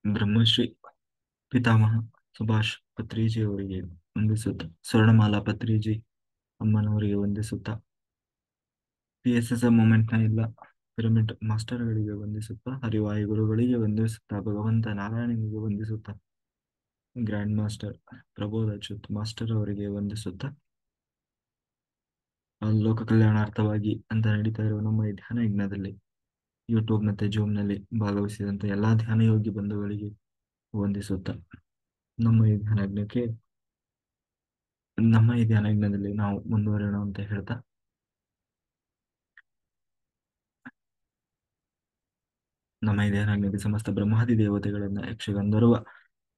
ಬ್ರಹ್ಮಶ್ರೀ ಪಿತಾಮಹ ಸುಭಾಷ್ ಪತ್ರಿಜಿ ಅವರಿಗೆ ವಂದಿಸುತ್ತಾ, ಸ್ವರ್ಣಮಾಲಾ ಪತ್ರಿಜಿ ಅಮ್ಮನವರಿಗೆ ವಂದಿಸುತ್ತಾ, PSSM ಮೂಮೆಂಟ್ನ ಎಲ್ಲ ಪಿರಮಿಡ್ ಮಾಸ್ಟರ್ಗಳಿಗೆ ವಂದಿಸುತ್ತಾ, ಹರಿವಾಯು ಗುರುಗಳಿಗೆ ವಂದಿಸುತ್ತಾ, ಭಗವಂತ ನಾರಾಯಣನಿಗೆ ವಂದಿಸುತ್ತಾ, ಗ್ರ್ಯಾಂಡ್ ಮಾಸ್ಟರ್ ಪ್ರಬೋಧ ಅಚ್ಯುತ್ ಮಾಸ್ಟರ್ ಅವರಿಗೆ ವಂದಿಸುತ್ತಾ, ಲೋಕ ಕಲ್ಯಾಣಾರ್ಥವಾಗಿ ಅಂತ ನಡೀತಾ ಇರುವ ನಮ್ಮ ಈ ಧ್ಯಾನ ಯಜ್ಞದಲ್ಲಿ ಯೂಟ್ಯೂಬ್ ಮತ್ತೆ ಜೂಮ್ನಲ್ಲಿ ಭಾಗವಹಿಸಿದಂತ ಎಲ್ಲಾ ಧ್ಯಾನ ಯೋಗಿ ಬಂಧುಗಳಿಗೆ ವಂದಿಸುತ್ತಾ, ನಮ್ಮ ಈ ಧ್ಯಾನ ಯಜ್ಞಕ್ಕೆ ನಮ್ಮ ಈ ಧ್ಯಾನ ಯಜ್ಞದಲ್ಲಿ ನಾವು ಮುಂದುವರಿಯೋಣ ಅಂತ ಹೇಳ್ತಾ, ನಮ್ಮ ಈ ಧ್ಯಾನ ಯಜ್ಞಕ್ಕೆ ಸಮಸ್ತ ಬ್ರಹ್ಮಾದಿ ದೇವತೆಗಳನ್ನ, ಯಕ್ಷಗಂಧರ್ವ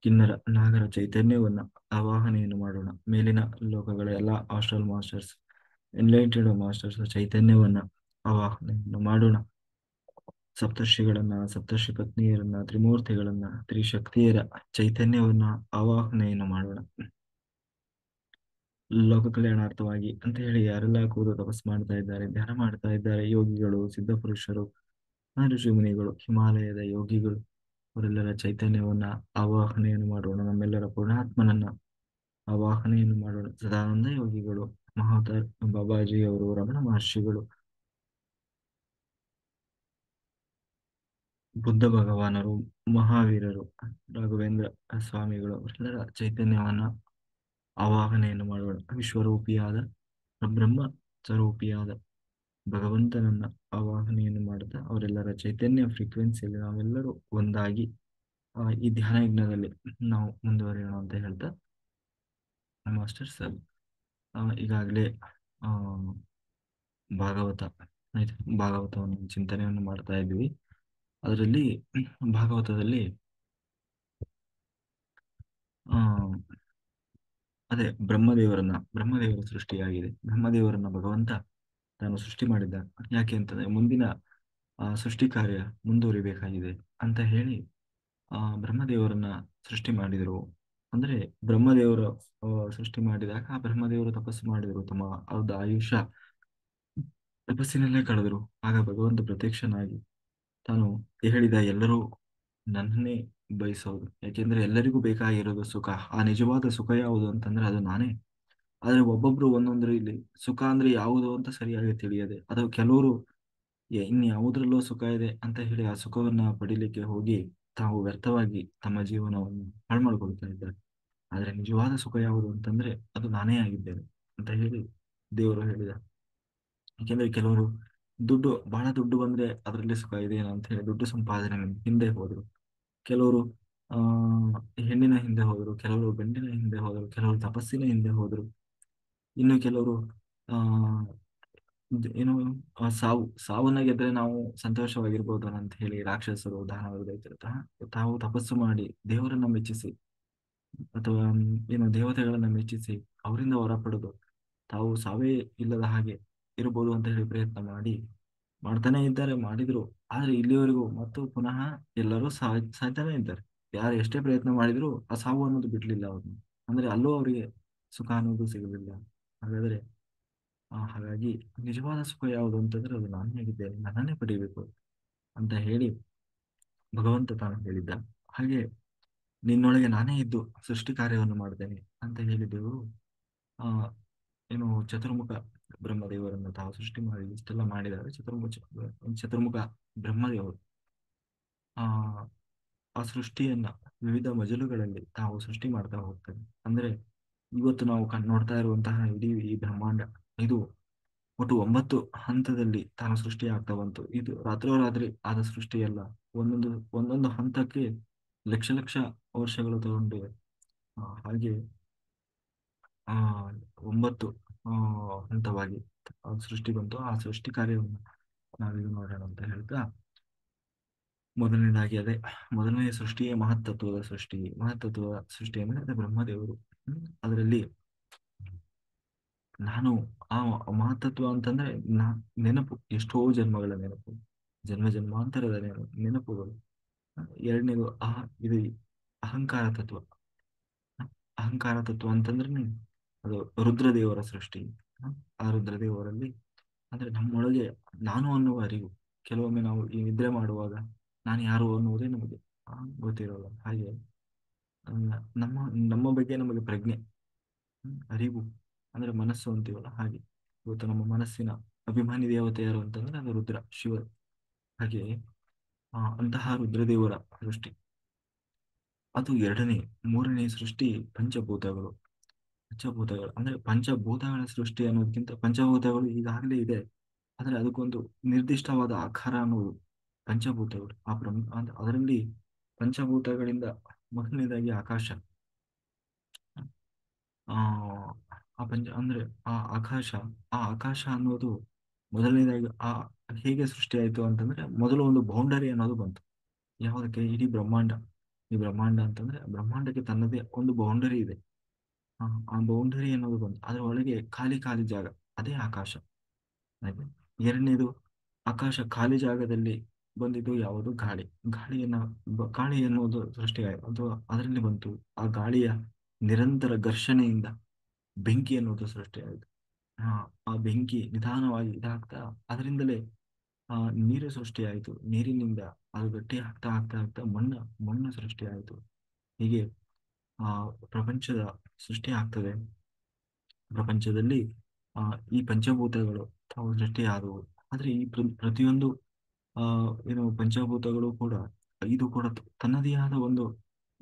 ಕಿನ್ನರ ನಾಗರ ಚೈತನ್ಯವನ್ನ ಆವಾಹನೆಯನ್ನು ಮಾಡೋಣ. ಮೇಲಿನ ಲೋಕಗಳ ಎಲ್ಲ ಆಸ್ಟ್ರಲ್ ಮಾಸ್ಟರ್ಸ್, ಎನ್ಲೈಟೆಡ್ ಮಾಸ್ಟರ್ಸ್ ಚೈತನ್ಯವನ್ನ ಆವಾಹನೆಯನ್ನು ಮಾಡೋಣ. ಸಪ್ತರ್ಷಿಗಳನ್ನ, ಸಪ್ತರ್ಷಿ ಪತ್ನಿಯರನ್ನ, ತ್ರಿಮೂರ್ತಿಗಳನ್ನ, ತ್ರಿಶಕ್ತಿಯರ ಚೈತನ್ಯವನ್ನ ಆವಾಹನೆಯನ್ನು ಮಾಡೋಣ. ಲೋಕ ಕಲ್ಯಾಣಾರ್ಥವಾಗಿ ಅಂತ ಹೇಳಿ ಯಾರೆಲ್ಲ ಕೂದು ತಪಸ್ ಮಾಡ್ತಾ ಇದ್ದಾರೆ, ಧ್ಯಾನ ಮಾಡ್ತಾ ಇದ್ದಾರೆ, ಯೋಗಿಗಳು, ಸಿದ್ಧ ಪುರುಷರು, ಋಷಿ ಮುನಿಗಳು, ಹಿಮಾಲಯದ ಯೋಗಿಗಳು, ಅವರೆಲ್ಲರ ಚೈತನ್ಯವನ್ನ ಆವಾಹನೆಯನ್ನು ಮಾಡೋಣ. ನಮ್ಮೆಲ್ಲರ ಪೂರ್ಣಾತ್ಮನನ್ನ ಆವಾಹನೆಯನ್ನು ಮಾಡೋಣ. ಸದಾನಂದ ಯೋಗಿಗಳು, ಮಹಾವತಾರ್ ಬಾಬಾಜಿ ಅವರು, ರಮಣ ಮಹರ್ಷಿಗಳು, ಬುದ್ಧ ಭಗವಾನರು, ಮಹಾವೀರರು, ರಾಘವೇಂದ್ರ ಸ್ವಾಮಿಗಳು, ಅವರೆಲ್ಲರ ಚೈತನ್ಯವನ್ನ ಆವಾಹನೆಯನ್ನು ಮಾಡೋಣ. ವಿಶ್ವರೂಪಿಯಾದ ಬ್ರಹ್ಮ ಸ್ವರೂಪಿಯಾದ ಭಗವಂತನನ್ನ ಆವಾಹನೆಯನ್ನು ಮಾಡುತ್ತಾ, ಅವರೆಲ್ಲರ ಚೈತನ್ಯ ಫ್ರೀಕ್ವೆನ್ಸಿಯಲ್ಲಿ ನಾವೆಲ್ಲರೂ ಒಂದಾಗಿ ಈ ಧ್ಯಾನ ಯಜ್ಞದಲ್ಲಿ ನಾವು ಮುಂದುವರಿಯೋಣ ಅಂತ ಹೇಳ್ತಾ, ಮಾಸ್ಟರ್ ಸರ್ ಈಗಾಗಲೇ ಆ ಭಾಗವತ ಆಯ್ತು, ಭಾಗವತವನ್ನು ಚಿಂತನೆಯನ್ನು ಮಾಡ್ತಾ ಇದ್ವಿ. ಅದರಲ್ಲಿ ಭಾಗವತದಲ್ಲಿ ಆ ಅದೇ ಬ್ರಹ್ಮದೇವರ ಸೃಷ್ಟಿಯಾಗಿದೆ. ಬ್ರಹ್ಮದೇವರನ್ನ ಭಗವಂತ ತಾನು ಸೃಷ್ಟಿ ಮಾಡಿದ್ದ. ಯಾಕೆ ಅಂತಂದ್ರೆ ಮುಂದಿನ ಸೃಷ್ಟಿ ಕಾರ್ಯ ಮುಂದುವರಿಬೇಕಾಗಿದೆ ಅಂತ ಹೇಳಿ ಬ್ರಹ್ಮದೇವರನ್ನ ಸೃಷ್ಟಿ ಮಾಡಿದರು. ಅಂದ್ರೆ ಬ್ರಹ್ಮದೇವರು ಸೃಷ್ಟಿ ಮಾಡಿದಾಗ ಆ ಬ್ರಹ್ಮದೇವರು ತಪಸ್ಸು ಮಾಡಿದರು, ತಮ್ಮ ಅವ್ರ ಆಯುಷ್ಯ ತಪಸ್ಸಿನಲ್ಲೇ ಕಳೆದರು. ಆಗ ಭಗವಂತ ಪ್ರತ್ಯಕ್ಷನಾಗಿ ತಾನು ಹೇಳಿದ, ಎಲ್ಲರೂ ನನ್ನನ್ನೇ ಬಯಸೋದು, ಯಾಕೆಂದ್ರೆ ಎಲ್ಲರಿಗೂ ಬೇಕಾಗಿರೋದು ಸುಖ. ಆ ನಿಜವಾದ ಸುಖ ಯಾವುದು ಅಂತಂದ್ರೆ ಅದು ನಾನೇ. ಆದ್ರೆ ಒಬ್ಬೊಬ್ರು ಒಂದೊಂದ್ರ ಇಲ್ಲಿ ಸುಖ ಅಂದ್ರೆ ಯಾವುದು ಅಂತ ಸರಿಯಾಗಿ ತಿಳಿಯದೆ, ಅದು ಕೆಲವರು ಇನ್ಯಾವುದ್ರಲ್ಲೋ ಸುಖ ಇದೆ ಅಂತ ಹೇಳಿ ಆ ಸುಖವನ್ನ ಪಡಿಲಿಕ್ಕೆ ಹೋಗಿ ತಾವು ವ್ಯರ್ಥವಾಗಿ ತಮ್ಮ ಜೀವನವನ್ನು ಹಾಳು ಮಾಡ್ಕೊಳ್ತಾ ಇದ್ದಾರೆ. ಆದ್ರೆ ನಿಜವಾದ ಸುಖ ಯಾವುದು ಅಂತಂದ್ರೆ ಅದು ನಾನೇ ಆಗಿದ್ದೇನೆ ಅಂತ ಹೇಳಿ ದೇವರು ಹೇಳಿದ. ಯಾಕೆಂದ್ರೆ ಕೆಲವರು ಬಹಳ ದುಡ್ಡು ಬಂದ್ರೆ ಅದರಲ್ಲಿ ಸುಖ ಇದೆಯೇನೋ ಅಂತ ಹೇಳಿ ದುಡ್ಡು ಸಂಪಾದನೆ ಹಿಂದೆ ಹೋದ್ರು. ಕೆಲವರು ಆ ಹೆಣ್ಣಿನ ಹಿಂದೆ ಹೋದರು, ಕೆಲವರು ಗಂಡಿನ ಹಿಂದೆ ಹೋದರು, ಕೆಲವರು ತಪಸ್ಸಿನ ಹಿಂದೆ ಹೋದರು, ಇನ್ನು ಕೆಲವರು ಆ ಏನು ಸಾವನ್ನ ಗೆದ್ರೆ ನಾವು ಸಂತೋಷವಾಗಿರ್ಬೋದು ಅಂತ ಹೇಳಿ ರಾಕ್ಷಸರು, ದಾನವರು, ದೈತ್ಯರು ತಾವು ತಪಸ್ಸು ಮಾಡಿ ದೇವರನ್ನ ಮೆಚ್ಚಿಸಿ ಅಥವಾ ಏನು ದೇವತೆಗಳನ್ನ ಮೆಚ್ಚಿಸಿ ಅವರಿಂದ ವರ ಪಡೆದು ತಾವು ಸಾವೇ ಇಲ್ಲದ ಹಾಗೆ ಇರ್ಬೋದು ಅಂತ ಹೇಳಿ ಪ್ರಯತ್ನ ಮಾಡ್ತಾನೆ ಇದ್ದಾರೆ, ಮಾಡಿದ್ರು. ಆದ್ರೆ ಇಲ್ಲಿವರೆಗೂ ಮತ್ತು ಪುನಃ ಎಲ್ಲರೂ ಸಾಯ್ತಾನೆ ಇದ್ದಾರೆ. ಯಾರು ಎಷ್ಟೇ ಪ್ರಯತ್ನ ಮಾಡಿದ್ರು ಆ ಸಾವು ಅನ್ನೋದು ಬಿಡ್ಲಿಲ್ಲ ಅವ್ರನ್ನ. ಅಂದ್ರೆ ಅಲ್ಲೂ ಅವರಿಗೆ ಸುಖ ಅನ್ನೋದು ಸಿಗಲಿಲ್ಲ. ಹಾಗಾದ್ರೆ ಹಾಗಾಗಿ ನಿಜವಾದ ಸುಖ ಯಾವುದು ಅಂತಂದ್ರೆ ಅದು ನಾನೇ ಆಗಿದ್ದೇನೆ, ನನ್ನನ್ನೇ ಪಡಿಬೇಕು ಅಂತ ಹೇಳಿ ಭಗವಂತ ತಾನು ಹೇಳಿದ್ದ. ಹಾಗೆ ನಿನ್ನೊಳಗೆ ನಾನೇ ಇದ್ದು ಸೃಷ್ಟಿ ಕಾರ್ಯವನ್ನು ಮಾಡ್ತೇನೆ ಅಂತ ಹೇಳಿ ದೇವರು ಆ ಏನು ಚತುರ್ಮುಖ ಬ್ರಹ್ಮದೇವರನ್ನು ತಾವು ಸೃಷ್ಟಿ ಮಾಡಿ ಇಷ್ಟೆಲ್ಲ ಮಾಡಿದ್ದಾರೆ. ಚತುರ್ಮುಖ ಬ್ರಹ್ಮದೇವರು ಆ ಆ ಸೃಷ್ಟಿಯನ್ನ ವಿವಿಧ ಮಜಲುಗಳಲ್ಲಿ ತಾವು ಸೃಷ್ಟಿ ಮಾಡ್ತಾ ಹೋಗ್ತಾರೆ. ಅಂದ್ರೆ ಇವತ್ತು ನಾವು ನೋಡ್ತಾ ಇರುವಂತಹ ಇಡೀ ಈ ಬ್ರಹ್ಮಾಂಡ ಇದು ಒಟ್ಟು 9 ಹಂತದಲ್ಲಿ ತಾನು ಸೃಷ್ಟಿ ಆಗ್ತಾ ಬಂತು. ಇದು ರಾತ್ರೋರಾತ್ರಿ ಆದ ಸೃಷ್ಟಿಯಲ್ಲ. ಒಂದೊಂದು ಒಂದೊಂದು ಹಂತಕ್ಕೆ ಲಕ್ಷ ಲಕ್ಷ ವರ್ಷಗಳು ತಗೊಂಡಿವೆ. ಹಾಗೆ ಆ 9 ಹಂತವಾಗಿ ಸೃಷ್ಟಿ ಬಂತು. ಆ ಸೃಷ್ಟಿ ಕಾರ್ಯವನ್ನು ನಾವೀಗ ನೋಡೋಣ ಅಂತ ಹೇಳ್ತಾ, ಮೊದಲನೇದಾಗಿ ಮೊದಲನೇ ಸೃಷ್ಟಿಯೇ ಮಹತ್ತತ್ವದ ಸೃಷ್ಟಿ ಅಂದ್ರೆ ಅದೇ ಬ್ರಹ್ಮದೇವರು. ಅದರಲ್ಲಿ ನಾನು ಆ ಮಹತ್ತತ್ವ ಅಂತಂದ್ರೆ ನೆನಪು, ಎಷ್ಟೋ ಜನ್ಮಗಳ ನೆನಪು, ಜನ್ಮಾಂತರದ ನೆನಪುಗಳು. ಎರಡನೇದು ಇದು ಅಹಂಕಾರ ತತ್ವ. ಅಹಂಕಾರ ತತ್ವ ಅಂತಂದ್ರೆ ಅದು ರುದ್ರದೇವರ ಸೃಷ್ಟಿ. ಆ ರುದ್ರದೇವರಲ್ಲಿ ಅಂದ್ರೆ ನಮ್ಮೊಳಗೆ ನಾನು ಅನ್ನುವ ಅರಿವು. ಕೆಲವೊಮ್ಮೆ ನಾವು ಈ ನಿದ್ರೆ ಮಾಡುವಾಗ ನಾನು ಯಾರು ಅನ್ನುವುದೇ ನಮಗೆ ಗೊತ್ತಿರೋಲ್ಲ. ಹಾಗೆ ನಮ್ಮ ನಮ್ಮ ಬಗ್ಗೆ ನಮಗೆ ಪ್ರಜ್ಞೆ, ಅರಿವು ಅಂದ್ರೆ ಮನಸ್ಸು ಅಂತೀವಲ್ಲ ಹಾಗೆ. ಇವತ್ತು ನಮ್ಮ ಮನಸ್ಸಿನ ಅಭಿಮಾನಿ ದೇವತೆ ಯಾರು ಅಂತಂದ್ರೆ ಅದು ರುದ್ರ, ಶಿವ. ಹಾಗೆ ಅಂತಹ ರುದ್ರದೇವರ ಸೃಷ್ಟಿ ಅದು ಎರಡನೇ. ಮೂರನೇ ಸೃಷ್ಟಿ ಪಂಚಭೂತಗಳು. ಪಂಚಭೂತಗಳು ಅಂದ್ರೆ ಪಂಚಭೂತಗಳ ಸೃಷ್ಟಿ ಅನ್ನೋದಕ್ಕಿಂತ ಪಂಚಭೂತಗಳು ಈಗಾಗಲೇ ಇದೆ, ಆದ್ರೆ ಅದಕ್ಕೊಂದು ನಿರ್ದಿಷ್ಟವಾದ ಆಕಾರ ಅನ್ನೋದು ಪಂಚಭೂತಗಳು. ಅದರಲ್ಲಿ ಪಂಚಭೂತಗಳಿಂದ ಮೊದಲನೇದಾಗಿ ಆಕಾಶ. ಆ ಆ ಪಂಚ ಅಂದ್ರೆ ಆ ಆಕಾಶ, ಆ ಆಕಾಶ ಅನ್ನೋದು ಮೊದಲನೇದಾಗಿ ಹೇಗೆ ಸೃಷ್ಟಿಯಾಯಿತು ಅಂತಂದ್ರೆ ಮೊದಲು ಒಂದು ಬೌಂಡರಿ ಅನ್ನೋದು ಬಂತು. ಯಾವುದಕ್ಕೆ? ಇಡೀ ಬ್ರಹ್ಮಾಂಡ. ಈ ಬ್ರಹ್ಮಾಂಡ ಅಂತಂದ್ರೆ ಬ್ರಹ್ಮಾಂಡಕ್ಕೆ ತನ್ನದೇ ಒಂದು ಬೌಂಡರಿ ಇದೆ. ಆ ಬೌಂಡರಿ ಅನ್ನೋದು ಬಂತು, ಅದರ ಒಳಗೆ ಖಾಲಿ ಖಾಲಿ ಜಾಗ, ಅದೇ ಆಕಾಶ. ಆಯ್ತು. ಎರಡನೇದು, ಆಕಾಶ ಖಾಲಿ ಜಾಗದಲ್ಲಿ ಬಂದಿದ್ದು ಯಾವುದು? ಗಾಳಿ. ಗಾಳಿ ಎನ್ನುವುದು ಸೃಷ್ಟಿಯಾಯಿತು, ಅಥವಾ ಅದರಲ್ಲಿ ಬಂತು. ಆ ಗಾಳಿಯ ನಿರಂತರ ಘರ್ಷಣೆಯಿಂದ ಬೆಂಕಿ ಎನ್ನುವುದು ಸೃಷ್ಟಿಯಾಯಿತು. ಆ ಆ ಬೆಂಕಿ ನಿಧಾನವಾಗಿ ಇದಾಗ್ತಾ ಅದರಿಂದಲೇ ಆ ನೀರು ಸೃಷ್ಟಿಯಾಯಿತು. ನೀರಿನಿಂದ ಅದು ಗಟ್ಟಿ ಆಗ್ತಾ ಆಗ್ತಾ ಆಗ್ತಾ ಮಣ್ಣು ಸೃಷ್ಟಿಯಾಯಿತು. ಹೀಗೆ ಆ ಪ್ರಪಂಚದ ಸೃಷ್ಟಿ ಆಗ್ತದೆ. ಪ್ರಪಂಚದಲ್ಲಿ ಆ ಈ ಪಂಚಭೂತಗಳು ತಾವು ಸೃಷ್ಟಿಯಾದವು. ಆದ್ರೆ ಈ ಪ್ರತಿಯೊಂದು ಆ ಏನು ಪಂಚಭೂತಗಳು ಕೂಡ, ಇದು ಕೂಡ ತನ್ನದೇ ಆದ ಒಂದು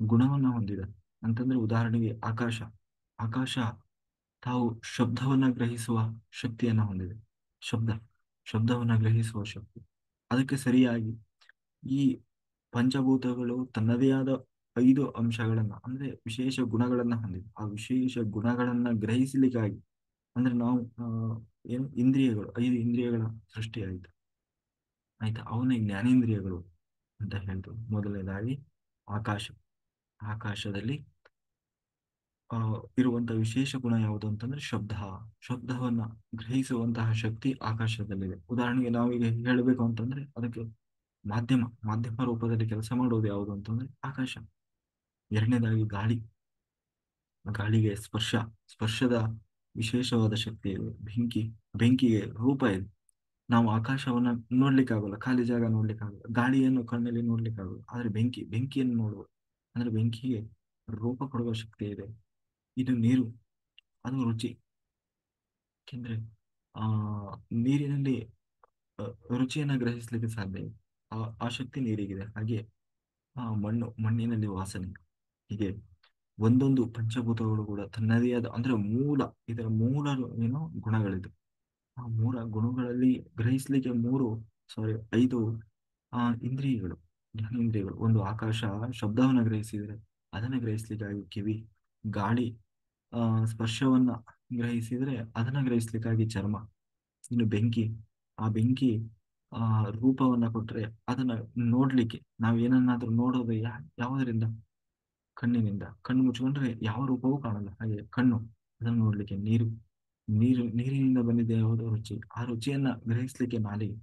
ಗುಣವನ್ನ ಹೊಂದಿದೆ. ಅಂತಂದ್ರೆ ಉದಾಹರಣೆಗೆ ಆಕಾಶ. ಆಕಾಶ ತಾವು ಶಬ್ದವನ್ನ ಗ್ರಹಿಸುವ ಶಕ್ತಿಯನ್ನ ಹೊಂದಿದೆ. ಶಬ್ದ ಶಬ್ದವನ್ನ ಗ್ರಹಿಸುವ ಶಕ್ತಿ. ಅದಕ್ಕೆ ಸರಿಯಾಗಿ ಈ ಪಂಚಭೂತಗಳು ತನ್ನದೇ ಆದ 5 ಅಂಶಗಳನ್ನ ಅಂದ್ರೆ ವಿಶೇಷ ಗುಣಗಳನ್ನ ಹೊಂದಿದೆ. ಆ ವಿಶೇಷ ಗುಣಗಳನ್ನ ಗ್ರಹಿಸಲಿಕ್ಕಾಗಿ ಅಂದ್ರೆ ನಾವು ಏನು ಇಂದ್ರಿಯಗಳು, 5 ಇಂದ್ರಿಯಗಳ ಸೃಷ್ಟಿಯಾಯಿತು. ಆಯ್ತಾ? ಅವನೇ ಜ್ಞಾನೇಂದ್ರಿಯಗಳು ಅಂತ ಹೇಳ್ತೀವಿ. ಮೊದಲನೇದಾಗಿ ಆಕಾಶ. ಆಕಾಶದಲ್ಲಿ ಇರುವಂತಹ ವಿಶೇಷ ಗುಣ ಯಾವುದು ಅಂತಂದ್ರೆ ಶಬ್ದ. ಶಬ್ದವನ್ನ ಗ್ರಹಿಸುವಂತಹ ಶಕ್ತಿ ಆಕಾಶದಲ್ಲಿದೆ. ಉದಾಹರಣೆಗೆ ನಾವೀಗ ಹೇಳಬೇಕು ಅಂತಂದ್ರೆ ಅದಕ್ಕೆ ಮಾಧ್ಯಮ ರೂಪದಲ್ಲಿ ಕೆಲಸ ಮಾಡುವುದು ಯಾವುದು ಅಂತಂದ್ರೆ ಆಕಾಶ. ಎರಡನೇದಾಗಿ ಗಾಳಿ. ಗಾಳಿಗೆ ಸ್ಪರ್ಶದ ವಿಶೇಷವಾದ ಶಕ್ತಿ ಇದೆ. ಬೆಂಕಿಗೆ ರೂಪ ಇದೆ. ನಾವು ಆಕಾಶವನ್ನ ನೋಡ್ಲಿಕ್ಕಾಗಲ್ಲ, ಖಾಲಿ ಜಾಗ ನೋಡ್ಲಿಕ್ಕಾಗಲ್ಲ. ಗಾಳಿಯನ್ನು ಕಣ್ಣಲ್ಲಿ ನೋಡ್ಲಿಕ್ಕಾಗಲ್ಲ, ಆದ್ರೆ ಬೆಂಕಿಯನ್ನು ನೋಡುವುದು ಅಂದ್ರೆ ಬೆಂಕಿಗೆ ರೂಪ ಕೊಡುವ ಶಕ್ತಿ ಇದೆ. ಇದು ನೀರು, ಅದು ರುಚಿ. ಯಾಕೆಂದ್ರೆ ಆ ನೀರಿನಲ್ಲಿ ಆ, ರುಚಿಯನ್ನ ಗ್ರಹಿಸ್ಲಿಕ್ಕೆ ಸಾಧ್ಯ ಇದೆ. ಆ ಶಕ್ತಿ ನೀರಿಗಿದೆ. ಹಾಗೆ ಮಣ್ಣಿನಲ್ಲಿ ವಾಸನೆ. ಹೀಗೆ ಒಂದೊಂದು ಪಂಚಭೂತಗಳು ಕೂಡ ತನ್ನದೇ ಆದ ಅಂದ್ರೆ ಇದರ ಮೂಲ ಏನೋ ಗುಣಗಳಿದೆ. ಆ ಗುಣಗಳಲ್ಲಿ ಗ್ರಹಿಸ್ಲಿಕ್ಕೆ 5 ಇಂದ್ರಿಯಗಳು, ಜ್ಞಾನೇಂದ್ರಿಯಗಳು. ಒಂದು ಆಕಾಶ ಶಬ್ದವನ್ನ ಗ್ರಹಿಸಿದರೆ ಅದನ್ನ ಗ್ರಹಿಸ್ಲಿಕ್ಕಾಗಿ ಕಿವಿ. ಗಾಳಿ ಸ್ಪರ್ಶವನ್ನ ಗ್ರಹಿಸಿದ್ರೆ ಅದನ್ನ ಗ್ರಹಿಸ್ಲಿಕ್ಕಾಗಿ ಚರ್ಮ. ಇನ್ನು ಬೆಂಕಿ ಆ ರೂಪವನ್ನ ಕೊಟ್ರೆ ಅದನ್ನ ನೋಡ್ಲಿಕ್ಕೆ, ನಾವು ಏನನ್ನಾದ್ರೂ ನೋಡೋದು ಯಾವುದರಿಂದ? ಕಣ್ಣಿನಿಂದ. ಕಣ್ಣು ಮುಚ್ಕೊಂಡ್ರೆ ಯಾವ ರೂಪವೂ ಕಾಣಲ್ಲ. ಹಾಗೆ ಕಣ್ಣು, ಅದನ್ನು ನೋಡ್ಲಿಕ್ಕೆ ನೀರಿನಿಂದ ಬಂದಿದೆ ಯಾವುದು? ರುಚಿ. ಆ ರುಚಿಯನ್ನ ಗ್ರಹಿಸ್ಲಿಕ್ಕೆ ನಾಲಿಗೆ.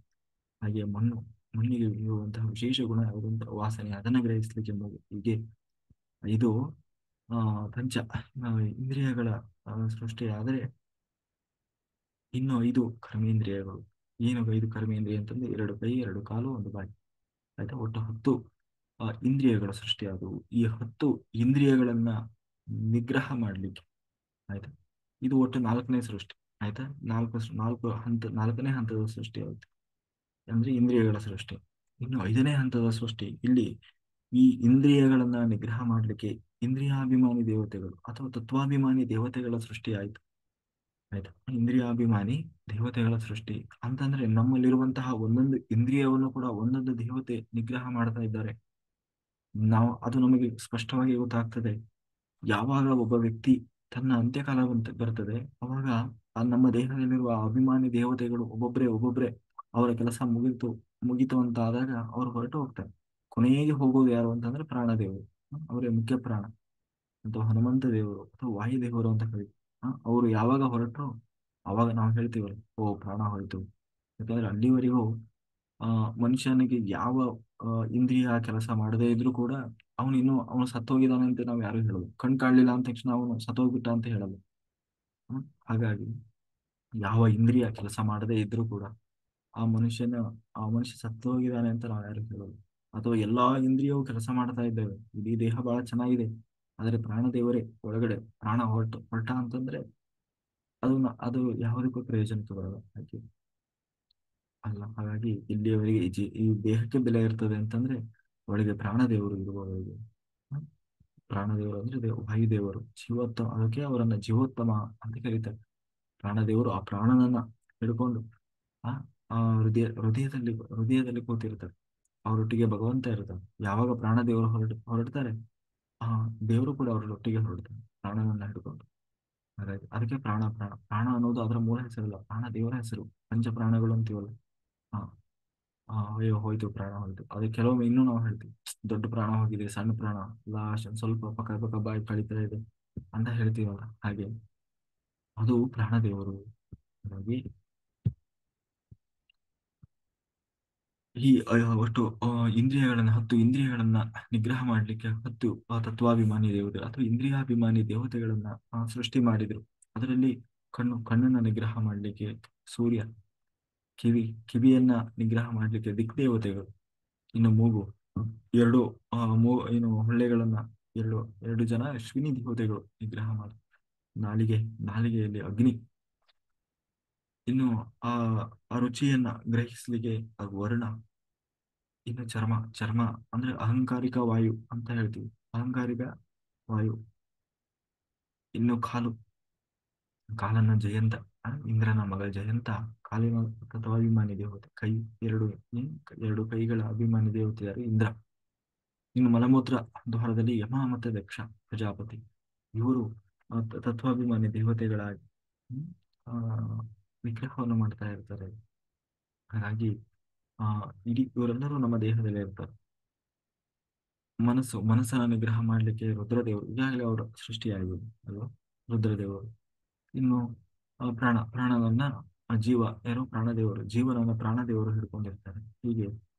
ಹಾಗೆ ಮಣ್ಣಿಗೆ ಇರುವಂತಹ ವಿಶೇಷ ಗುಣ ಯಾವುದು ಅಂತ? ವಾಸನೆ. ಅದನ್ನ ಗ್ರಹಿಸ್ಲಿಕ್ಕೆ ಮೂಗು. ಹೀಗೆ ಇದು ಆ ಪಂಚ ಇಂದ್ರಿಯಗಳ ಸೃಷ್ಟಿ. ಆದರೆ ಇನ್ನು 5 ಕರ್ಮೇಂದ್ರಿಯಗಳು. ಏನು 5 ಕರ್ಮೇಂದ್ರಿಯ ಅಂತಂದ್ರೆ 2 ಕೈ, 2 ಕಾಲು, 1 ಬಾಯಿ. ಆಯ್ತಾ? ಒಟ್ಟು 10 ಇಂದ್ರಿಯಗಳ ಸೃಷ್ಟಿಯಾದವು. ಈ 10 ಇಂದ್ರಿಯಗಳನ್ನ ನಿಗ್ರಹ ಮಾಡ್ಲಿಕ್ಕೆ. ಆಯ್ತಾ? ಇದು ಒಟ್ಟು 4ನೇ ಸೃಷ್ಟಿ. ಆಯ್ತಾ? ನಾಲ್ಕನೇ ಹಂತದ ಸೃಷ್ಟಿ ಆಯ್ತು, ಅಂದ್ರೆ ಇಂದ್ರಿಯಗಳ ಸೃಷ್ಟಿ. ಇನ್ನು 5ನೇ ಹಂತದ ಸೃಷ್ಟಿ. ಇಲ್ಲಿ ಈ ಇಂದ್ರಿಯಗಳನ್ನ ನಿಗ್ರಹ ಮಾಡ್ಲಿಕ್ಕೆ ಇಂದ್ರಿಯಾಭಿಮಾನಿ ದೇವತೆಗಳು ಅಥವಾ ತತ್ವಾಭಿಮಾನಿ ದೇವತೆಗಳ ಸೃಷ್ಟಿ ಆಯ್ತು. ಆಯ್ತಾ? ಇಂದ್ರಿಯಾಭಿಮಾನಿ ದೇವತೆಗಳ ಸೃಷ್ಟಿ ಅಂತಂದ್ರೆ ನಮ್ಮಲ್ಲಿರುವಂತಹ ಒಂದೊಂದು ಇಂದ್ರಿಯವನ್ನು ಕೂಡ ಒಂದೊಂದು ದೇವತೆ ನಿಗ್ರಹ ಮಾಡ್ತಾ ಇದ್ದಾರೆ. ಅದು ನಮಗೆ ಸ್ಪಷ್ಟವಾಗಿ ಗೊತ್ತಾಗ್ತದೆ. ಯಾವಾಗ ಒಬ್ಬ ವ್ಯಕ್ತಿ ತನ್ನ ಅಂತ್ಯಕಾಲ ಬರ್ತದೆ, ಅವಾಗ ನಮ್ಮ ದೇಹದಲ್ಲಿರುವ ಅಭಿಮಾನಿ ದೇವತೆಗಳು ಒಬ್ಬೊಬ್ರೆ ಅವರ ಕೆಲಸ ಮುಗೀತು ಅಂತ ಆದಾಗ ಅವರು ಹೊರಟು ಹೋಗ್ತಾರೆ. ಕೊನೆಗೆ ಹೋಗೋದು ಯಾರು ಅಂತಂದ್ರೆ ಪ್ರಾಣದೇವರು. ಅವರೇ ಮುಖ್ಯ ಪ್ರಾಣ, ಅಥವಾ ಹನುಮಂತ ದೇವರು ಅಥವಾ ವಾಯುದೇವರು ಅಂತ ಕರೀತೀವಿ. ಅವರು ಯಾವಾಗ ಹೊರಟರು ಅವಾಗ ನಾವು ಹೇಳ್ತೀವಲ್ಲ, ಓ ಪ್ರಾಣ ಹೋಯ್ತು. ಯಾಕಂದ್ರೆ ಅಲ್ಲಿವರೆಗೂ ಆ ಮನುಷ್ಯನಿಗೆ ಯಾವ ಇಂದ್ರಿಯ ಕೆಲಸ ಮಾಡದೇ ಇದ್ರೂ ಕೂಡ ಅವನು ಸತ್ತೋಗಿದ್ದಾನೆ ಅಂತ ನಾವು ಯಾರು ಹೇಳೋದು. ಕಣ್ ಕಾಣಲಿಲ್ಲ ಅಂದ ತಕ್ಷಣ ಅವನು ಸತ್ತೋಗ್ಬಿಟ್ಟ ಅಂತ ಹೇಳಲ್ಲ. ಹಾಗಾಗಿ ಯಾವ ಇಂದ್ರಿಯ ಕೆಲಸ ಮಾಡದೇ ಇದ್ರೂ ಕೂಡ ಆ ಮನುಷ್ಯ ಸತ್ತೋಗಿದ್ದಾನೆ ಅಂತ ನಾವು ಯಾರು ಹೇಳೋದು. ಅಥವಾ ಎಲ್ಲಾ ಇಂದ್ರಿಯವು ಕೆಲಸ ಮಾಡ್ತಾ ಇದ್ದೇವೆ, ಇಡೀ ದೇಹ ಬಹಳ ಚೆನ್ನಾಗಿದೆ, ಆದರೆ ಪ್ರಾಣದೇವರೇ ಒಳಗಡೆ ಪ್ರಾಣ ಹೊರಟ ಅಂತಂದ್ರೆ ಅದು ಯಾವುದಕ್ಕೂ ಪ್ರಯೋಜನಕ್ಕೆ ಬರಲ್ಲ. ಹಾಗೆ ಅಲ್ಲ, ಹಾಗಾಗಿ ಇಲ್ಲಿಯವರೆಗೆ ಈ ದೇಹಕ್ಕೆ ಬೆಲೆ ಇರ್ತದೆ ಅಂತಂದ್ರೆ ಒಳಗೆ ಪ್ರಾಣದೇವರು ಇರುವವರೆಗೆ. ಹ? ಪ್ರಾಣದೇವರು ಅಂದ್ರೆ ವಾಯುದೇವರು ಜೀವೋತ್ತಮ, ಅದಕ್ಕೆ ಅವರನ್ನ ಜೀವೋತ್ತಮ ಅಂತ ಕರೀತಾರೆ. ಪ್ರಾಣದೇವರು ಆ ಪ್ರಾಣನನ್ನ ಹಿಡ್ಕೊಂಡು ಆ ಆ ಹೃದಯದಲ್ಲಿ ಕೂತಿರ್ತಾರೆ. ಅವರೊಟ್ಟಿಗೆ ಭಗವಂತ ಇರ್ತಾರೆ. ಯಾವಾಗ ಪ್ರಾಣದೇವರು ಹೊರಡ್ತಾರೆ, ಆ ದೇವರು ಕೂಡ ಅವರೊಟ್ಟಿಗೆ ಹೊರಡ್ತಾರೆ ಪ್ರಾಣನನ್ನ ಹಿಡ್ಕೊಂಡು. ಹಾಗಾಗಿ ಅದಕ್ಕೆ ಪ್ರಾಣ ಅನ್ನೋದು ಅದರ ಮೂಲ ಹೆಸರಲ್ಲ, ಪ್ರಾಣ ದೇವರ ಹೆಸರು. ಪಂಚ ಪ್ರಾಣಗಳು ಅಂತೀವಲ್ಲ. ಹಾ, ಅಯ್ಯೋ ಹೋಯ್ತು, ಪ್ರಾಣ ಹೋಯ್ತು. ಅದು ಕೆಲವೊಮ್ಮೆ ಇನ್ನೂ ನಾವು ಹೇಳ್ತೀವಿ, ದೊಡ್ಡ ಪ್ರಾಣ ಹೋಗಿದೆ, ಸಣ್ಣ ಪ್ರಾಣ ಲಾಸ್ಟ್ ಸ್ವಲ್ಪ ಪಕ್ಕ ಪಕ್ಕ ಬಾಯಿ ಕಳೀತಾ ಇದೆ ಅಂತ ಹೇಳ್ತೀವಲ್ಲ. ಹಾಗೆ ಅದು ಪ್ರಾಣದೇವರು. ಹಾಗಾಗಿ ಈ ಒಟ್ಟು ಇಂದ್ರಿಯಗಳನ್ನ 10 ಇಂದ್ರಿಯಗಳನ್ನ ನಿಗ್ರಹ ಮಾಡ್ಲಿಕ್ಕೆ 10 ತತ್ವಾಭಿಮಾನಿ ದೇವತೆಗಳು ಅಥವಾ ಇಂದ್ರಿಯಾಭಿಮಾನಿ ದೇವತೆಗಳನ್ನ ಸೃಷ್ಟಿ ಮಾಡಿದ್ರು. ಅದರಲ್ಲಿ ಕಣ್ಣನ್ನ ನಿಗ್ರಹ ಮಾಡ್ಲಿಕ್ಕೆ ಸೂರ್ಯ, ಕಿವಿಯನ್ನ ನಿಗ್ರಹ ಮಾಡ್ಲಿಕ್ಕೆ ದಿಕ್ದೇವತೆಗಳು, ಇನ್ನು ಮೂಗು, ಎರಡು ಏನು ಹೊಳ್ಳೆಗಳನ್ನ ಎರಡು ಎರಡು ಜನ ಅಶ್ವಿನಿ ದೇವತೆಗಳು ನಿಗ್ರಹ ಮಾಡಿ, ನಾಲಿಗೆಯಲ್ಲಿ ಅಗ್ನಿ, ಇನ್ನು ಆ ಆ ರುಚಿಯನ್ನ ಗ್ರಹಿಸ್ಲಿಕ್ಕೆ ವರ್ಣ, ಇನ್ನು ಚರ್ಮ ಅಂದ್ರೆ ಅಹಂಕಾರಿಕ ವಾಯು ಅಂತ ಹೇಳ್ತೀವಿ, ಅಹಂಕಾರಿಕ ವಾಯು. ಇನ್ನು ಕಾಲನ್ನ ಜಯಂತ, ಇಂದ್ರನ ಮಗ ಜಯಂತ ಕಾಲಿನ ತತ್ವಾಭಿಮಾನಿ ದೇವತೆ. ಎರಡು ಎರಡು ಕೈಗಳ ಅಭಿಮಾನಿ ದೇವತೆ ಯಾರು? ಇಂದ್ರ. ಇನ್ನು ಮಲಮೂತ್ರ ದ್ವಾರದಲ್ಲಿ ಯಮ ಮತ್ತೆ ದಕ್ಷ ಪ್ರಜಾಪತಿ, ಇವರು ತತ್ವಾಭಿಮಾನಿ ದೇವತೆಗಳಾಗಿ ಹ್ಮ್, ಆ, ವಿಗ್ರಹವನ್ನು ಮಾಡ್ತಾ ಇರ್ತಾರೆ. ಹಾಗಾಗಿ ಆ ಇಡೀ ಇವರೆಲ್ಲರೂ ನಮ್ಮ ದೇಹದಲ್ಲಿ ಇರ್ತಾರೆ. ಮನಸ್ಸನ್ನ ನಿಗ್ರಹ ಮಾಡ್ಲಿಕ್ಕೆ ರುದ್ರದೇವರು, ಈಗಾಗಲೇ ಅವರು ಸೃಷ್ಟಿಯಾಗಿದೆ ಅಲ್ವಾ, ರುದ್ರದೇವರು. ಇನ್ನು ಪ್ರಾಣವನ್ನ ಜೀವ, ಯಾರೋ ಪ್ರಾಣದೇವರು, ಜೀವನನ್ನ ಪ್ರಾಣದೇವರು ಹಿಡ್ಕೊಂಡಿರ್ತಾರೆ. ಹೀಗೆ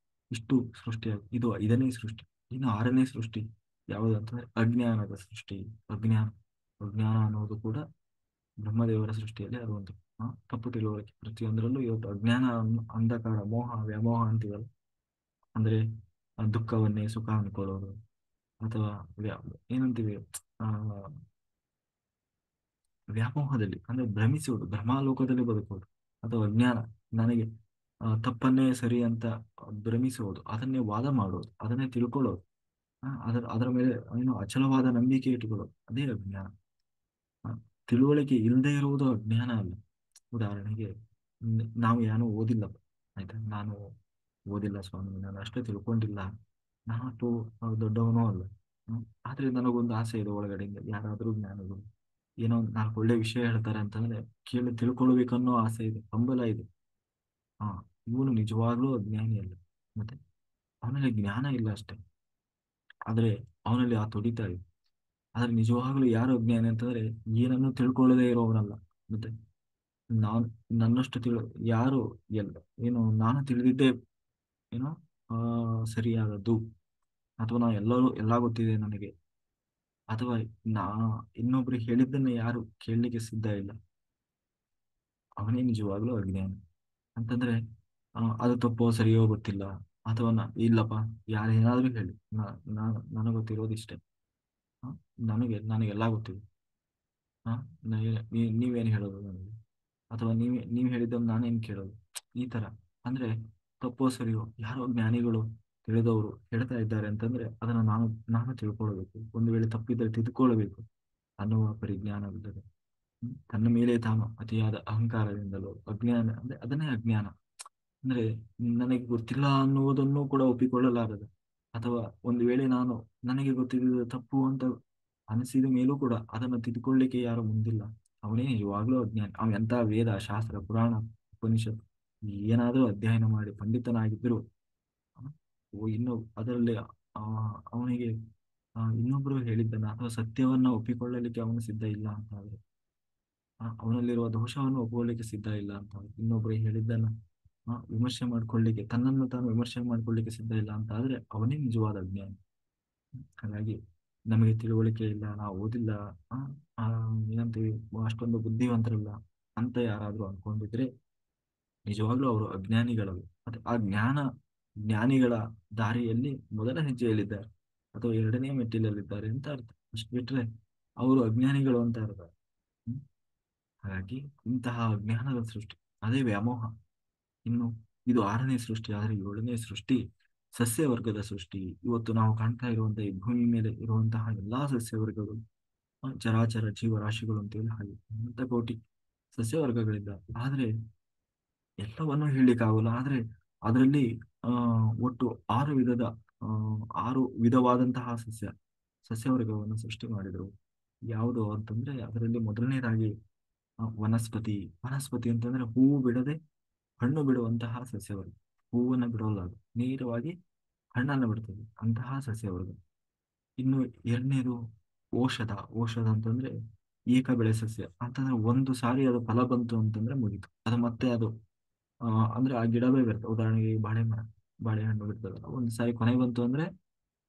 ಇಷ್ಟು ಸೃಷ್ಟಿಯಾಗಿ ಇದು 5ನೇ ಸೃಷ್ಟಿ. ಇನ್ನು 6ನೇ ಸೃಷ್ಟಿ ಯಾವುದು ಅಂತಂದ್ರೆ ಅಜ್ಞಾನದ ಸೃಷ್ಟಿ. ಅಜ್ಞಾನ ಅಜ್ಞಾನ ಅನ್ನೋದು ಕೂಡ ಬ್ರಹ್ಮದೇವರ ಸೃಷ್ಟಿಯಲ್ಲಿ ಅದು ಒಂದು ತಪ್ಪು ತಿಳುವಳಿಕೆ. ಪ್ರತಿಯೊಂದರಲ್ಲೂ ಇವತ್ತು ಅಜ್ಞಾನ, ಅಂಧಕಾರ, ಮೋಹ, ವ್ಯಾಮೋಹ ಅಂತೀವಲ್ಲ. ಅಂದ್ರೆ ದುಃಖವನ್ನೇ ಸುಖ ಅನ್ಕೊಳ್ಳೋದು, ಅಥವಾ ಏನಂತೀವಿ, ಆ ವ್ಯಾಮೋಹದಲ್ಲಿ ಅಂದ್ರೆ ಭ್ರಮಿಸುವುದು, ಭ್ರಮಾಲೋಕದಲ್ಲಿ ಬದುಕುವುದು, ಅಥವಾ ಅಜ್ಞಾನ, ನನಗೆ ತಪ್ಪನ್ನೇ ಸರಿ ಅಂತ ಭ್ರಮಿಸುವುದು, ಅದನ್ನೇ ವಾದ ಮಾಡೋದು, ಅದನ್ನೇ ತಿಳ್ಕೊಳ್ಳೋದು, ಅದರ ಮೇಲೆ ಏನು ಅಚಲವಾದ ನಂಬಿಕೆ ಇಟ್ಟುಕೊಳ್ಳೋದು, ಅದೇ ಅಜ್ಞಾನ. ಆ, ತಿಳುವಳಿಕೆ ಇಲ್ಲದೆ ಇರುವುದು ಅಜ್ಞಾನ ಅಲ್ಲ. ಉದಾಹರಣೆಗೆ ನಾವು ಏನೋ ಓದಿಲ್ಲ, ಆಯ್ತಾ, ನಾನು ಓದಿಲ್ಲ ಸ್ವಾಮಿ, ನಾನು ಅಷ್ಟೇ ತಿಳ್ಕೊಂಡಿಲ್ಲ, ನಾನು ಅಷ್ಟು ದೊಡ್ಡವನೂ ಅಲ್ಲ. ಆದ್ರೆ ನನಗೊಂದು ಆಸೆ ಇದೆ ಒಳಗಡೆಯಿಂದ, ಯಾರಾದರೂ ಜ್ಞಾನಿಗಳು ಏನೋ ಒಂದು 4 ಒಳ್ಳೆ ವಿಷಯ ಹೇಳ್ತಾರೆ ಅಂತಂದ್ರೆ ತಿಳ್ಕೊಳ್ಬೇಕನ್ನೋ ಆಸೆ ಇದೆ, ಹಂಬಲ ಇದೆ. ಹಾ, ಇವನು ನಿಜವಾಗ್ಲೂ ಅಜ್ಞಾನಿ ಅಲ್ಲ, ಮತ್ತೆ ಅವನಲ್ಲಿ ಜ್ಞಾನ ಇಲ್ಲ ಅಷ್ಟೇ, ಆದ್ರೆ ಅವನಲ್ಲಿ ಆ ತುಡಿತ ಇದೆ. ಆದ್ರೆ ನಿಜವಾಗ್ಲೂ ಯಾರು ಅಜ್ಞಾನಿ ಅಂತಂದ್ರೆ ಏನನ್ನು ತಿಳ್ಕೊಳ್ಳದೆ ಇರೋವನಲ್ಲ. ಮತ್ತೆ ನಾನ್ ನನ್ನಷ್ಟು ಯಾರು ಎಲ್ಲ ಏನು ನಾನು ತಿಳಿದಿದ್ದೇ ಏನೋ ಸರಿಯಾದದ್ದು, ಅಥವಾ ಎಲ್ಲ ಗೊತ್ತಿದೆ ನನಗೆ, ಅಥವಾ ನಾ ಇನ್ನೊಬ್ರಿಗೆ ಹೇಳಿದ್ದನ್ನ ಯಾರು ಕೇಳಲಿಕ್ಕೆ ಸಿದ್ಧ ಇಲ್ಲ, ಅವನೇ ನಿಜವಾಗ್ಲೂ ಅಜ್ಞಾನಿ. ಅಂತಂದ್ರೆ ಅದು ತಪ್ಪೋ ಸರಿಯೋ ಗೊತ್ತಿಲ್ಲ, ಅಥವಾ ಇಲ್ಲಪ್ಪ, ಯಾರೇನಾದ್ರೂ ಹೇಳಿ, ನನಗೆ ಗೊತ್ತಿರೋದು ಇಷ್ಟೇ, ಆ, ನನಗೆಲ್ಲ ಗೊತ್ತಿದೆ. ಹಾ, ನೀವೇನು ಹೇಳೋದು ನನಗೆ, ಅಥವಾ ನೀವು ಹೇಳಿದ್ದನ್ನು ನಾನೇನು ಕೇಳೋದು, ಈ ತರ. ಅಂದ್ರೆ ತಪ್ಪೋ ಸರಿಯೋ, ಯಾರೋ ಜ್ಞಾನಿಗಳು ತಿಳಿದವರು ಹೇಳ್ತಾ ಇದ್ದಾರೆ ಅಂತಂದ್ರೆ ಅದನ್ನ ನಾನು ತಿಳ್ಕೊಳ್ಬೇಕು, ಒಂದು ವೇಳೆ ತಪ್ಪಿದ್ರೆ ತಿದ್ದುಕೊಳ್ಬೇಕು ಅನ್ನುವ ಪರಿಜ್ಞಾನವಿಲ್ಲದೆ ತನ್ನ ಮೇಲೆ ತಾನು ಅತಿಯಾದ ಅಹಂಕಾರದಿಂದಲೋ, ಅಜ್ಞಾನ ಅಂದ್ರೆ ಅದನ್ನೇ ಅಜ್ಞಾನ. ಅಂದ್ರೆ ನನಗೆ ಗೊತ್ತಿಲ್ಲ ಅನ್ನುವುದನ್ನು ಕೂಡ ಒಪ್ಪಿಕೊಳ್ಳಲಾರದು, ಅಥವಾ ಒಂದು ವೇಳೆ ನನಗೆ ಗೊತ್ತಿದ್ದ ತಪ್ಪು ಅಂತ ಅನಿಸಿದ ಮೇಲೂ ಕೂಡ ಅದನ್ನು ತಿದ್ದುಕೊಳ್ಳಿಕ್ಕೆ ಯಾರು ಮುಂದಿಲ್ಲ, ಅವನೇ ನಿಜವಾಗ್ಲೂ ಅಜ್ಞಾನಿ. ಅವನ್ ಎಂತ ವೇದ ಶಾಸ್ತ್ರ ಪುರಾಣ ಉಪನಿಷತ್ ಏನಾದ್ರೂ ಅಧ್ಯಯನ ಮಾಡಿ ಪಂಡಿತನಾಗಿದ್ದರು, ಇನ್ನು ಅದರಲ್ಲಿ ಆ ಅವನಿಗೆ ಇನ್ನೊಬ್ರು ಹೇಳಿದ್ದನ್ನ ಅಥವಾ ಸತ್ಯವನ್ನ ಒಪ್ಪಿಕೊಳ್ಳಲಿಕ್ಕೆ ಅವನು ಸಿದ್ಧ ಇಲ್ಲ ಅಂತ ಆದ್ರೆ, ಅವನಲ್ಲಿರುವ ದೋಷವನ್ನು ಒಪ್ಪಿಕೊಳ್ಳಿಕ್ಕೆ ಸಿದ್ಧ ಇಲ್ಲ ಅಂತ ಆದ್ರೆ, ಇನ್ನೊಬ್ರು ಹೇಳಿದ್ದನ್ನ ವಿಮರ್ಶೆ ಮಾಡ್ಕೊಳ್ಳಿಕ್ಕೆ, ತನ್ನನ್ನು ತಾನು ವಿಮರ್ಶೆ ಮಾಡ್ಕೊಳ್ಳಿಕ್ಕೆ ಸಿದ್ಧ ಇಲ್ಲ ಅಂತ ಆದ್ರೆ ಅವನೇ ನಿಜವಾದ ಅಜ್ಞಾನಿ. ಹಾಗಾಗಿ ನಮಗೆ ತಿಳುವಳಿಕೆ ಇಲ್ಲ, ನಾವು ಓದಿಲ್ಲ, ಆ, ಆ, ಏನಂತೀವಿ, ಅಷ್ಟೊಂದು ಬುದ್ಧಿವಂತರಲ್ಲ ಅಂತ ಯಾರಾದ್ರೂ ಅನ್ಕೊಂಡಿದ್ರೆ ನಿಜವಾಗ್ಲೂ ಅವರು ಅಜ್ಞಾನಿಗಳಲ್ಲ. ಮತ್ತೆ ಆ ಜ್ಞಾನ ಜ್ಞಾನಿಗಳ ದಾರಿಯಲ್ಲಿ ಮೊದಲ ಹೆಜ್ಜೆಯಲ್ಲಿದ್ದಾರೆ ಅಥವಾ ಎರಡನೇ ಮೆಟ್ಟಿಲಲ್ಲಿದ್ದಾರೆ ಅಂತ ಅರ್ಥ. ಅಷ್ಟು ಬಿಟ್ರೆ ಅವರು ಅಜ್ಞಾನಿಗಳು ಅಂತ ಅರ್ಥ. ಹ್ಮ್? ಹಾಗಾಗಿ ಇಂತಹ ಅಜ್ಞಾನದ ಸೃಷ್ಟಿ, ಅದೇ ವ್ಯಾಮೋಹ. ಇನ್ನು ಇದು ಆರನೇ ಸೃಷ್ಟಿ. ಆದರೆ ಏಳನೇ ಸೃಷ್ಟಿ ಸಸ್ಯವರ್ಗದ ಸೃಷ್ಟಿ. ಇವತ್ತು ನಾವು ಕಾಣ್ತಾ ಇರುವಂತಹ ಈ ಭೂಮಿ ಮೇಲೆ ಇರುವಂತಹ ಎಲ್ಲಾ ಸಸ್ಯವರ್ಗಗಳು, ಚರಾಚರ ಜೀವರಾಶಿಗಳು ಅಂತೇಳಿ ಹಾಗೆ ಅನಂತ ಕೋಟಿ ಸಸ್ಯವರ್ಗಗಳಿಂದ. ಆದ್ರೆ ಎಲ್ಲವನ್ನೂ ಹೇಳಲಿಕ್ಕಾಗಲ್ಲ. ಆದ್ರೆ ಅದರಲ್ಲಿ ಆ ಒಟ್ಟು ಆರು ವಿಧದ ಆ ಆರು ವಿಧವಾದಂತಹ ಸಸ್ಯವರ್ಗವನ್ನು ಸೃಷ್ಟಿ ಮಾಡಿದರು. ಯಾವುದು ಅಂತಂದ್ರೆ ಅದರಲ್ಲಿ ಮೊದಲನೇದಾಗಿ ವನಸ್ಪತಿ. ವನಸ್ಪತಿ ಅಂತಂದ್ರೆ ಹೂವು ಬಿಡದೆ ಹಣ್ಣು ಬಿಡುವಂತಹ ಸಸ್ಯವರ್ಗ. ಹೂವನ್ನ ಬಿಡೋಲ್ಲ, ಅದು ನೇರವಾಗಿ ಹಣ್ಣನ್ನು ಬಿಡ್ತದೆ, ಅಂತಹ ಸಸ್ಯವರ್ಗ. ಇನ್ನು ಎರಡನೇದು ಔಷಧ. ಔಷಧ ಅಂತಂದ್ರೆ ಏಕ ಬೆಳೆ ಸಸ್ಯ ಅಂತಂದ್ರೆ ಒಂದು ಸಾರಿ ಅದು ಫಲ ಬಂತು ಅಂತಂದ್ರೆ ಮುಗೀತು, ಅದು ಮತ್ತೆ ಅದು ಆ, ಅಂದ್ರೆ ಆ ಗಿಡವೇ ಬರ್ತದೆ. ಉದಾಹರಣೆಗೆ ಈ ಬಾಳೆ ಮರ, ಬಾಳೆಹಣ್ಣು ಬಿಡ್ತದಲ್ಲ, ಒಂದು ಸಾರಿ ಕೊನೆ ಬಂತು ಅಂದ್ರೆ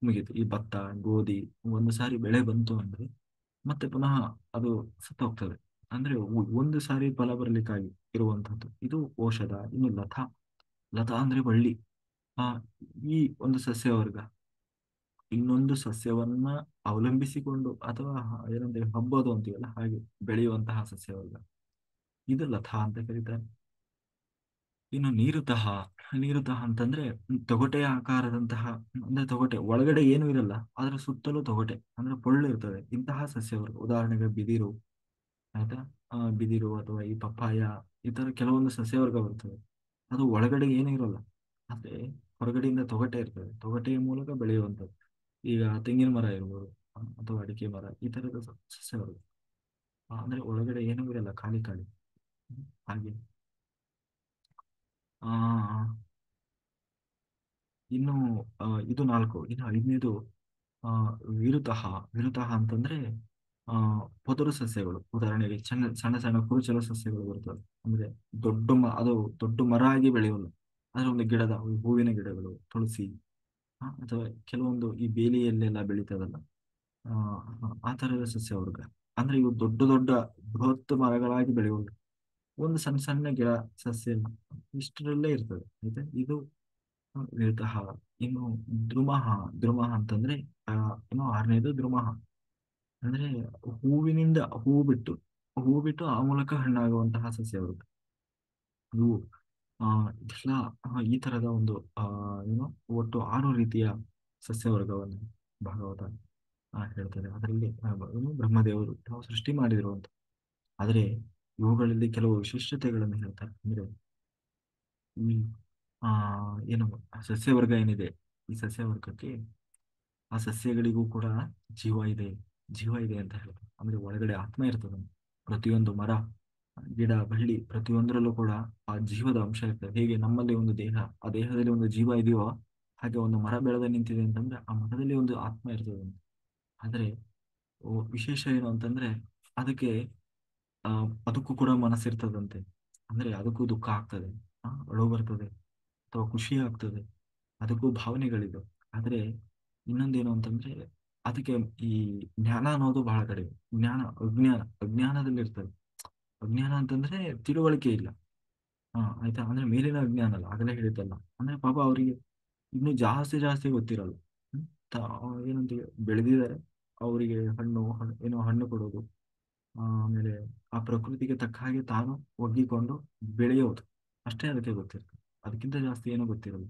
ಮುಗೀತು. ಈ ಭತ್ತ, ಗೋಧಿ ಒಂದು ಸಾರಿ ಬೆಳೆ ಬಂತು ಅಂದ್ರೆ ಮತ್ತೆ ಪುನಃ ಅದು ಸತ್ತು ಹೋಗ್ತದೆ. ಅಂದ್ರೆ ಒಂದು ಸಾರಿ ಫಲ ಬರ್ಲಿಕ್ಕಾಗಿ ಇರುವಂತಹದ್ದು ಇದು ಔಷಧ. ಇನ್ನು ಲತಾ. ಲತಾ ಅಂದ್ರೆ ಬಳ್ಳಿ. ಆ ಈ ಒಂದು ಸಸ್ಯವರ್ಗ ಇನ್ನೊಂದು ಸಸ್ಯವನ್ನ ಅವಲಂಬಿಸಿಕೊಂಡು ಅಥವಾ ಏನಂತೇವೆ ಹಬ್ಬೋದು ಅಂತೀವಲ್ಲ ಹಾಗೆ ಬೆಳೆಯುವಂತಹ ಸಸ್ಯವರ್ಗ, ಇದು ಲತಾ ಅಂತ ಕರೀತಾರೆ. ಇನ್ನು ನೀರುತಹ. ನೀರುತಹ ಅಂತಂದ್ರೆ ತೊಗಟೆಯ ಆಕಾರದಂತಹ, ಅಂದ್ರೆ ತೊಗಟೆ ಒಳಗಡೆ ಏನೂ ಇರಲ್ಲ, ಅದ್ರ ಸುತ್ತಲೂ ತೊಗಟೆ ಅಂದ್ರೆ ಪೊಳ್ಳು ಇರ್ತದೆ, ಇಂತಹ ಸಸ್ಯವರ್ಗ. ಉದಾಹರಣೆಗೆ ಬಿದಿರು, ಆಯ್ತಾ, ಬಿದಿರು ಅಥವಾ ಈ ಪಪ್ಪಾಯ, ಈ ತರ ಕೆಲವೊಂದು ಸಸ್ಯವರ್ಗ ಬರ್ತದೆ. ಅದು ಒಳಗಡೆ ಏನೂ ಇರಲ್ಲ, ಆದ್ರೆ ಹೊರಗಡೆಯಿಂದ ತೊಗಟೆ ಇರ್ತದೆ, ತೊಗಟೆಯ ಮೂಲಕ ಬೆಳೆಯುವಂಥದ್ದು. ಈಗ ತೆಂಗಿನ ಮರ ಇರ್ಬೋದು, ಅಥವಾ ಅಡಿಕೆ ಮರ, ಈ ತರದ ಸಸ್ಯವರ್ಗ. ಅಂದ್ರೆ ಒಳಗಡೆ ಏನೂ ಇರಲ್ಲ, ಖಾಲಿ ಖಾಲಿ. ಹಾಗೆ ಆ ಇನ್ನು ಇದು ನಾಲ್ಕು. ಇನ್ನು ಐದನೇದು ಆ ವಿರುತಃ. ವಿರುತಃ ಅಂತಂದ್ರೆ ಆ ಪೊದರು ಸಸ್ಯಗಳು. ಉದಾಹರಣೆಗೆ ಸಣ್ಣ ಸಣ್ಣ ಸಣ್ಣ ಕುರುಚಲು ಸಸ್ಯಗಳು ಬರ್ತವೆ. ಅಂದ್ರೆ ಅದು ದೊಡ್ಡ ಮರ ಆಗಿ ಬೆಳೆಯೋಲ್ಲ, ಆದ್ರೆ ಒಂದು ಗಿಡದ ಹೂವಿನ ಗಿಡಗಳು, ತುಳಸಿ, ಅಥವಾ ಕೆಲವೊಂದು ಈ ಬೇಲಿಯಲ್ಲೆಲ್ಲ ಬೆಳೀತದಲ್ಲ, ಆ ಆ ತರದ ಸಸ್ಯವರ್ಗ. ಅಂದ್ರೆ ಇವು ದೊಡ್ಡ ದೊಡ್ಡ ಬೃಹತ್ ಮರಗಳಾಗಿ ಬೆಳೆಯುವುದು, ಒಂದು ಸಣ್ಣ ಸಣ್ಣ ಗಿಡ, ಸಸ್ಯ ಇಷ್ಟರಲ್ಲೇ ಇರ್ತದೆ. ಆಯ್ತಾ, ಇದು ವಿರುತಃ. ಇನ್ನು ದ್ರುಮಃ. ದ್ರುಮಃ ಅಂತಂದ್ರೆ ಆ ಇನ್ನು ಆರನೇದು ದ್ರುಮಃ. ಅಂದ್ರೆ ಹೂವು ಬಿಟ್ಟು ಆ ಮೂಲಕ ಹಣ್ಣಾಗುವಂತಹ ಸಸ್ಯವರ್ಗ. ಇವು ಆ ಇದೆಲ್ಲ ಈ ತರದ ಒಂದು ಆ ಏನು ಒಟ್ಟು ಆರು ರೀತಿಯ ಸಸ್ಯವರ್ಗವನ್ನು ಭಾಗವತ ಹೇಳ್ತಾರೆ. ಅದರಲ್ಲಿ ಏನು ಬ್ರಹ್ಮದೇವರು ತಾವು ಸೃಷ್ಟಿ ಮಾಡಿದ್ರು ಅಂತ. ಆದ್ರೆ ಇವುಗಳಲ್ಲಿ ಕೆಲವು ವಿಶಿಷ್ಟತೆಗಳನ್ನು ಹೇಳ್ತಾರೆ. ಅಂದ್ರೆ ಈ ಆ ಏನು ಸಸ್ಯವರ್ಗ ಏನಿದೆ, ಈ ಸಸ್ಯವರ್ಗಕ್ಕೆ ಆ ಸಸ್ಯಗಳಿಗೂ ಕೂಡ ಜೀವ ಇದೆ. ಜೀವ ಇದೆ ಅಂತ ಹೇಳ್ತಾರೆ. ಅಂದ್ರೆ ಒಳಗಡೆ ಆತ್ಮ ಇರ್ತದೆ. ಪ್ರತಿಯೊಂದು ಮರ, ಗಿಡ, ಬಳ್ಳಿ ಪ್ರತಿಯೊಂದರಲ್ಲೂ ಕೂಡ ಆ ಜೀವದ ಅಂಶ ಇರ್ತದೆ. ಹೇಗೆ ನಮ್ಮಲ್ಲಿ ಒಂದು ದೇಹ, ಆ ದೇಹದಲ್ಲಿ ಒಂದು ಜೀವ ಇದೆಯೋ, ಹಾಗೆ ಒಂದು ಮರ ಬೆಳೆದ ನಿಂತಿದೆ ಅಂತಂದ್ರೆ ಆ ಮರದಲ್ಲಿ ಒಂದು ಆತ್ಮ ಇರ್ತದೆ. ಆದ್ರೆ ವಿಶೇಷ ಏನು ಅಂತಂದ್ರೆ ಅದಕ್ಕೆ ಆ ಅದಕ್ಕೂ ಕೂಡ ಮನಸ್ಸಿರ್ತದಂತೆ. ಅಂದ್ರೆ ಅದಕ್ಕೂ ದುಃಖ ಆಗ್ತದೆ, ಅಳು ಬರ್ತದೆ, ಅಥವಾ ಖುಷಿ ಆಗ್ತದೆ, ಅದಕ್ಕೂ ಭಾವನೆಗಳಿದೆ. ಆದ್ರೆ ಇನ್ನೊಂದೇನು ಅಂತಂದ್ರೆ ಅದಕ್ಕೆ ಈ ಜ್ಞಾನ ಅನ್ನೋದು ಬಹಳ ಕಡಿಮೆ. ಅಜ್ಞಾನದಲ್ಲಿ ಇರ್ತದೆ. ಅಜ್ಞಾನ ಅಂತಂದ್ರೆ ತಿಳುವಳಿಕೆ ಇಲ್ಲ. ಆಯ್ತಾ, ಅಂದ್ರೆ ಮೇಲಿನ ಅಜ್ಞಾನ ಅಲ್ಲ, ಆಗಲೇ ಹೇಳಿದ್ದಲ್ಲ. ಅಂದ್ರೆ ಪಾಪ ಅವರಿಗೆ ಇನ್ನು ಜಾಸ್ತಿ ಜಾಸ್ತಿ ಗೊತ್ತಿರಲ್ಲ. ಹ್ಮ್? ಏನಂತ ಬೆಳೆದಿದ್ದಾರೆ, ಅವರಿಗೆ ಏನೋ ಹಣ್ಣು ಕೊಡೋದು, ಆಮೇಲೆ ಆ ಪ್ರಕೃತಿಗೆ ತಕ್ಕ ಹಾಗೆ ತಾನು ಒಗ್ಗಿಕೊಂಡು ಬೆಳೆಯೋದು, ಅಷ್ಟೇ ಅದಕ್ಕೆ ಗೊತ್ತಿರ್ತದೆ. ಅದಕ್ಕಿಂತ ಜಾಸ್ತಿ ಏನೂ ಗೊತ್ತಿರಲ್ಲ.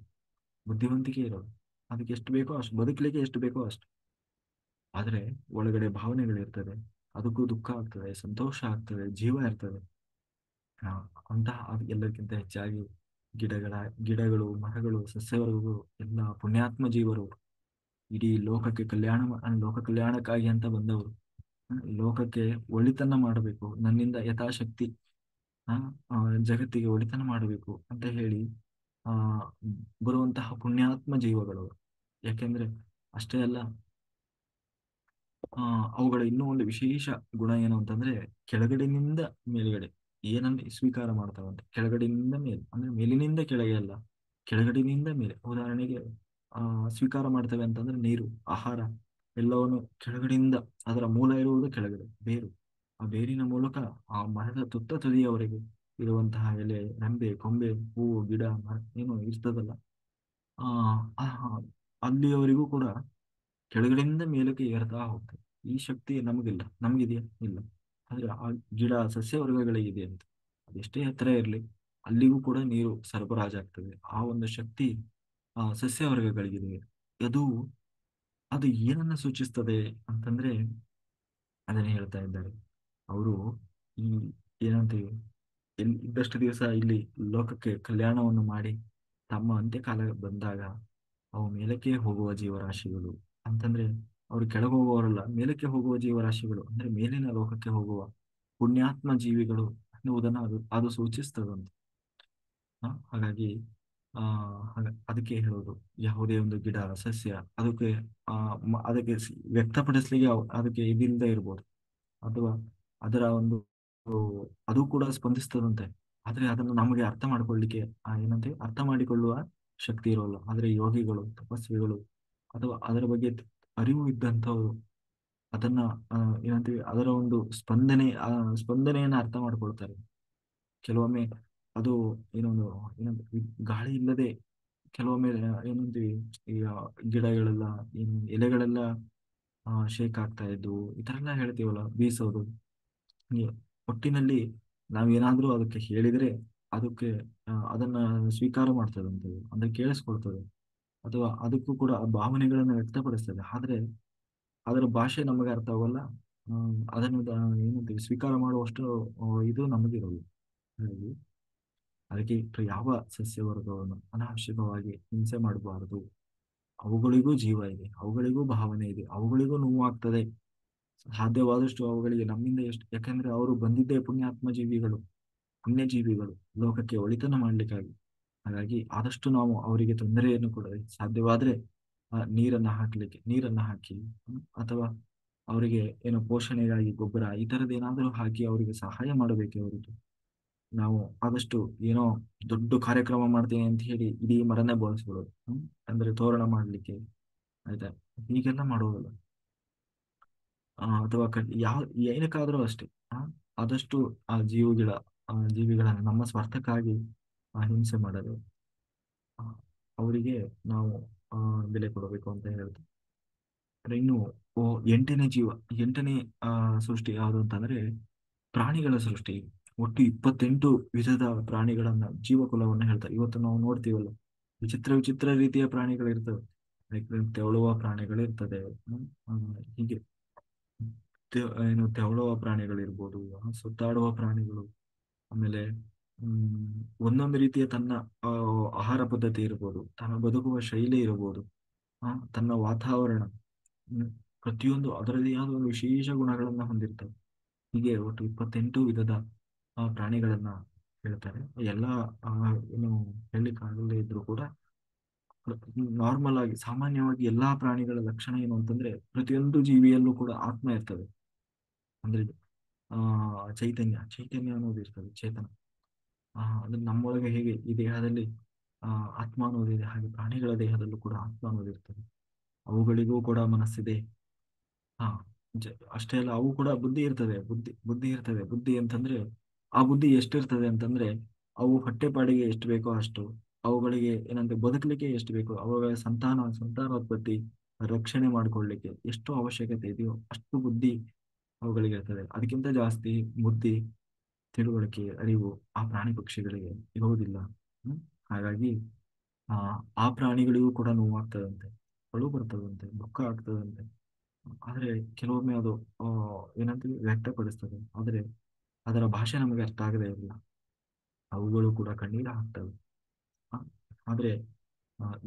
ಬುದ್ಧಿವಂತಿಕೆ ಇರೋದು, ಅದಕ್ಕೆ ಎಷ್ಟು ಬೇಕೋ ಅಷ್ಟು, ಬದುಕಲಿಕ್ಕೆ ಎಷ್ಟು ಬೇಕೋ ಅಷ್ಟು. ಆದ್ರೆ ಒಳಗಡೆ ಭಾವನೆಗಳಿರ್ತದೆ, ಅದಕ್ಕೂ ದುಃಖ ಆಗ್ತದೆ, ಸಂತೋಷ ಆಗ್ತದೆ, ಜೀವ ಇರ್ತದೆ. ಆ, ಅಂತಹ ಎಲ್ಲಕ್ಕಿಂತ ಹೆಚ್ಚಾಗಿ ಗಿಡಗಳ ಗಿಡಗಳು, ಮರಗಳು, ಸಸ್ಯವರ್ಗಗಳು ಎಲ್ಲ ಪುಣ್ಯಾತ್ಮ ಜೀವರು. ಇಡೀ ಲೋಕಕ್ಕೆ ಲೋಕ ಕಲ್ಯಾಣಕ್ಕಾಗಿ ಅಂತ ಬಂದವರು. ಲೋಕಕ್ಕೆ ಒಳಿತನ್ನ ಮಾಡಬೇಕು, ನನ್ನಿಂದ ಯಥಾಶಕ್ತಿ ಆ ಆ, ಜಗತ್ತಿಗೆ ಒಳಿತನ ಮಾಡಬೇಕು ಅಂತ ಹೇಳಿ ಆ ಬರುವಂತಹ ಪುಣ್ಯಾತ್ಮ ಜೀವಗಳು. ಯಾಕೆಂದ್ರೆ ಅಷ್ಟೇ ಅಲ್ಲ, ಅವುಗಳ ಇನ್ನೂ ಒಂದು ವಿಶೇಷ ಗುಣ ಏನು ಅಂತಂದ್ರೆ ಕೆಳಗಡೆನಿಂದ ಮೇಲ್ಗಡೆ ಏನನ್ನ ಸ್ವೀಕಾರ ಮಾಡ್ತಾವಂತೆ. ಕೆಳಗಡೆಯಿಂದ ಮೇಲೆ ಅಂದ್ರೆ ಮೇಲಿನಿಂದ ಕೆಳಗೆ ಅಲ್ಲ, ಕೆಳಗಡೆನಿಂದ ಮೇಲೆ. ಉದಾಹರಣೆಗೆ ಸ್ವೀಕಾರ ಮಾಡ್ತವೆ ಅಂತಂದ್ರೆ ನೀರು, ಆಹಾರ ಎಲ್ಲವನ್ನು ಕೆಳಗಡೆಯಿಂದ, ಅದರ ಮೂಲ ಇರುವುದು ಕೆಳಗಡೆ, ಬೇರು. ಆ ಬೇರಿನ ಮೂಲಕ ಆ ಮರದ ತುತ್ತ ತುದಿಯವರೆಗೆ ಇರುವಂತಹ ಎಲೆ, ರೆಂಬೆ, ಕೊಂಬೆ, ಹೂವು, ಗಿಡ, ಮರ ಏನು ಇರ್ತದಲ್ಲ, ಆ ಆ, ಅಲ್ಲಿಯವರೆಗೂ ಕೂಡ ಕೆಳಗಡೆಯಿಂದ ಮೇಲಕ್ಕೆ ಏರ್ತಾ ಹೋಗ್ತದೆ. ಈ ಶಕ್ತಿ ನಮಗಿಲ್ಲ, ನಮಗಿದೆಯಾ? ಇಲ್ಲ. ಆದ್ರೆ ಆ ಗಿಡ ಸಸ್ಯವರ್ಗಗಳಿಗಿದೆ ಅಂತ, ಅದೆಷ್ಟೇ ಎತ್ತರ ಇರಲಿ ಅಲ್ಲಿಗೂ ಕೂಡ ನೀರು ಸರಬರಾಜಾಗ್ತದೆ. ಆ ಒಂದು ಶಕ್ತಿ ಆ ಸಸ್ಯವರ್ಗಗಳಿಗಿದೆ. ಅದು ಅದು ಏನನ್ನ ಸೂಚಿಸ್ತದೆ ಅಂತಂದ್ರೆ ಅದನ್ನೇ ಹೇಳ್ತಾ ಇದ್ದಾರೆ ಅವರು. ಈ ಏನಂತೀವಿ, ಇದ್ದಷ್ಟು ದಿವಸ ಇಲ್ಲಿ ಲೋಕಕ್ಕೆ ಕಲ್ಯಾಣವನ್ನು ಮಾಡಿ ತಮ್ಮ ಅಂತ್ಯಕಾಲ ಬಂದಾಗ ಅವು ಮೇಲಕ್ಕೆ ಹೋಗುವ ಜೀವರಾಶಿಗಳು ಅಂತಂದ್ರೆ, ಅವರು ಕೆಳಗೆ ಹೋಗುವವರಲ್ಲ, ಮೇಲಕ್ಕೆ ಹೋಗುವ ಜೀವರಾಶಿಗಳು ಅಂದ್ರೆ ಮೇಲಿನ ಲೋಕಕ್ಕೆ ಹೋಗುವ ಪುಣ್ಯಾತ್ಮ ಜೀವಿಗಳು ಅನ್ನುವುದನ್ನು ಅದು ಸೂಚಿಸ್ತದಂತೆ. ಹಾಗಾಗಿ ಅದಕ್ಕೆ ಹೇಳೋದು, ಯಾವುದೇ ಒಂದು ಗಿಡ ಸಸ್ಯ ಅದಕ್ಕೆ ಅದಕ್ಕೆ ವ್ಯಕ್ತಪಡಿಸ್ಲಿಕ್ಕೆ ಅದಕ್ಕೆ ಇದಿಲ್ಲದೆ ಇರ್ಬೋದು, ಅಥವಾ ಅದರ ಒಂದು ಅದು ಕೂಡ ಸ್ಪಂದಿಸ್ತದಂತೆ. ಆದ್ರೆ ಅದನ್ನು ನಮಗೆ ಅರ್ಥ ಮಾಡ್ಕೊಳ್ಳಿಕ್ಕೆ ಏನಂತೆ ಅರ್ಥ ಮಾಡಿಕೊಳ್ಳುವ ಶಕ್ತಿ ಇರೋಲ್ಲ. ಆದ್ರೆ ಯೋಗಿಗಳು, ತಪಸ್ವಿಗಳು ಅಥವಾ ಅದರ ಬಗ್ಗೆ ಅರಿವು ಇದ್ದಂಥವ್ರು ಅದನ್ನ ಆ, ಏನಂತೀವಿ ಅದರ ಒಂದು ಸ್ಪಂದನೆಯನ್ನ ಅರ್ಥ ಮಾಡ್ಕೊಳ್ತಾರೆ. ಕೆಲವೊಮ್ಮೆ ಅದು ಏನೊಂದು ಏನಂತ ಗಾಳಿ ಇಲ್ಲದೆ ಕೆಲವೊಮ್ಮೆ ಏನಂತೀವಿ, ಈಗ ಗಿಡಗಳೆಲ್ಲ ಏನು ಎಲೆಗಳೆಲ್ಲ ಶೇಕ್ ಆಗ್ತಾ ಇದ್ವು, ಈ ತರ ಎಲ್ಲ ಹೇಳ್ತೀವಲ್ಲ, ಬೀಸೋದು. ಒಟ್ಟಿನಲ್ಲಿ ನಾವೇನಾದ್ರೂ ಅದಕ್ಕೆ ಹೇಳಿದ್ರೆ ಅದಕ್ಕೆ ಅದನ್ನ ಸ್ವೀಕಾರ ಮಾಡ್ತದಂತೆ, ಅಂದ್ರೆ ಕೇಳಿಸ್ಕೊಳ್ತದೆ, ಅಥವಾ ಅದಕ್ಕೂ ಕೂಡ ಆ ಭಾವನೆಗಳನ್ನ ವ್ಯಕ್ತಪಡಿಸ್ತದೆ. ಆದ್ರೆ ಅದರ ಭಾಷೆ ನಮಗೆ ಅರ್ಥ ಆಗಲ್ಲ. ಅದನ್ನು ಏನಂತೀವಿ ಸ್ವೀಕಾರ ಮಾಡುವಷ್ಟು ಇದು ನಮಗಿರಲ್ಲ. ಹಾಗಾಗಿ ಅದಕ್ಕೆ ಯಾವ ಸಸ್ಯವರ್ಗವನ್ನು ಅನಾವಶ್ಯಕವಾಗಿ ಹಿಂಸೆ ಮಾಡಬಾರದು. ಅವುಗಳಿಗೂ ಜೀವ ಇದೆ, ಅವುಗಳಿಗೂ ಭಾವನೆ ಇದೆ, ಅವುಗಳಿಗೂ ನೋವಾಗ್ತದೆ. ಸಾಧ್ಯವಾದಷ್ಟು ಅವುಗಳಿಗೆ ನಮ್ಮಿಂದ ಎಷ್ಟು, ಯಾಕಂದ್ರೆ ಅವರು ಬಂದಿದ್ದೇ ಪುಣ್ಯಾತ್ಮ ಜೀವಿಗಳು, ಪುಣ್ಯ ಜೀವಿಗಳು, ಲೋಕಕ್ಕೆ ಒಳಿತನ ಮಾಡ್ಲಿಕ್ಕಾಗಿ. ಹಾಗಾಗಿ ಆದಷ್ಟು ನಾವು ಅವರಿಗೆ ತೊಂದರೆಯನ್ನು ಕೊಡದೆ ಸಾಧ್ಯವಾದ್ರೆ ನೀರನ್ನ ಹಾಕಿ ಅಥವಾ ಅವರಿಗೆ ಏನೋ ಪೋಷಣೆಗಾಗಿ ಗೊಬ್ಬರ ಈ ತರದ್ ಏನಾದರೂ ಹಾಕಿ ಅವರಿಗೆ ಸಹಾಯ ಮಾಡಬೇಕೆ ಹೊರತು ನಾವು ಆದಷ್ಟು ಏನೋ ದೊಡ್ಡ ಕಾರ್ಯಕ್ರಮ ಮಾಡ್ತೀನಿ ಅಂತ ಹೇಳಿ ಇಡೀ ಮರನೇ ಬೋಳಿಸ್ಬಿಡೋದು. ಅಂದ್ರೆ ತೋರಣ ಮಾಡ್ಲಿಕ್ಕೆ ಆಯ್ತಾ, ಹೀಗೆಲ್ಲ ಮಾಡೋದಲ್ಲ. ಅಥವಾ ಯಾವ ಏನಕ್ಕಾದ್ರೂ ಅಷ್ಟೇ. ಆ, ಆದಷ್ಟು ಆ ಜೀವಿಗಳನ್ನ ನಮ್ಮ ಸ್ವಾರ್ಥಕ್ಕಾಗಿ ಹಿಂಸೆ ಮಾಡಲು ಆ, ಅವರಿಗೆ ನಾವು ಆ, ಬೆಲೆ ಕೊಡಬೇಕು ಅಂತ ಹೇಳ್ತೀವಿ. ಇನ್ನು ಓ, ಎಂಟನೇ ಆ ಸೃಷ್ಟಿ ಯಾವುದು ಅಂತಂದ್ರೆ ಪ್ರಾಣಿಗಳ ಸೃಷ್ಟಿ. ಒಟ್ಟು 28 ವಿಧದ ಪ್ರಾಣಿಗಳನ್ನ, ಜೀವಕುಲವನ್ನ ಹೇಳ್ತಾರೆ. ಇವತ್ತು ನಾವು ನೋಡ್ತೀವಲ್ಲ, ವಿಚಿತ್ರ ವಿಚಿತ್ರ ರೀತಿಯ ಪ್ರಾಣಿಗಳಿರ್ತವೆ. Like ತೆವಳುವ ಪ್ರಾಣಿಗಳಿರ್ತದೆ. ಹೀಗೆ ತೆವಳುವ ಪ್ರಾಣಿಗಳಿರ್ಬೋದು, ಸುತ್ತಾಡುವ ಪ್ರಾಣಿಗಳು. ಆಮೇಲೆ ಒಂದೊಂದು ರೀತಿಯ ತನ್ನ ಆ, ಆಹಾರ ಪದ್ಧತಿ ಇರ್ಬೋದು, ತನ್ನ ಬದುಕುವ ಶೈಲಿ ಇರಬಹುದು, ತನ್ನ ವಾತಾವರಣ, ಹ್ಮ್, ಪ್ರತಿಯೊಂದು ಅದರದೇ ಆದ ಒಂದು ವಿಶೇಷ ಗುಣಗಳನ್ನ ಹೊಂದಿರ್ತವೆ. ಹೀಗೆ ಒಟ್ಟು 28 ವಿಧದ ಪ್ರಾಣಿಗಳನ್ನ ಹೇಳ್ತಾರೆ. ಎಲ್ಲ ಆ, ಏನು ಹೇಳಲಿಕ್ಕಾಗದೇ ಇದ್ರು ಕೂಡ ನಾರ್ಮಲ್ ಆಗಿ ಸಾಮಾನ್ಯವಾಗಿ ಎಲ್ಲಾ ಪ್ರಾಣಿಗಳ ಲಕ್ಷಣ ಏನು ಅಂತಂದ್ರೆ ಪ್ರತಿಯೊಂದು ಜೀವಿಯಲ್ಲೂ ಕೂಡ ಆತ್ಮ ಇರ್ತದೆ. ಅಂದ್ರೆ ಚೈತನ್ಯ ಅನ್ನೋದು ಇರ್ತದೆ, ಚೇತನ. ಅಂದ್ರೆ ನಮ್ಮೊಳಗೆ ಹೇಗೆ ಈ ದೇಹದಲ್ಲಿ ಆ ಆತ್ಮ ಅನ್ನೋದಿದೆ, ಹಾಗೆ ಪ್ರಾಣಿಗಳ ದೇಹದಲ್ಲೂ ಕೂಡ ಆತ್ಮ ಅನ್ನೋದು ಇರ್ತದೆ. ಅವುಗಳಿಗೂ ಕೂಡ ಮನಸ್ಸಿದೆ. ಹಾ ಅಷ್ಟೇ ಅಲ್ಲ, ಅವು ಕೂಡ ಬುದ್ಧಿ ಇರ್ತದೆ. ಬುದ್ಧಿ ಇರ್ತದೆ. ಬುದ್ಧಿ ಅಂತಂದ್ರೆ ಆ ಬುದ್ಧಿ ಎಷ್ಟಿರ್ತದೆ ಅಂತಂದ್ರೆ ಅವು ಹೊಟ್ಟೆಪಾಡಿಗೆ ಎಷ್ಟು ಬೇಕೋ ಅಷ್ಟು, ಅವುಗಳಿಗೆ ಏನಂದ್ರೆ ಬದುಕಲಿಕ್ಕೆ ಎಷ್ಟು ಬೇಕೋ, ಅವುಗಳ ಸಂತಾನೋತ್ಪತ್ತಿ ರಕ್ಷಣೆ ಮಾಡ್ಕೊಳ್ಳಿಕ್ಕೆ ಎಷ್ಟು ಅವಶ್ಯಕತೆ ಇದೆಯೋ ಅಷ್ಟು ಬುದ್ಧಿ ಅವುಗಳಿಗೆ ಇರ್ತದೆ. ಅದಕ್ಕಿಂತ ಜಾಸ್ತಿ ಬುದ್ಧಿ, ತಿಳುವಳಿಕೆ, ಅರಿವು ಆ ಪ್ರಾಣಿ ಪಕ್ಷಿಗಳಿಗೆ ಇರುವುದಿಲ್ಲ. ಹ್ಮ್ ಹಾಗಾಗಿ ಆ ಆ ಪ್ರಾಣಿಗಳಿಗೂ ಕೂಡ ನೋವಾಗ್ತದಂತೆ, ಅಳು ಬರ್ತದಂತೆ, ದುಃಖ ಆಗ್ತದಂತೆ. ಆದ್ರೆ ಕೆಲವೊಮ್ಮೆ ಅದು ಆ ಏನಂತೀವಿ ವ್ಯಕ್ತಪಡಿಸ್ತದೆ, ಆದ್ರೆ ಅದರ ಭಾಷೆ ನಮಗೆ ಅರ್ಥ ಆಗದೇ ಇಲ್ಲ. ಅವುಗಳು ಕೂಡ ಕಣ್ಣೀರು ಹಾಕ್ತವೆ. ಆ, ಆದ್ರೆ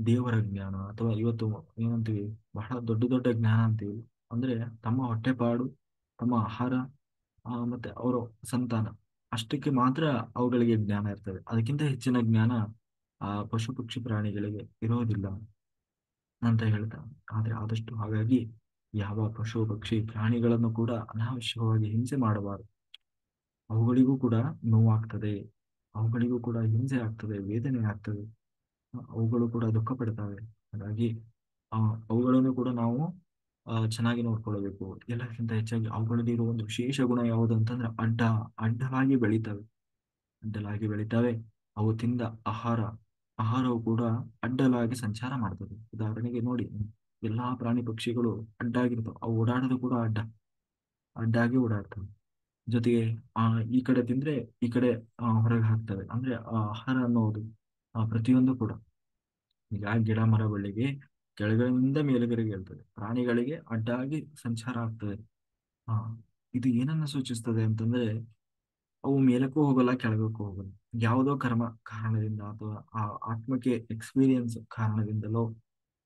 ದೇವರ ಜ್ಞಾನ ಅಥವಾ ಇವತ್ತು ಏನಂತೀವಿ ಬಹಳ ದೊಡ್ಡ ದೊಡ್ಡ ಜ್ಞಾನ ಅಂತೀವಿ, ಅಂದ್ರೆ ತಮ್ಮ ಹೊಟ್ಟೆಪಾಡು, ತಮ್ಮ ಆಹಾರ, ಮತ್ತೆ ಅವರ ಸಂತಾನ, ಅಷ್ಟಕ್ಕೆ ಮಾತ್ರ ಅವುಗಳಿಗೆ ಜ್ಞಾನ ಇರ್ತದೆ. ಅದಕ್ಕಿಂತ ಹೆಚ್ಚಿನ ಜ್ಞಾನ ಆ ಪಶು ಪಕ್ಷಿ ಪ್ರಾಣಿಗಳಿಗೆ ಇರೋದಿಲ್ಲ ಅಂತ ಹೇಳ್ತಾ. ಆದ್ರೆ ಆದಷ್ಟು ಹಾಗಾಗಿ ಯಾವ ಪಶು ಪಕ್ಷಿ ಪ್ರಾಣಿಗಳನ್ನು ಕೂಡ ಅನಾವಶ್ಯಕವಾಗಿ ಹಿಂಸೆ ಮಾಡಬಾರದು. ಅವುಗಳಿಗೂ ಕೂಡ ನೋವಾಗ್ತದೆ, ಅವುಗಳಿಗೂ ಕೂಡ ಹಿಂಸೆ ಆಗ್ತದೆ, ವೇದನೆ ಆಗ್ತದೆ, ಅವುಗಳು ಕೂಡ ದುಃಖ ಪಡ್ತವೆ. ಹಾಗಾಗಿ ಆ ಅವುಗಳನ್ನು ಕೂಡ ನಾವು ಚೆನ್ನಾಗಿ ನೋಡ್ಕೊಳ್ಬೇಕು. ಎಲ್ಲಕ್ಕಿಂತ ಹೆಚ್ಚಾಗಿ ಅವುಗಳಲ್ಲಿ ಇರುವ ಒಂದು ವಿಶೇಷ ಗುಣ ಯಾವುದು ಅಂತಂದ್ರೆ ಅಡ್ಡಲಾಗಿ ಬೆಳಿತವೆ. ಅಡ್ಡಲಾಗಿ ಬೆಳಿತವೆ. ಅವು ತಿಂದ ಆಹಾರ ಆಹಾರವು ಕೂಡ ಅಡ್ಡಲಾಗಿ ಸಂಚಾರ ಮಾಡ್ತದೆ. ಉದಾಹರಣೆಗೆ ನೋಡಿ, ಎಲ್ಲಾ ಪ್ರಾಣಿ ಪಕ್ಷಿಗಳು ಅಡ್ಡಾಗಿರ್ತವೆ, ಅವು ಓಡಾಡೋದು ಕೂಡ ಅಡ್ಡಾಗಿ ಓಡಾಡ್ತವೆ. ಜೊತೆಗೆ ಆ ಈ ಕಡೆ ತಿಂದ್ರೆ ಈ ಕಡೆ ಹೊರಗೆ ಹಾಕ್ತವೆ. ಅಂದ್ರೆ ಆ ಆಹಾರ ಅನ್ನೋದು ಪ್ರತಿಯೊಂದು ಕೂಡ ಈಗ ಗಿಡ ಮರ ಬಳ್ಳಿಗೆ ಕೆಳಗಿನಿಂದ ಮೇಲುಗಡೆಗೆ ಹೇಳ್ತದೆ, ಪ್ರಾಣಿಗಳಿಗೆ ಅಡ್ಡಾಗಿ ಸಂಚಾರ ಆಗ್ತದೆ. ಆ ಇದು ಏನನ್ನ ಸೂಚಿಸ್ತದೆ ಅಂತಂದ್ರೆ, ಅವು ಮೇಲಕ್ಕೂ ಹೋಗಲ್ಲ ಕೆಳಗಕ್ಕೂ ಹೋಗಲ್ಲ. ಯಾವುದೋ ಕರ್ಮ ಕಾರಣದಿಂದ ಅಥವಾ ಆ ಆತ್ಮಕ್ಕೆ ಎಕ್ಸ್ಪೀರಿಯನ್ಸ್ ಕಾರಣದಿಂದಲೋ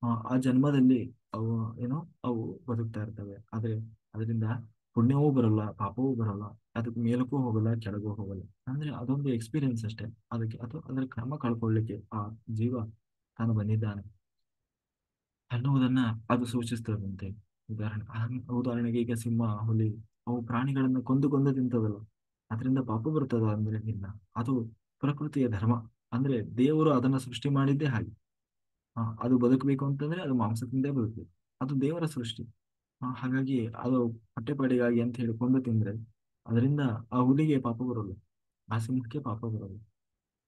ಆ ಜನ್ಮದಲ್ಲಿ ಅವು ಏನೋ ಅವು ಬದುಕ್ತಾ ಇರ್ತವೆ. ಆದ್ರೆ ಅದರಿಂದ ಪುಣ್ಯವೂ ಬರಲ್ಲ, ಪಾಪವೂ ಬರಲ್ಲ, ಅದಕ್ಕೆ ಮೇಲಕ್ಕೂ ಹೋಗಲ್ಲ ಕೆಳಗೂ ಹೋಗಲ್ಲ. ಅಂದ್ರೆ ಅದೊಂದು ಎಕ್ಸ್ಪೀರಿಯನ್ಸ್ ಅಷ್ಟೇ. ಅದಕ್ಕೆ ಅಥವಾ ಅದರ ಕರ್ಮ ಕಳ್ಕೊಳ್ಳಿಕ್ಕೆ ಆ ಜೀವ ತಾನು ಬಂದಿದ್ದಾನೆ ಅನ್ನುವುದನ್ನ ಅದು ಸೂಚಿಸ್ತದಂತೆ. ಉದಾಹರಣೆಗೆ ಈಗ ಸಿಂಹ, ಹುಲಿ ಅವು ಪ್ರಾಣಿಗಳನ್ನ ಕೊಂದು ತಿಂತದಲ್ಲ, ಅದರಿಂದ ಪಾಪ ಬರ್ತದ ಅಂದ್ರೆ ಇಲ್ಲ. ಅದು ಪ್ರಕೃತಿಯ ಧರ್ಮ. ಅಂದ್ರೆ ದೇವರು ಅದನ್ನ ಸೃಷ್ಟಿ ಮಾಡಿದ್ದೇ ಹಾಗೆ. ಅದು ಬದುಕಬೇಕು ಅಂತಂದ್ರೆ ಅದು ಮಾಂಸ ತಿಂದೇ ಬದುಕಬೇಕು. ಅದು ದೇವರ ಸೃಷ್ಟಿ. ಹಾಗಾಗಿ ಅದು ಹೊಟ್ಟೆಪಾಡಿಗಾಗಿ ಅಂತ ಹೇಳಿ ಕೊಂದು ತಿಂದ್ರೆ ಅದರಿಂದ ಆ ಹುಲಿಗೆ ಪಾಪ ಬರೋಲ್ಲ, ಆ ಸಿಂಹಕ್ಕೆ ಪಾಪ ಬರೋಲ್ಲ.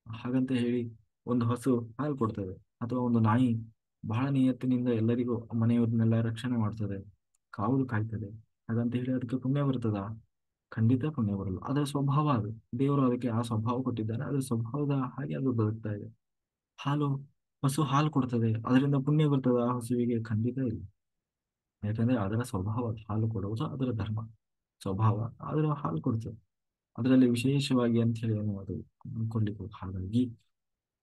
ಹಾಗಂತ ಹೇಳಿ ಒಂದು ಹಸು ಹಾಲು ಕೊಡ್ತದೆ, ಅಥವಾ ಒಂದು ನಾಯಿ ಬಹಳ ನಿಯತ್ತಿನಿಂದ ಎಲ್ಲರಿಗೂ ಮನೆಯವ್ರನ್ನೆಲ್ಲ ರಕ್ಷಣೆ ಮಾಡ್ತದೆ, ಕಾವಲು ಕಾಯ್ತದೆ, ಹಾಗಂತ ಹೇಳಿ ಅದಕ್ಕೆ ಪುಣ್ಯ ಬರ್ತದ? ಖಂಡಿತ ಪುಣ್ಯ ಬರಲ್ಲ. ಅದರ ಸ್ವಭಾವ ಅದು. ದೇವರು ಅದಕ್ಕೆ ಆ ಸ್ವಭಾವ ಕೊಟ್ಟಿದ್ದಾನೆ, ಅದರ ಸ್ವಭಾವದ ಹಾಗೆ ಅದು ಬದುಕ್ತಾ ಇದೆ. ಹಾಲು ಹಸು ಹಾಲು ಕೊಡ್ತದೆ, ಅದರಿಂದ ಪುಣ್ಯ ಬರ್ತದ ಆ ಹಸುವಿಗೆ? ಖಂಡಿತ ಇಲ್ಲ. ಯಾಕಂದ್ರೆ ಅದರ ಸ್ವಭಾವ ಅದು. ಹಾಲು ಕೊಡುವುದು ಅದರ ಧರ್ಮ, ಸ್ವಭಾವ. ಅದರ ಹಾಲು ಕೊಡ್ತದೆ, ಅದರಲ್ಲಿ ವಿಶೇಷವಾಗಿ ಅಂತ ಹೇಳಿ ಏನು ಅದು ಕೊಡ್ಲಿಕ್ಕೆ. ಹಾಗಾಗಿ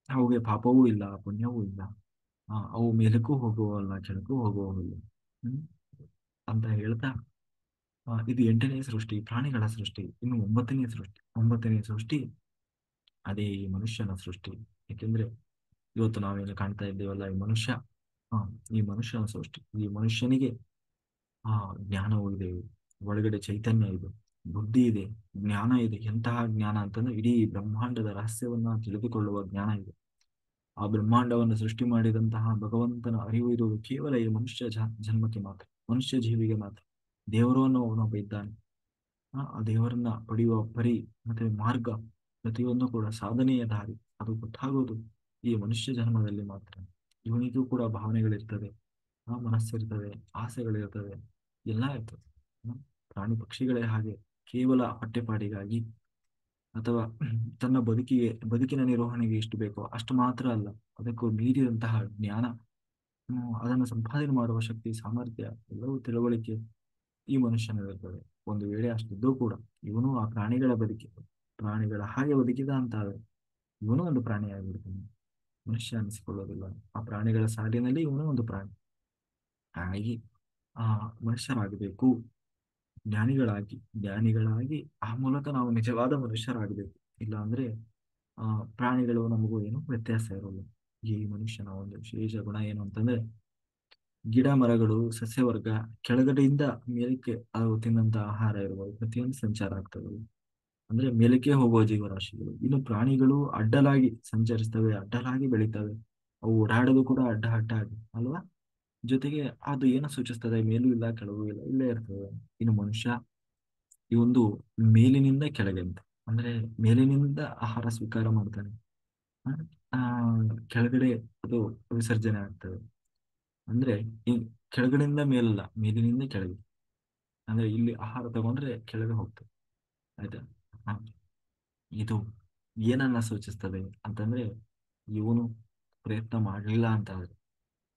ಅವುಗೆ ಪಾಪವೂ ಇಲ್ಲ, ಪುಣ್ಯವೂ ಇಲ್ಲ. ಅವು ಮೇಲಕ್ಕೂ ಹೋಗುವಲ್ಲ, ಕೆಳಕ್ಕೂ ಹೋಗುವಲ್ಲ. ಹ್ಮ್ ಅಂತ ಹೇಳ್ತಾ ಇದು 8ನೇ ಸೃಷ್ಟಿ, ಪ್ರಾಣಿಗಳ ಸೃಷ್ಟಿ. ಇನ್ನು 9ನೇ ಸೃಷ್ಟಿ ಅದೇ ಈ ಮನುಷ್ಯನ ಸೃಷ್ಟಿ. ಯಾಕೆಂದ್ರೆ ಇವತ್ತು ನಾವೇನು ಕಾಣ್ತಾ ಇದ್ದೇವಲ್ಲ, ಈ ಮನುಷ್ಯ, ಆ ಈ ಮನುಷ್ಯನ ಸೃಷ್ಟಿ. ಈ ಮನುಷ್ಯನಿಗೆ ಜ್ಞಾನವೂ ಇದೆ, ಒಳಗಡೆ ಚೈತನ್ಯ ಇದೆ, ಬುದ್ಧಿ ಇದೆ, ಜ್ಞಾನ ಇದೆ. ಎಂತಹ ಜ್ಞಾನ ಅಂತಂದ್ರೆ ಇಡೀ ಬ್ರಹ್ಮಾಂಡದ ರಹಸ್ಯವನ್ನ ತಿಳಿದುಕೊಳ್ಳುವ ಜ್ಞಾನ ಇದೆ. ಆ ಬ್ರಹ್ಮಾಂಡವನ್ನು ಸೃಷ್ಟಿ ಮಾಡಿದಂತಹ ಭಗವಂತನ ಅರಿವು ಇರುವುದು ಕೇವಲ ಈ ಮನುಷ್ಯ ಜನ್ಮಕ್ಕೆ ಮಾತ್ರ, ಮನುಷ್ಯ ಜೀವಿಗೆ ಮಾತ್ರ. ದೇವರು ಅನ್ನೋನೊಬ್ಬ ಇದ್ದಾನೆ. ಆ ದೇವರನ್ನ ಪಡೆಯುವ ಪರಿ ಮತ್ತೆ ಮಾರ್ಗ, ಪ್ರತಿಯೊಂದು ಕೂಡ ಸಾಧನೆಯ ದಾರಿ, ಅದು ಗೊತ್ತಾಗೋದು ಈ ಮನುಷ್ಯ ಜನ್ಮದಲ್ಲಿ ಮಾತ್ರ. ಇವನಿಗೂ ಕೂಡ ಭಾವನೆಗಳಿರ್ತವೆ, ಮನಸ್ಸಿರ್ತವೆ, ಆಸೆಗಳಿರ್ತವೆ, ಎಲ್ಲ ಇರ್ತದೆ. ಪ್ರಾಣಿ ಪಕ್ಷಿಗಳೇ ಹಾಗೆ, ಕೇವಲ ಹೊಟ್ಟೆಪಾಡಿಗಾಗಿ ಅಥವಾ ತನ್ನ ಬದುಕಿನ ನಿರ್ವಹಣೆಗೆ ಎಷ್ಟು ಬೇಕೋ ಅಷ್ಟು ಮಾತ್ರ ಅಲ್ಲ, ಅದಕ್ಕೂ ಮೀರಿದಂತಹ ಜ್ಞಾನ, ಅದನ್ನು ಸಂಪಾದನೆ ಮಾಡುವ ಶಕ್ತಿ, ಸಾಮರ್ಥ್ಯ, ಎಲ್ಲವೂ ತಿಳುವಳಿಕೆ ಈ ಮನುಷ್ಯನಲ್ಲಿರ್ತದೆ. ಒಂದು ವೇಳೆ ಅಷ್ಟಿದ್ದೂ ಕೂಡ ಇವನು ಆ ಪ್ರಾಣಿಗಳ ಹಾಗೆ ಬದುಕಿದ ಅಂತಾದ್ರೆ ಇವನು ಒಂದು ಪ್ರಾಣಿಯಾಗಿರ್ತಾನೆ, ಮನುಷ್ಯ ಅನಿಸಿಕೊಳ್ಳೋದಿಲ್ಲ. ಆ ಪ್ರಾಣಿಗಳ ಸಾಲಿನಲ್ಲಿ ಇವನು ಒಂದು ಪ್ರಾಣಿ. ಹಾಗಾಗಿ ಆ ಮನುಷ್ಯರಾಗಬೇಕು, ಜ್ಞಾನಿಗಳಾಗಿ ಆ ಮೂಲಕ ನಾವು ನಿಜವಾದ ಮನುಷ್ಯರಾಗಬೇಕು. ಇಲ್ಲ ಅಂದ್ರೆ ಪ್ರಾಣಿಗಳು ನಮಗೂ ಏನು ವ್ಯತ್ಯಾಸ ಇರೋಲ್ಲ. ಈ ಮನುಷ್ಯನ ಒಂದು ವಿಶೇಷ ಗುಣ ಏನು ಅಂತಂದ್ರೆ, ಗಿಡ ಮರಗಳು ಸಸ್ಯವರ್ಗ ಕೆಳಗಡೆಯಿಂದ ಮೇಲಕ್ಕೆ ಅವು ತಿನ್ನಂತ ಆಹಾರ ಇರ್ಬೋದು, ಪ್ರತಿಯೊಂದು ಸಂಚಾರ ಆಗ್ತದೆ. ಅಂದ್ರೆ ಮೇಲಕ್ಕೆ ಹೋಗುವ ಜೀವರಾಶಿಗಳು. ಇನ್ನು ಪ್ರಾಣಿಗಳು ಅಡ್ಡಲಾಗಿ ಸಂಚರಿಸ್ತವೆ, ಅಡ್ಡಲಾಗಿ ಬೆಳಿತವೆ, ಅವು ಓಡಾಡೋದು ಕೂಡ ಅಡ್ಡಾಗಿ ಅಲ್ವಾ. ಜೊತೆಗೆ ಅದು ಏನು ಸೂಚಿಸ್ತದೆ? ಮೇಲೂ ಇಲ್ಲ ಕೆಳಗೂ ಇಲ್ಲ, ಇಲ್ಲೇ ಇರ್ತದೆ. ಇನ್ನು ಮನುಷ್ಯ ಈ ಒಂದು ಮೇಲಿನಿಂದ ಕೆಳಗೆ ಅಂತ, ಅಂದ್ರೆ ಮೇಲಿನಿಂದ ಆಹಾರ ಸ್ವೀಕಾರ ಮಾಡ್ತಾನೆ, ಆ ಆ, ಕೆಳಗಡೆ ಅದು ವಿಸರ್ಜನೆ ಆಗ್ತದೆ. ಅಂದ್ರೆ ಈ ಕೆಳಗಡೆಯಿಂದ ಮೇಲಲ್ಲ, ಮೇಲಿನಿಂದ ಕೆಳಗೆ. ಅಂದ್ರೆ ಇಲ್ಲಿ ಆಹಾರ ತಗೊಂಡ್ರೆ ಕೆಳಗೆ ಹೋಗ್ತದೆ. ಆಯ್ತಾ? ಹ. ಇದು ಏನನ್ನ ಸೂಚಿಸ್ತದೆ ಅಂತಂದ್ರೆ, ಇವನು ಪ್ರಯತ್ನ ಮಾಡಲಿಲ್ಲ ಅಂತ ಆದ್ರೆ,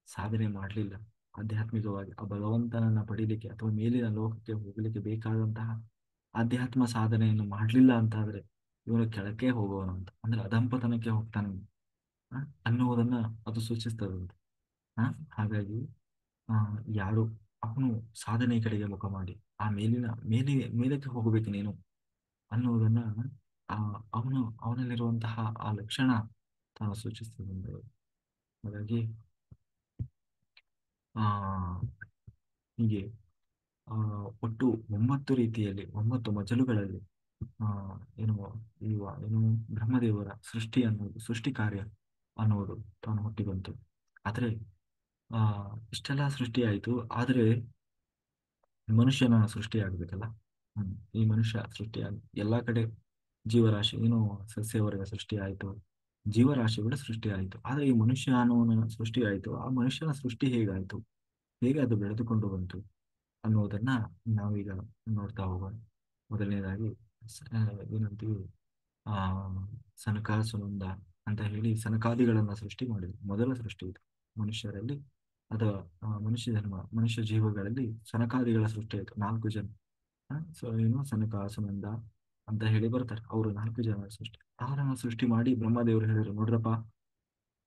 ಸಾಧನೆ ಮಾಡಲಿಲ್ಲ ಆಧ್ಯಾತ್ಮಿಕವಾಗಿ ಆ ಭಗವಂತನನ್ನ ಪಡಿಲಿಕ್ಕೆ ಅಥವಾ ಮೇಲಿನ ಲೋಕಕ್ಕೆ ಹೋಗ್ಲಿಕ್ಕೆ ಬೇಕಾದಂತಹ ಆಧ್ಯಾತ್ಮ ಸಾಧನೆಯನ್ನು ಮಾಡಲಿಲ್ಲ ಅಂತಾದ್ರೆ ಇವನು ಕೆಳಕ್ಕೆ ಹೋಗುವನು ಅಂತ, ಅಂದ್ರೆ ಅಧಂಪತನಕ್ಕೆ ಹೋಗ್ತಾನೆ ಆ, ಅನ್ನುವುದನ್ನ ಅದು ಸೂಚಿಸ್ತದಂತೆ. ಆ ಹಾಗಾಗಿ ಆ ಯಾರು ಅವನು ಸಾಧನೆ ಕಡೆಗೆ ಮುಖ ಮಾಡಿ ಆ ಮೇಲಕ್ಕೆ ಹೋಗಬೇಕು ನೀನು ಅನ್ನುವುದನ್ನ ಆ ಅವನಲ್ಲಿರುವಂತಹ ಆ ಲಕ್ಷಣ ತಾನು ಸೂಚಿಸ್ತದೆ. ಹಾಗಾಗಿ ಆ ಹೀಗೆ ಆ ಒಟ್ಟು 9 ಮಜಲುಗಳಲ್ಲಿ ಆ ಏನು ಏನು ಬ್ರಹ್ಮದೇವರ ಸೃಷ್ಟಿ ಕಾರ್ಯ ಅನ್ನುವುದು ತಾನು ಹುಟ್ಟಿ ಬಂತು. ಆದ್ರೆ ಆ ಇಷ್ಟೆಲ್ಲ ಸೃಷ್ಟಿ ಆಯ್ತು, ಆದ್ರೆ ಮನುಷ್ಯನ ಸೃಷ್ಟಿ ಆಗ್ಬೇಕಲ್ಲ. ಈ ಮನುಷ್ಯ ಸೃಷ್ಟಿಯಾಗಿ ಎಲ್ಲಾ ಕಡೆ ಜೀವರಾಶಿ ಏನು ಸಸ್ಯವರ್ಗ ಸೃಷ್ಟಿ ಆಯ್ತು, ಜೀವರಾಶಿಗಳ ಸೃಷ್ಟಿಯಾಯಿತು. ಆದರೆ ಈ ಮನುಷ್ಯ ಅನ್ನೋನ ಸೃಷ್ಟಿ ಆಯಿತು. ಆ ಮನುಷ್ಯನ ಸೃಷ್ಟಿ ಹೇಗಾಯಿತು, ಹೇಗೆ ಅದು ಬೆಳೆದುಕೊಂಡು ಬಂತು ಅನ್ನೋದನ್ನ ನಾವೀಗ ನೋಡ್ತಾ ಹೋಗೋಣ. ಮೊದಲನೇದಾಗಿ ಏನಂತೀವಿ, ಆ ಸನಕ ಸುನಂದ ಅಂತ ಹೇಳಿ ಸನಕಾದಿಗಳನ್ನ ಸೃಷ್ಟಿ ಮಾಡಿದ್ರು. ಮೊದಲ ಸೃಷ್ಟಿ ಇದು ಮನುಷ್ಯರಲ್ಲಿ, ಅಥವಾ ಮನುಷ್ಯ ಜನ್ಮ, ಮನುಷ್ಯ ಜೀವಗಳಲ್ಲಿ ಸನಕಾದಿಗಳ ಸೃಷ್ಟಿ ಆಯಿತು. 4 ಜನ, ಏನು ಸನಕ ಸುನಂದ ಅಂತ ಹೇಳಿ ಬರ್ತಾರೆ. ಅವರು 4 ಜನ ಸೃಷ್ಟಿ, ಅವರನ್ನು ಸೃಷ್ಟಿ ಮಾಡಿ ಬ್ರಹ್ಮದೇವರು ಹೇಳಿದ್ರು, ನೋಡ್ರಪ್ಪ,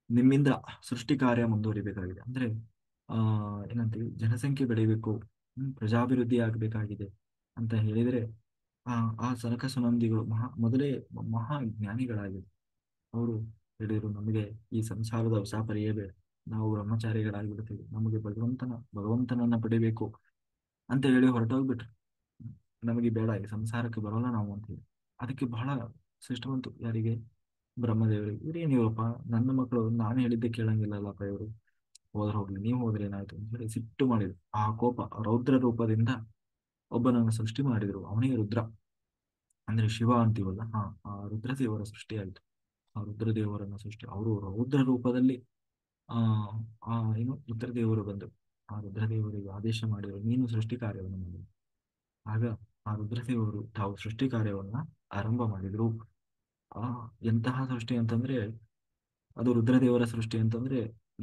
ನಿಮ್ಮಿಂದ ಸೃಷ್ಟಿ ಕಾರ್ಯ ಮುಂದುವರಿಬೇಕಾಗಿದೆ. ಅಂದ್ರೆ ಆ ಏನಂತೀವಿ, ಜನಸಂಖ್ಯೆ ಬೆಳಿಬೇಕು, ಪ್ರಜಾಭಿವೃದ್ಧಿ ಆಗಬೇಕಾಗಿದೆ ಅಂತ ಹೇಳಿದ್ರೆ, ಆ ಆ ಸನಕ ಸುನಂದಿಗಳು ಮೊದಲೇ ಮಹಾ ಜ್ಞಾನಿಗಳಾಗಿದ್ರು. ಅವರು ಹೇಳಿದ್ರು, ನಮಗೆ ಈ ಸಂಸಾರದ ಉಸಾಪರಿಯೇ ಬೇಡ, ನಾವು ಬ್ರಹ್ಮಚಾರಿಗಳಾಗಿಬಿಡ್ತೀವಿ, ನಮಗೆ ಭಗವಂತನನ್ನ ಪಡಿಬೇಕು ಅಂತ ಹೇಳಿ ಹೊರಟೋಗ್ಬಿಟ್ರು. ನಮಗೆ ಬೇಡ, ಈ ಸಂಸಾರಕ್ಕೆ ಬರೋಲ್ಲ ನಾವು ಅಂತ ಹೇಳಿ. ಅದಕ್ಕೆ ಬಹಳ ಸಿಟ್ಟು ಬಂತು. ಯಾರಿಗೆ? ಬ್ರಹ್ಮದೇವರಿಗೆ. ಇವ್ರೇನಿವರಪ್ಪ, ನನ್ನ ಮಕ್ಕಳು ನಾನು ಹೇಳಿದ್ದೆ ಕೇಳಂಗಿಲ್ಲಲ್ಲಪ್ಪ ಇವರು, ಹೋದ್ರೆ ಹೋಗ್ಲಿ, ನೀವು ಹೋದ್ರೆ ಏನಾಯ್ತು ಅಂತ ಹೇಳಿ ಸಿಟ್ಟು ಮಾಡಿದ್ರು. ಆ ಕೋಪ ರೌದ್ರ ರೂಪದಿಂದ ಒಬ್ಬನನ್ನು ಸೃಷ್ಟಿ ಮಾಡಿದ್ರು. ಅವನಿಗೆ ರುದ್ರ, ಅಂದ್ರೆ ಶಿವ ಅಂತೀವಲ್ಲ, ಆ ರುದ್ರದೇವರ ಸೃಷ್ಟಿ ಆಯ್ತು. ಆ ರುದ್ರದೇವರನ್ನ ಸೃಷ್ಟಿ, ಅವರು ರೌದ್ರ ರೂಪದಲ್ಲಿ ಆ ಆ ಏನು ರುದ್ರದೇವರು ಬಂದರು. ಆ ರುದ್ರದೇವರಿಗೆ ಆದೇಶ ಮಾಡಿದರು, ನೀನು ಸೃಷ್ಟಿ ಕಾರ್ಯವನ್ನು ಮಾಡಿ. ಆಗ ಆ ರುದ್ರದೇವರು ತಾವು ಸೃಷ್ಟಿ ಕಾರ್ಯವನ್ನ ಆರಂಭ ಮಾಡಿದ್ರು. ಆ ಎಂತಹ ಸೃಷ್ಟಿ ಅಂತಂದ್ರೆ, ಅದು ರುದ್ರದೇವರ ಸೃಷ್ಟಿ ಅಂತಂದ್ರೆ,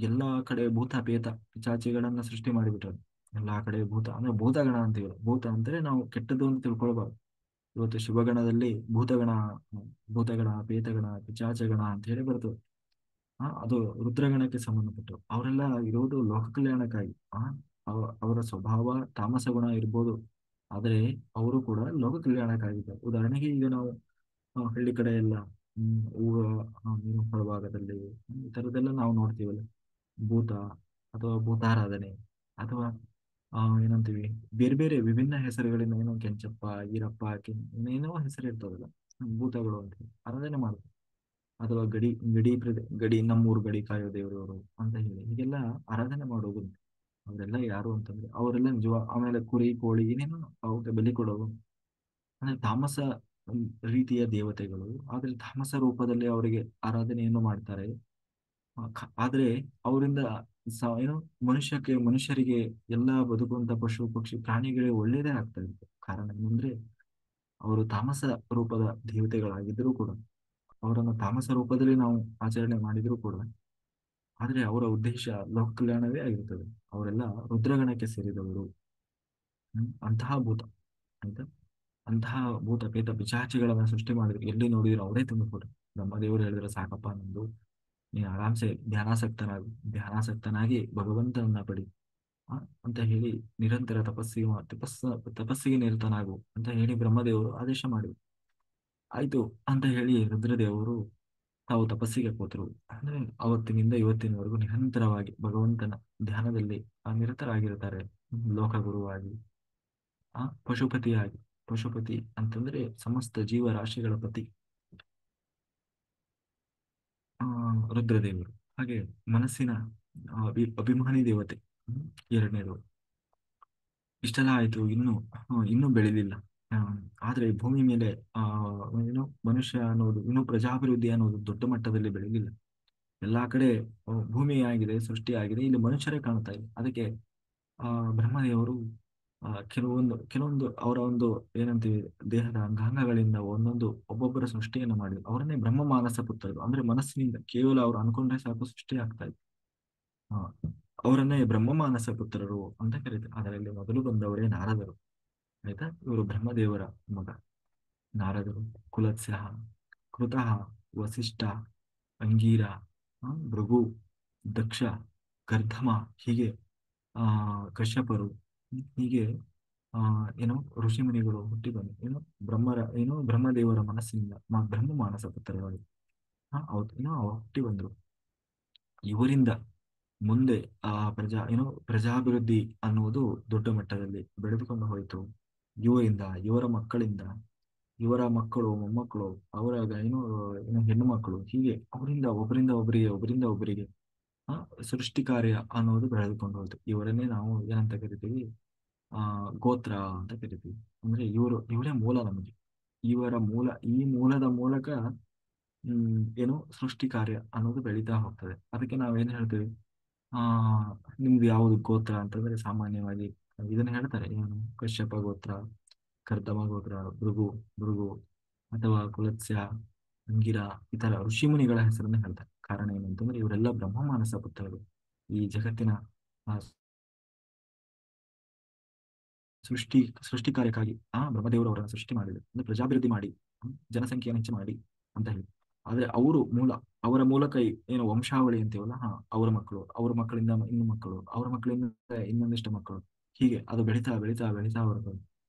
ಎಲ್ಲಾ ಕಡೆ ಭೂತ ಪೇತ ಪಿಚಾಚಿಗಳನ್ನ ಸೃಷ್ಟಿ ಮಾಡಿಬಿಟ್ರು. ಎಲ್ಲಾ ಕಡೆ ಭೂತ ಅಂದ್ರೆ ಭೂತಗಣ ಅಂತೀವಲ್ಲ, ಭೂತ ಅಂದ್ರೆ ನಾವು ಕೆಟ್ಟದ್ದು ಅಂತ ತಿಳ್ಕೊಳ್ಬಾರ್ದು. ಇವತ್ತು ಶಿವಗಣದಲ್ಲಿ ಭೂತಗಣ, ಪೇತಗಣ, ಪಿಚಾಚಗಣ ಅಂತ ಹೇಳಿ ಬರ್ತದೆ. ಅದು ರುದ್ರಗಣಕ್ಕೆ ಸಂಬಂಧಪಟ್ಟರು. ಅವರೆಲ್ಲ ಇರೋದು ಲೋಕ ಕಲ್ಯಾಣಕ್ಕಾಗಿ. ಅವರ ಸ್ವಭಾವ ತಾಮಸ ಗುಣ ಇರ್ಬೋದು, ಆದರೆ ಅವರು ಕೂಡ ಲೋಕ ಕಲ್ಯಾಣಕ್ಕಾಗಿದ್ದಾರೆ. ಉದಾಹರಣೆಗೆ ಈಗ ನಾವು ಹಳ್ಳಿ ಕಡೆ ಎಲ್ಲ ಊರ ನೀರು ಹೊರಭಾಗದಲ್ಲಿ ಈ ಥರದ್ದೆಲ್ಲ ನಾವು ನೋಡ್ತೀವಲ್ಲ, ಭೂತ ಅಥವಾ ಭೂತಾರಾಧನೆ, ಅಥವಾ ಏನಂತೀವಿ, ಬೇರೆ ಬೇರೆ ವಿಭಿನ್ನ ಹೆಸರುಗಳಿಂದ, ಏನೋ ಕೆಂಚಪ್ಪ, ಈರಪ್ಪ, ಏನೇನೋ ಹೆಸರು ಇರ್ತದಲ್ಲ, ಭೂತಗಳು ಅಂತ ಹೇಳಿ ಆರಾಧನೆ ಮಾಡ್ತಾರೆ. ಅಥವಾ ಗಡಿ ನಮ್ಮೂರು ಗಡಿ ಕಾಯೋ ದೇವರವರು ಅಂತ ಹೇಳಿ ಹೀಗೆಲ್ಲ ಆರಾಧನೆ ಮಾಡೋದು. ಅವರೆಲ್ಲ ಯಾರು ಅಂತಂದ್ರೆ, ಅವರೆಲ್ಲ ನಿಜವ. ಆಮೇಲೆ ಕುರಿ ಕೋಳಿ ಏನೇನೋ ಅವಕ್ಕೆ ಬಲಿ ಕೊಡೋದು, ಅಂದ್ರೆ ತಾಮಸ ರೀತಿಯ ದೇವತೆಗಳು, ಆದ್ರೆ ತಾಮಸ ರೂಪದಲ್ಲಿ ಅವರಿಗೆ ಆರಾಧನೆಯನ್ನು ಮಾಡ್ತಾರೆ. ಆದ್ರೆ ಅವರಿಂದ ಏನು ಮನುಷ್ಯರಿಗೆ ಎಲ್ಲ ಬದುಕುವಂತ ಪಶು ಪಕ್ಷಿ ಪ್ರಾಣಿಗಳಿಗೆ ಒಳ್ಳೇದೇ ಆಗ್ತಾ ಇತ್ತು. ಕಾರಣ ಏನಂದ್ರೆ, ಅವರು ತಾಮಸ ರೂಪದ ದೇವತೆಗಳಾಗಿದ್ದರೂ ಕೂಡ, ಅವರನ್ನು ತಾಮಸ ರೂಪದಲ್ಲಿ ನಾವು ಆಚರಣೆ ಮಾಡಿದರೂ ಕೂಡ, ಆದ್ರೆ ಅವರ ಉದ್ದೇಶ ಲೋಕ ಕಲ್ಯಾಣವೇ ಆಗಿರ್ತದೆ. ಅವರೆಲ್ಲ ರುದ್ರಗಣಕ್ಕೆ ಸೇರಿದವರು. ಅಂತಹ ಭೂತ ಅಂತ ಅಂತಹ ಭೂತ ಪೇತ ಪಿಶಾಚಿಗಳನ್ನ ಸೃಷ್ಟಿ ಮಾಡಿದ್ರು. ಎಲ್ಲಿ ನೋಡಿದ್ರು ಅವರೇ ತುಂಬಿಕೊಟ್ರು. ಬ್ರಹ್ಮದೇವರು ಹೇಳಿದ್ರೆ, ಸಾಕಪ್ಪ ನಂದು, ನೀನು ಆರಾಮ್ಸೆ ಧ್ಯಾನಾಸಕ್ತನಾಗಿ ಭಗವಂತನನ್ನ ಪಡಿ ಆ, ಅಂತ ಹೇಳಿ ನಿರಂತರ ತಪಸ್ಸಿಗೆ ನಿರತನಾಗು ಅಂತ ಹೇಳಿ ಬ್ರಹ್ಮದೇವರು ಆದೇಶ ಮಾಡಿದ್ರು. ಆಯ್ತು ಅಂತ ಹೇಳಿ ರುದ್ರದೇವರು ತಾವು ತಪಸ್ಸಿಗೆ ಕೂತರು. ಅಂದ್ರೆ ಅವತ್ತಿನಿಂದ ಇವತ್ತಿನವರೆಗೂ ನಿರಂತರವಾಗಿ ಭಗವಂತನ ಧ್ಯಾನದಲ್ಲಿ ನಿರತರಾಗಿರ್ತಾರೆ. ಲೋಕಗುರುವಾಗಿ, ಪಶುಪತಿಯಾಗಿ. ಪಶುಪತಿ ಅಂತಂದ್ರೆ ಸಮಸ್ತ ಜೀವರಾಶಿಗಳ ಪತಿ, ಆ ರುದ್ರದೇವರು. ಹಾಗೆ ಮನಸ್ಸಿನ ಅಭಿಮಾನಿ ದೇವತೆ, ಎರಡನೇದು. ಇಷ್ಟೆಲ್ಲ ಆಯ್ತು, ಇನ್ನೂ ಬೆಳೆದಿಲ್ಲ. ಆ, ಆದ್ರೆ ಭೂಮಿ ಮೇಲೆ ಆ ಏನು ಮನುಷ್ಯ ಅನ್ನೋದು, ಇನ್ನೂ ಪ್ರಜಾಭಿವೃದ್ಧಿ ಅನ್ನೋದು ದೊಡ್ಡ ಮಟ್ಟದಲ್ಲಿ ಬೆಳೆದಿಲ್ಲ. ಎಲ್ಲಾ ಕಡೆ ಭೂಮಿ ಆಗಿದೆ, ಸೃಷ್ಟಿ ಆಗಿದೆ, ಇಲ್ಲಿ ಮನುಷ್ಯರೇ ಕಾಣ್ತಾ ಇಲ್ಲ. ಅದಕ್ಕೆ ಬ್ರಹ್ಮದೇವರು ಕೆಲವೊಂದು ಅವರ ಒಂದು ಏನಂತೀವಿ, ದೇಹದ ಅಂಗಾಂಗಗಳಿಂದ ಒಂದೊಂದು ಒಬ್ಬೊಬ್ಬರ ಸೃಷ್ಟಿಯನ್ನು ಮಾಡಿದ್ರು. ಅವರನ್ನೇ ಬ್ರಹ್ಮ ಮಾನಸ ಪುತ್ರರು, ಅಂದ್ರೆ ಮನಸ್ಸಿನಿಂದ ಕೇವಲ ಅವ್ರು ಅನ್ಕೊಂಡ್ರೆ ಸಾಕು ಸೃಷ್ಟಿ ಆಗ್ತಾ ಇತ್ತು. ಆ, ಅವರನ್ನೇ ಬ್ರಹ್ಮ ಮಾನಸ ಪುತ್ರರು ಅಂತ ಕರೀತಾರೆ. ಅದರಲ್ಲಿ ಮೊದಲು ಬಂದವರೇ ನಾರದರು. ಆಯ್ತಾ, ಇವರು ಬ್ರಹ್ಮದೇವರ ಮಗ ನಾರದರು. ಕುಲತ್ಸ್ಯ, ಕೃತಃ, ವಸಿಷ್ಠ, ಅಂಗೀರ, ಭೃಗು, ದಕ್ಷ, ಕರ್ದಮ, ಹೀಗೆ ಕಶ್ಯಪರು, ಹೀಗೆ ಆ ಏನೋ ಋಷಿಮುನಿಗಳು ಹುಟ್ಟಿ ಬಂದು ಬ್ರಹ್ಮದೇವರ ಮನಸ್ಸಿನಿಂದ ಬ್ರಹ್ಮ ಮಾನಸ ಪುತ್ರರಾಗಿ ಹೌದು ಹುಟ್ಟಿ ಬಂದ್ರು. ಇವರಿಂದ ಮುಂದೆ ಪ್ರಜಾಭಿವೃದ್ಧಿ ಅನ್ನುವುದು ದೊಡ್ಡ ಮಟ್ಟದಲ್ಲಿ ಬೆಳೆದುಕೊಂಡು ಹೋಯಿತು. ಇವರ ಮಕ್ಕಳಿಂದ, ಇವರ ಮಕ್ಕಳು, ಮೊಮ್ಮಕ್ಕಳು, ಅವರ ಹೆಣ್ಣು ಮಕ್ಕಳು, ಹೀಗೆ ಒಬ್ಬರಿಂದ ಒಬ್ಬರಿಗೆ ಆ ಸೃಷ್ಟಿ ಕಾರ್ಯ ಅನ್ನೋದು ಬೆಳೆದುಕೊಂಡು ಹೋಯ್ತು. ಇವರನ್ನೇ ನಾವು ಏನಂತ ಕರಿತೀವಿ, ಆ ಗೋತ್ರ ಅಂತ ಕರಿತೀವಿ. ಅಂದ್ರೆ ಇವರೇ ಮೂಲ ನಮಗೆ. ಈ ಮೂಲದ ಮೂಲಕ ಏನು ಸೃಷ್ಟಿ ಕಾರ್ಯ ಅನ್ನೋದು ಬೆಳೀತಾ ಹೋಗ್ತದೆ. ಅದಕ್ಕೆ ನಾವೇನ್ ಹೇಳ್ತೀವಿ, ಆ ನಿಮ್ದು ಯಾವುದು ಗೋತ್ರ ಅಂತಂದ್ರೆ ಸಾಮಾನ್ಯವಾಗಿ ಇದನ್ನ ಹೇಳ್ತಾರೆ, ಏನು ಕಶ್ಯಪ ಗೋತ್ರ, ಕರ್ದಮ ಗೋತ್ರ, ಭೃಗು ಅಥವಾ ಕುಲತ್ಸ್ಯ, ಅಂಗಿರ, ಈ ತರ ಋಷಿಮುನಿಗಳ ಹೆಸರನ್ನು ಹೇಳ್ತಾರೆ. ಕಾರಣ ಏನು ಅಂತಂದ್ರೆ ಇವರೆಲ್ಲ ಬ್ರಹ್ಮ ಮಾನಸ ಪುತ್ರರು. ಈ ಜಗತ್ತಿನ ಆ, ಸೃಷ್ಟಿ ಸೃಷ್ಟಿ ಕಾರ್ಯಕ್ಕಾಗಿ ಬ್ರಹ್ಮದೇವರು ಅವರನ್ನು ಸೃಷ್ಟಿ ಮಾಡಿದ್ರು, ಅಂದ್ರೆ ಪ್ರಜಾಭಿವೃದ್ಧಿ ಮಾಡಿ, ಜನಸಂಖ್ಯೆಯನ್ನು ಹೆಚ್ಚು ಮಾಡಿ ಅಂತ ಹೇಳಿ. ಆದ್ರೆ ಅವರು ಅವರ ಮೂಲಕ ಏನು ವಂಶಾವಳಿ ಅಂತೀವಲ್ಲ, ಅವರ ಮಕ್ಕಳು, ಅವ್ರ ಮಕ್ಕಳಿಂದ ಇನ್ನು ಮಕ್ಕಳು, ಅವರ ಮಕ್ಕಳಿಂದ ಇನ್ನೊಂದಿಷ್ಟು ಮಕ್ಕಳು, ಹೀಗೆ ಅದು ಬೆಳೀತಾ ಬೆಳೀತಾ ಬೆಳೀತಾ ಬರ್ತದೆ.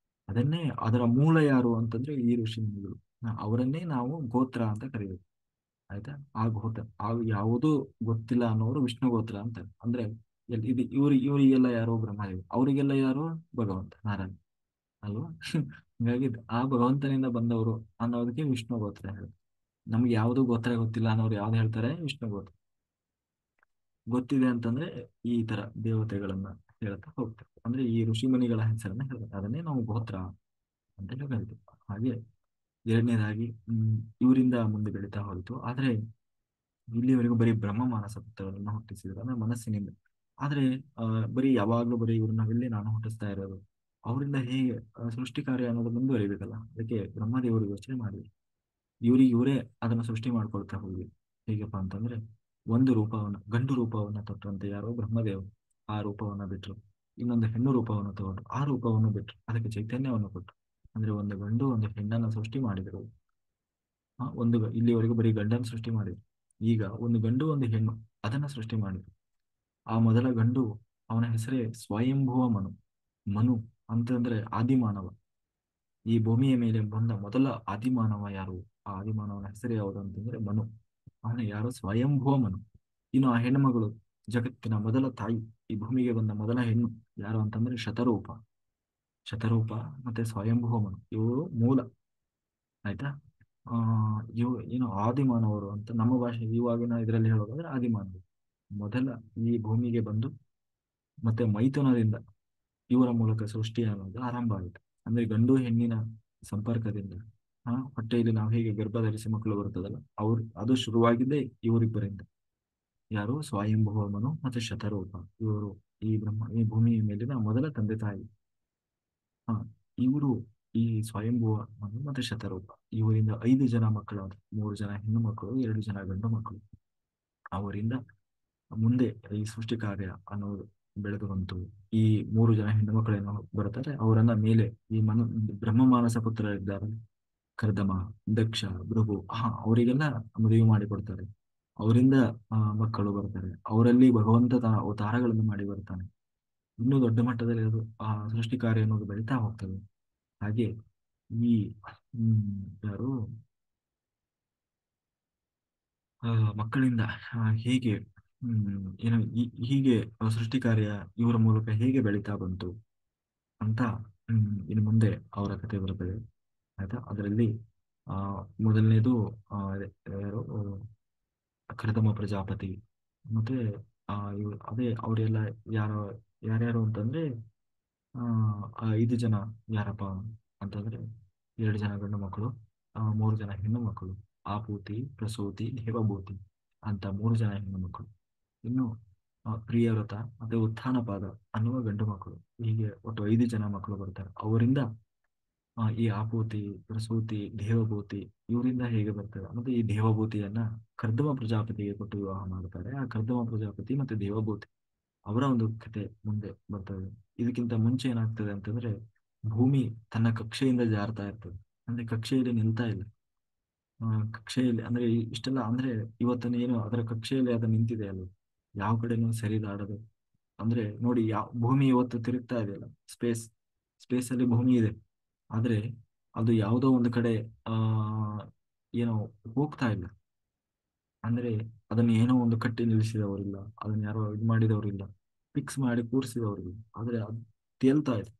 ಅದನ್ನೇ ಅದರ ಮೂಲ ಯಾರು ಅಂತಂದ್ರೆ ಈ ಋಷಿ ಮುನಿಗಳು. ಅವರನ್ನೇ ನಾವು ಗೋತ್ರ ಅಂತ ಕರೀಬೇಕು. ಆಯ್ತಾ. ಆ ಗೋತ್ರ ಯಾವುದು ಗೊತ್ತಿಲ್ಲ ಅನ್ನೋರು ವಿಷ್ಣು ಗೋತ್ರ ಅಂತಾರೆ. ಅಂದ್ರೆ ಇವರಿಗೆಲ್ಲ ಯಾರೋ ಬ್ರಹ್ಮದೇವ್, ಅವರಿಗೆಲ್ಲ ಯಾರೋ ಭಗವಂತ ನಾರಾಯಣ ಅಲ್ವಾ. ಹಿಂಗಾಗಿ ಆ ಭಗವಂತನಿಂದ ಬಂದವರು ಅನ್ನೋದಕ್ಕೆ ವಿಷ್ಣು ಗೋತ್ರ ಹೇಳಿ. ನಮ್ಗೆ ಯಾವುದು ಗೋತ್ರ ಗೊತ್ತಿಲ್ಲ ಅನ್ನೋರು ಯಾವ್ದು ಹೇಳ್ತಾರೆ, ವಿಷ್ಣು ಗೋತ್ರ. ಗೊತ್ತಿದೆ ಅಂತಂದ್ರೆ ಈ ತರ ದೇವತೆಗಳನ್ನ ಹೇಳ್ತಾ ಹೋಗ್ತಾರೆ. ಅಂದ್ರೆ ಈ ಋಷಿ ಮುನಿಗಳ ಹೆಸರನ್ನ ಹೇಳ್ತಾರೆ, ಅದನ್ನೇ ನಾವು ಗೋತ್ರ ಅಂತ ಕರಿತೀವಿ. ಹಾಗೆ ಎರಡನೇದಾಗಿ ಇವರಿಂದ ಮುಂದೆ ಬೆಳೀತಾ ಹೋಯಿತು. ಆದ್ರೆ ಇಲ್ಲಿವರೆಗೂ ಬರೀ ಬ್ರಹ್ಮ ಮಾನಸ ಪುತ್ರರನ್ನ ಹುಟ್ಟಿಸಿದ್ರು, ಅಂದ್ರೆ ಮನಸ್ಸಿನಿಂದ. ಆದ್ರೆ ಆ ಬರೀ ಯಾವಾಗ್ಲೂ ಬರೀ ಇವ್ರನ್ನ ಇಲ್ಲಿ ನಾನು ಹುಟ್ಟಿಸ್ತಾ ಇರೋದು, ಅವರಿಂದ ಹೇಗೆ ಸೃಷ್ಟಿ ಕಾರ್ಯ ಅನ್ನೋದು ಮುಂದುವರಿಬೇಕಲ್ಲ. ಅದಕ್ಕೆ ಬ್ರಹ್ಮದೇವರು ಯೋಚನೆ ಮಾಡಿದ್ರು, ಇವರೇ ಅದನ್ನು ಸೃಷ್ಟಿ ಮಾಡ್ಕೊಳ್ತಾ ಹೋಗಿ. ಹೇಗಪ್ಪ ಅಂತಂದ್ರೆ ಒಂದು ರೂಪವನ್ನ, ಗಂಡು ರೂಪವನ್ನ ತೊಟ್ಟಂತೆ ಯಾರೋ ಬ್ರಹ್ಮದೇವರು ಆ ರೂಪವನ್ನ ಬಿಟ್ರು. ಇನ್ನೊಂದು ಹೆಣ್ಣು ರೂಪವನ್ನು ತಗೊಂಡ್ರು, ಆ ರೂಪವನ್ನು ಬಿಟ್ರು. ಅದಕ್ಕೆ ಚೈತನ್ಯವನ್ನು ಕೊಟ್ಟರು. ಅಂದ್ರೆ ಒಂದು ಗಂಡು ಒಂದು ಹೆಣ್ಣನ್ನ ಸೃಷ್ಟಿ ಮಾಡಿದರು. ಇಲ್ಲಿವರೆಗೂ ಬರೀ ಗಂಡನ ಸೃಷ್ಟಿ ಮಾಡಿದ್ರು. ಈಗ ಒಂದು ಗಂಡು ಒಂದು ಹೆಣ್ಣು ಅದನ್ನ ಸೃಷ್ಟಿ ಮಾಡಿದ್ರು. ಆ ಮೊದಲ ಗಂಡು, ಅವನ ಹೆಸರೇ ಸ್ವಯಂಭುವ ಮನು. ಮನು ಅಂತಂದ್ರೆ ಆದಿಮಾನವ. ಈ ಭೂಮಿಯ ಮೇಲೆ ಬಂದ ಮೊದಲ ಆದಿಮಾನವ ಯಾರು, ಆ ಆದಿಮಾನವನ ಹೆಸರು ಯಾವುದು ಅಂತಂದ್ರೆ ಮನು. ಅವನ ಯಾರು, ಸ್ವಯಂಭುವ ಮನು. ಇನ್ನು ಆ ಹೆಣ್ಣುಮಗಳು, ಜಗತ್ತಿನ ಮೊದಲ ತಾಯಿ, ಈ ಭೂಮಿಗೆ ಬಂದ ಮೊದಲ ಹೆಣ್ಣು ಯಾರು ಅಂತಂದ್ರೆ ಶತರೂಪ. ಶತರೂಪ ಮತ್ತೆ ಸ್ವಯಂಭುವ ಮನು ಇವರು ಮೂಲ. ಆಯ್ತಾ. ಆ ಇವು ಏನು ಆದಿಮಾನವರು ಅಂತ ನಮ್ಮ ಭಾಷೆ ಇವಾಗಿನ ಇದರಲ್ಲಿ ಹೇಳೋದಾದ್ರೆ ಆದಿಮಾನವರು ಮೊದಲ ಈ ಭೂಮಿಗೆ ಬಂದು ಮತ್ತೆ ಮೈಥುನದಿಂದ ಇವರ ಮೂಲಕ ಸೃಷ್ಟಿ ಅನ್ನೋದು ಆರಂಭ ಆಯಿತು. ಅಂದ್ರೆ ಗಂಡು ಹೆಣ್ಣಿನ ಸಂಪರ್ಕದಿಂದ ಹೊಟ್ಟೆಯಲ್ಲಿ ನಾವು ಹೇಗೆ ಗರ್ಭ ಧರಿಸಿ ಮಕ್ಕಳು ಬರ್ತದಲ್ಲ, ಅದು ಶುರುವಾಗಿದ್ದೇ ಇವರಿಬ್ಬರಿಂದ. ಯಾರು, ಸ್ವಯಂಭುವ ಮನು ಮತ್ತೆ ಶತರೂಪ. ಇವರು ಈ ಭೂಮಿಯ ಮೇಲಿನ ಮೊದಲ ತಂದೆ ತಾಯಿ. ಹ ಇವರು ಈ ಸ್ವಯಂಭುವ ಮನು ಮತ್ತೆ ಶತರೂಪ, ಇವರಿಂದ 5 ಜನ ಮಕ್ಕಳಾದ್ರು. 3 ಜನ ಹೆಣ್ಣು ಮಕ್ಕಳು, 2 ಜನ ಗಂಡು ಮಕ್ಕಳು. ಅವರಿಂದ ಮುಂದೆ ಈ ಸೃಷ್ಟಿ ಕಾರ್ಯ ಅನ್ನೋದು ಬೆಳೆದು ಬಂತು. ಈ 3 ಜನ ಹೆಣ್ಣು ಮಕ್ಕಳೇನೋ ಬರ್ತಾರೆ, ಅವರನ್ನ ಮೇಲೆ ಈ ಬ್ರಹ್ಮ ಮಾನಸ ಪುತ್ರ ಇದ್ದಾರೆ, ಕರ್ದಮ, ದಕ್ಷ, ಭೃಗು, ಅವರಿಗೆಲ್ಲ ಮದುವೆ ಮಾಡಿ ಕೊಡ್ತಾರೆ. ಅವರಿಂದ ಮಕ್ಕಳು ಬರ್ತಾರೆ. ಅವರಲ್ಲಿ ಭಗವಂತ ಅವತಾರಗಳನ್ನು ಮಾಡಿ ಬರ್ತಾನೆ. ಇನ್ನೂ ದೊಡ್ಡ ಮಟ್ಟದಲ್ಲಿ ಅದು ಸೃಷ್ಟಿ ಕಾರ್ಯ ಅನ್ನೋದು ಬೆಳೀತಾ ಹೋಗ್ತದೆ. ಹಾಗೆ ಈ ಯಾರು ಆ, ಮಕ್ಕಳಿಂದ ಹೇಗೆ ಏನು ಹೀಗೆ ಸೃಷ್ಟಿ ಕಾರ್ಯ ಇವರ ಮೂಲಕ ಹೇಗೆ ಬೆಳೀತಾ ಬಂತು ಅಂತ ಇನ್ನು ಮುಂದೆ ಅವರ ಕಥೆ ಬರುತ್ತದೆ. ಆಯ್ತಾ. ಅದರಲ್ಲಿ ಆ ಮೊದಲನೇದು ಯಾರು, ಕರ್ದಮ ಪ್ರಜಾಪತಿ. ಮತ್ತೆ ಅದೇ ಅವರೆಲ್ಲ ಯಾರು, ಯಾರ್ಯಾರು ಅಂತಂದ್ರೆ ಆ 5 ಜನ ಯಾರಪ್ಪ ಅಂತಂದ್ರೆ 2 ಜನ ಗಂಡು ಮಕ್ಕಳು, 3 ಜನ ಹೆಣ್ಣು ಮಕ್ಕಳು, ಆಪೂತಿ, ಪ್ರಸೂತಿ, ದೇವಭೂತಿ ಅಂತ 3 ಜನ ಹೆಣ್ಣು ಮಕ್ಕಳು. ಇನ್ನು ಪ್ರಿಯವ್ರತ ಮತ್ತೆ ಉತ್ಥಾನಪಾದ ಅನ್ನುವ ಗಂಡು ಮಕ್ಕಳು. ಹೀಗೆ ಒಟ್ಟು 5 ಜನ ಮಕ್ಕಳು ಬರ್ತಾರೆ. ಅವರಿಂದ ಈ ಆಪೂತಿ, ಪ್ರಸೂತಿ, ದೇವಭೂತಿ ಇವರಿಂದ ಹೇಗೆ ಬರ್ತದೆ. ಮತ್ತೆ ಈ ದೇವಭೂತಿಯನ್ನ ಕರ್ದಮ ಪ್ರಜಾಪತಿಗೆ ಕೊಟ್ಟು ವಿವಾಹ ಮಾಡ್ತಾರೆ. ಆ ಕರ್ದಮ ಪ್ರಜಾಪತಿ ಮತ್ತೆ ದೇವಭೂತಿ ಅವರ ಒಂದು ಕತೆ ಮುಂದೆ ಬರ್ತದೆ. ಇದಕ್ಕಿಂತ ಮುಂಚೆ ಏನಾಗ್ತದೆ ಅಂತಂದ್ರೆ ಭೂಮಿ ತನ್ನ ಕಕ್ಷೆಯಿಂದ ಜಾರ್ತಾ ಇರ್ತದೆ. ಅಂದ್ರೆ ಕಕ್ಷೆಯಲ್ಲಿ ನಿಲ್ತಾ ಇಲ್ಲ. ಕಕ್ಷೆಯಲ್ಲಿ ಅಂದ್ರೆ ಇಷ್ಟೆಲ್ಲ ಅಂದ್ರೆ ಇವತ್ತನ ಏನು ಅದರ ಕಕ್ಷೆಯಲ್ಲಿ ಅದು ನಿಂತಿದೆ ಅಲ್ವ, ಯಾವ ಕಡೆನೂ ಸರಿದಾಡದು. ಅಂದ್ರೆ ನೋಡಿ, ಭೂಮಿ ಇವತ್ತು ತಿರುಗ್ತಾ ಇದೆಯಲ್ಲ, ಸ್ಪೇಸ್ ಅಲ್ಲಿ ಭೂಮಿ ಇದೆ. ಆದ್ರೆ ಅದು ಯಾವುದೋ ಒಂದು ಕಡೆ ಆ ಏನೋ ಹೋಗ್ತಾ ಇಲ್ಲ. ಅಂದ್ರೆ ಅದನ್ನ ಏನೋ ಒಂದು ಕಟ್ಟಿ ನಿಲ್ಲಿಸಿದವರಿಲ್ಲ, ಅದನ್ನ ಯಾರೋ ಇದು ಮಾಡಿದವರಿಲ್ಲ, ಫಿಕ್ಸ್ ಮಾಡಿ ಕೂರಿಸಿದವರಿಲ್ಲ. ಆದ್ರೆ ಅದು ತೇಲ್ತಾ ಇದೆ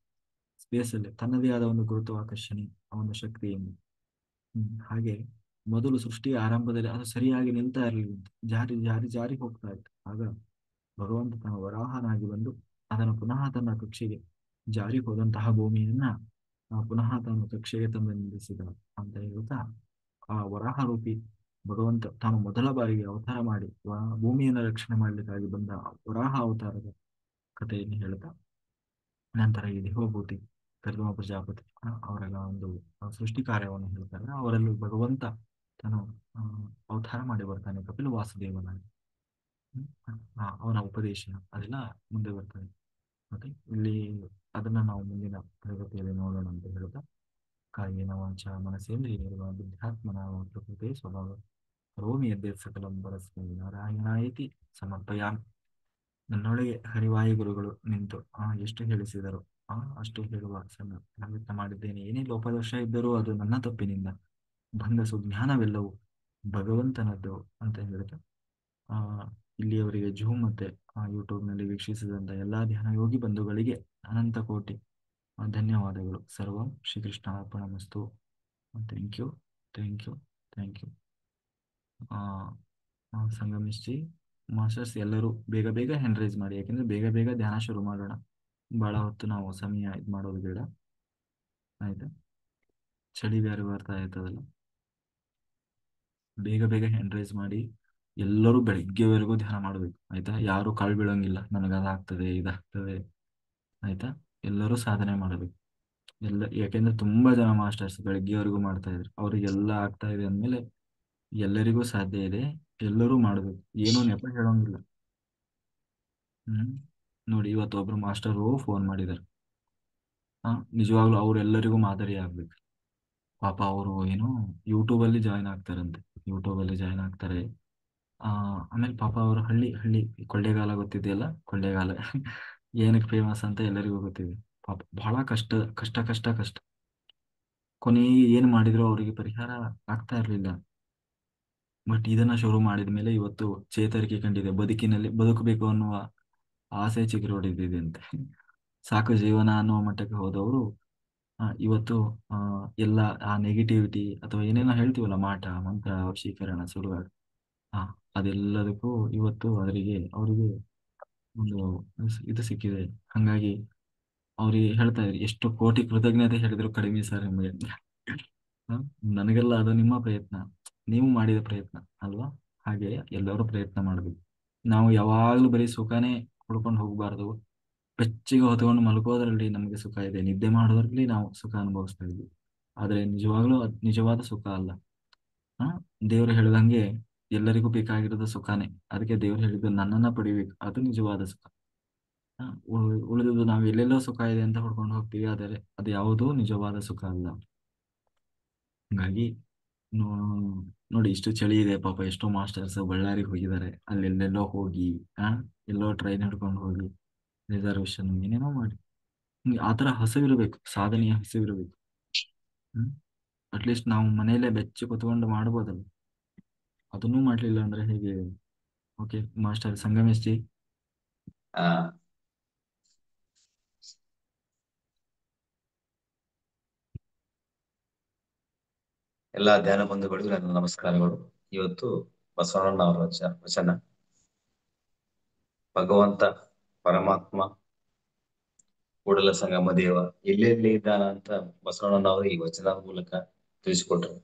ಸ್ಪೇಸ್ ಅಲ್ಲಿ ತನ್ನದೇ ಆದ ಒಂದು ಗುರುತ್ವಾಕರ್ಷಣೆ ಆ ಒಂದು ಶಕ್ತಿಯಿಂದ. ಹಾಗೆ ಮೊದಲು ಸೃಷ್ಟಿಯ ಆರಂಭದಲ್ಲಿ ಅದು ಸರಿಯಾಗಿ ನಿಲ್ತಾ ಇರಲಿಲ್ಲ, ಜಾರಿ ಜಾರಿ ಜಾರಿ ಹೋಗ್ತಾ ಇತ್ತು. ಆಗ ಭಗವಂತ ತನ್ನ ವರಾಹನಾಗಿ ಬಂದು ಅದನ್ನು ಪುನಃ ತನ್ನ ಕಕ್ಷೆಗೆ, ಜಾರಿ ಹೋದಂತಹ ಭೂಮಿಯನ್ನ ಪುನಃ ತನ್ನ ಕಕ್ಷೆಗೆ ತಂದು ನಿಲ್ಲಿಸಿದ ಅಂತ ಹೇಳ್ತಾ, ಆ ವರಾಹ ರೂಪಿ ಭಗವಂತ ತಾನು ಮೊದಲ ಬಾರಿಗೆ ಅವತಾರ ಮಾಡಿ ಭೂಮಿಯನ್ನು ರಕ್ಷಣೆ ಮಾಡಲಿಕ್ಕಾಗಿ ಬಂದ ವರಾಹ ಅವತಾರದ ಕಥೆಯನ್ನು ಹೇಳ್ತಾ, ನಂತರ ಈ ದೇವಭೂತಿ ಕರ್ದಮ ಪ್ರಜಾಪತಿ ಅವರ ಒಂದು ಸೃಷ್ಟಿ ಕಾರ್ಯವನ್ನು ಹೇಳ್ತಾರೆ. ಅವರಲ್ಲಿ ಭಗವಂತ ತಾನು ಆ, ಅವತಾರ ಮಾಡಿ ಬರ್ತಾನೆ ಕಪಿಲ ವಾಸುದೇವನಾಗಿ. ಅವನ ಉಪದೇಶ ಅದೆಲ್ಲ ಮುಂದೆ ಬರ್ತದೆ. ಮತ್ತೆ ಇಲ್ಲಿ ಅದನ್ನ ನಾವು ಮುಂದಿನ ತರಗತಿಯಲ್ಲಿ ನೋಡೋಣ ಅಂತ ಹೇಳ್ತಾ, ಕಾಯೇನ ವಾಚ ಮನಸ್ಸೇಂದ್ರಿಯೇರ್ವಾ ಬುದ್ಧಾತ್ಮನ ಪ್ರಕೃತಿ ಸ್ವಭಾವ ಕರೋಮಿ ಯದ್ಯತ್ ಸಕಲಂ ಪರಸ್ಮೈ ನಾರಾಯಣಾಯತಿ ಸಮರ್ಪಯಾಮಿ. ನನ್ನೊಳಗೆ ಹರಿವಾಯು ಗುರುಗಳು ನಿಂತು ಎಷ್ಟು ಹೇಳಿಸಿದರು ಅಷ್ಟು ಹೇಳುವ ಸಣ್ಣ ಪ್ರಯತ್ನ ಮಾಡಿದ್ದೇನೆ. ಏನೇ ಲೋಪದೋಷ ಇದ್ದರೂ ಅದು ನನ್ನ ತಪ್ಪಿನಿಂದ ಬಂದ ಸುಜ್ಞಾನವೆಲ್ಲವೂ ಭಗವಂತನದ್ದು ಅಂತ ಹೇಳ್ತಾ, ಆ ಇಲ್ಲಿಯವರೆಗೆ ಜೂಮ್ ಮತ್ತೆ ಯೂಟ್ಯೂಬ್ನಲ್ಲಿ ವೀಕ್ಷಿಸಿದಂಥ ಎಲ್ಲಾ ಧ್ಯಾನ ಯೋಗಿ ಬಂಧುಗಳಿಗೆ ಅನಂತ ಕೋಟಿ ಧನ್ಯವಾದಗಳು. ಸರ್ವಂ ಶ್ರೀಕೃಷ್ಣ ಅರ್ಪಣಮಸ್ತು. Thank you, thank you, thank you. ಸಂಗಮಿಸ್ಜಿ ಮಾಸ್ಟರ್ಸ್ ಎಲ್ಲರೂ ಬೇಗ ಬೇಗ ಹ್ಯಾಂಡ್ ರೈಸ್ ಮಾಡಿ, ಯಾಕೆಂದ್ರೆ ಬೇಗ ಬೇಗ ಧ್ಯಾನ ಶುರು ಮಾಡೋಣ. ಬಹಳ ಹೊತ್ತು ನಾವು ಸಮಯ ಇದು ಮಾಡೋದು ಬೇಡ, ಆಯ್ತಾ? ಚಳಿ ಬೇರೆ ಬರ್ತಾ ಇರ್ತದಲ್ಲ. ಬೇಗ ಬೇಗ ಹ್ಯಾಂಡ್ ರೈಸ್ ಮಾಡಿ. ಎಲ್ಲರೂ ಬೆಳಿಗ್ಗೆವರೆಗೂ ಧ್ಯಾನ ಮಾಡಬೇಕು, ಆಯ್ತಾ? ಯಾರು ಕಾಳು ಬೀಳಂಗಿಲ್ಲ, ನನಗೆ ಅದಾಗ್ತದೆ ಇದಾಗ್ತದೆ, ಆಯ್ತಾ? ಎಲ್ಲರೂ ಸಾಧನೆ ಮಾಡಬೇಕು. ಯಾಕೆಂದ್ರೆ ತುಂಬಾ ಜನ ಮಾಸ್ಟರ್ಸ್ ಬೆಳಿಗ್ಗೆವರೆಗೂ ಮಾಡ್ತಾ ಇದ್ರು, ಅವ್ರಿಗೆಲ್ಲ ಆಗ್ತಾ ಇದೆ ಅಂದ್ಮೇಲೆ ಎಲ್ಲರಿಗೂ ಸಾಧ್ಯ ಇದೆ. ಎಲ್ಲರೂ ಮಾಡ್ಬೇಕು, ಏನೂ ನೆಪ ಹೇಳೋಂಗಿಲ್ಲ. ನೋಡಿ, ಇವತ್ತು ಒಬ್ರು ಮಾಸ್ಟರ್ ಫೋನ್ ಮಾಡಿದ್ದಾರೆ. ನಿಜವಾಗ್ಲೂ ಅವ್ರೆಲ್ಲರಿಗೂ ಮಾದರಿ ಆಗ್ಬೇಕು. ಪಾಪ ಅವರು ಏನು ಯೂಟ್ಯೂಬಲ್ಲಿ ಜಾಯ್ನ್ ಆಗ್ತಾರಂತೆ, ಯೂಟ್ಯೂಬಲ್ಲಿ ಜಾಯ್ನ್ ಆಗ್ತಾರೆ. ಆಮೇಲೆ ಪಾಪ ಅವರು ಹಳ್ಳಿ ಹಳ್ಳಿ ಕೊಳ್ಳೇಗಾಲ ಗೊತ್ತಿದೆಯಲ್ಲ, ಕೊಳ್ಳೇಗಾಲ ಏನಕ್ಕೆ ಫೇಮಸ್ ಅಂತ ಎಲ್ಲರಿಗೂ ಗೊತ್ತಿದೆ. ಪಾಪ ಬಹಳ ಕಷ್ಟ ಕಷ್ಟ ಕಷ್ಟ ಕಷ್ಟ. ಕೊನೆಗೆ ಏನು ಮಾಡಿದ್ರು ಅವರಿಗೆ ಪರಿಹಾರ ಆಗ್ತಾ ಇರಲಿಲ್ಲ. ಬಟ್ ಇದನ್ನ ಶುರು ಮಾಡಿದ ಮೇಲೆ ಇವತ್ತು ಚೇತರಿಕೆ ಕಂಡಿದೆ. ಬದುಕಿನಲ್ಲಿ ಬದುಕಬೇಕು ಅನ್ನುವ ಆಸೆ ಚಿಗುರೊಡೆದಿದೆ ಅಂತೆ. ಸಾಕು ಜೀವನ ಅನ್ನುವ ಮಟ್ಟಕ್ಕೆ ಹೋದವರು ಇವತ್ತು ಎಲ್ಲ ಆ ನೆಗೆಟಿವಿಟಿ ಅಥವಾ ಏನೇನೋ ಹೇಳ್ತೀವಲ್ಲ, ಮಾಟ ಮಂತ್ರ ವಶೀಕರಣ ಸುಡುಗಾಡು, ಅದೆಲ್ಲದಕ್ಕೂ ಇವತ್ತು ಅವರಿಗೆ ಒಂದು ಇದು ಸಿಕ್ಕಿದೆ. ಹಂಗಾಗಿ ಅವ್ರಿಗೆ ಹೇಳ್ತಾ ಇದ್ರಿ, ಎಷ್ಟು ಕೋಟಿ ಕೃತಜ್ಞತೆ ಹೇಳಿದ್ರು ಕಡಿಮೆ ಸರ್ ನಿಮಗೆ. ನನಗೆಲ್ಲ ಅದು ನಿಮ್ಮ ಪ್ರಯತ್ನ, ನೀವು ಮಾಡಿದ ಪ್ರಯತ್ನ ಅಲ್ವಾ? ಹಾಗೆ ಎಲ್ಲರೂ ಪ್ರಯತ್ನ ಮಾಡಬೇಕು. ನಾವು ಯಾವಾಗಲೂ ಬರೀ ಸುಖನೇ ಹುಡ್ಕೊಂಡು ಹೋಗ್ಬಾರ್ದು. ಬೆಚ್ಚಿಗೆ ಹೊತ್ಕೊಂಡು ಮಲ್ಕೋದ್ರಲ್ಲಿ ನಮಗೆ ಸುಖ ಇದೆ, ನಿದ್ದೆ ಮಾಡೋದ್ರಲ್ಲಿ ನಾವು ಸುಖ ಅನುಭವಿಸ್ತಾ ಇದ್ವಿ. ಆದ್ರೆ ನಿಜವಾಗ್ಲೂ ಅದು ನಿಜವಾದ ಸುಖ ಅಲ್ಲ. ದೇವರು ಹೇಳಿದಂಗೆ ಎಲ್ಲರಿಗೂ ಬೇಕಾಗಿರೋದು ಸುಖನೇ. ಅದಕ್ಕೆ ದೇವ್ರು ಹೇಳಿದ್ದು ನನ್ನನ್ನ ಪಡಿಬೇಕು, ಅದು ನಿಜವಾದ ಸುಖ. ಉಳಿದುದು ನಾವು ಎಲ್ಲೆಲ್ಲೋ ಸುಖ ಇದೆ ಅಂತ ಹುಡ್ಕೊಂಡು ಹೋಗ್ತೀವಿ, ಆದರೆ ಅದು ಯಾವುದೂ ನಿಜವಾದ ಸುಖ ಅಲ್ಲ. ಹಂಗಾಗಿ ನೋಡಿ, ಇಷ್ಟು ಚಳಿ ಇದೆ, ಪಾಪ ಎಷ್ಟೋ ಮಾಸ್ಟರ್ಸ್ ಬಳ್ಳಾರಿಗೆ ಹೋಗಿದ್ದಾರೆ. ಅಲ್ಲೆಲ್ಲೆಲ್ಲೋ ಹೋಗಿ ಎಲ್ಲೋ ಟ್ರೈನ್ ಹಿಡ್ಕೊಂಡು ಹೋಗಿ ರಿಸರ್ವೇಶನ್ ಏನೇನೋ ಮಾಡಿ ಆತರ ಹಸಿವಿರಬೇಕು, ಸಾಧನೆಯ ಹಸಿವಿರಬೇಕು. ಅಟ್ಲೀಸ್ಟ್ ನಾವು ಮನೆಯಲ್ಲೇ ಬೆಚ್ಚಿ ಕುತ್ಕೊಂಡು ಮಾಡ್ಬೋದಲ್ಲ, ಅದನ್ನೂ ಮಾಡ್ಲಿಲ್ಲ ಅಂದ್ರೆ ಹೇಗೆ? Okay master Sangamesh G. ಎಲ್ಲಾ ಧ್ಯಾನ ಬಂಧುಗಳಿಗೂ ನನ್ನ ನಮಸ್ಕಾರಗಳು. ಇವತ್ತು ಬಸವಣ್ಣ ಅವರ ವಚನ, ಭಗವಂತ ಪರಮಾತ್ಮ ಕೂಡಲ ಸಂಗಮ ದೇವ ಎಲ್ಲೆಲ್ಲಿ ಇದ್ದಾನ ಅಂತ ಬಸವಣ್ಣನವರು ಈ ವಚನದ ಮೂಲಕ ತಿಳಿಸಿಕೊಟ್ರು.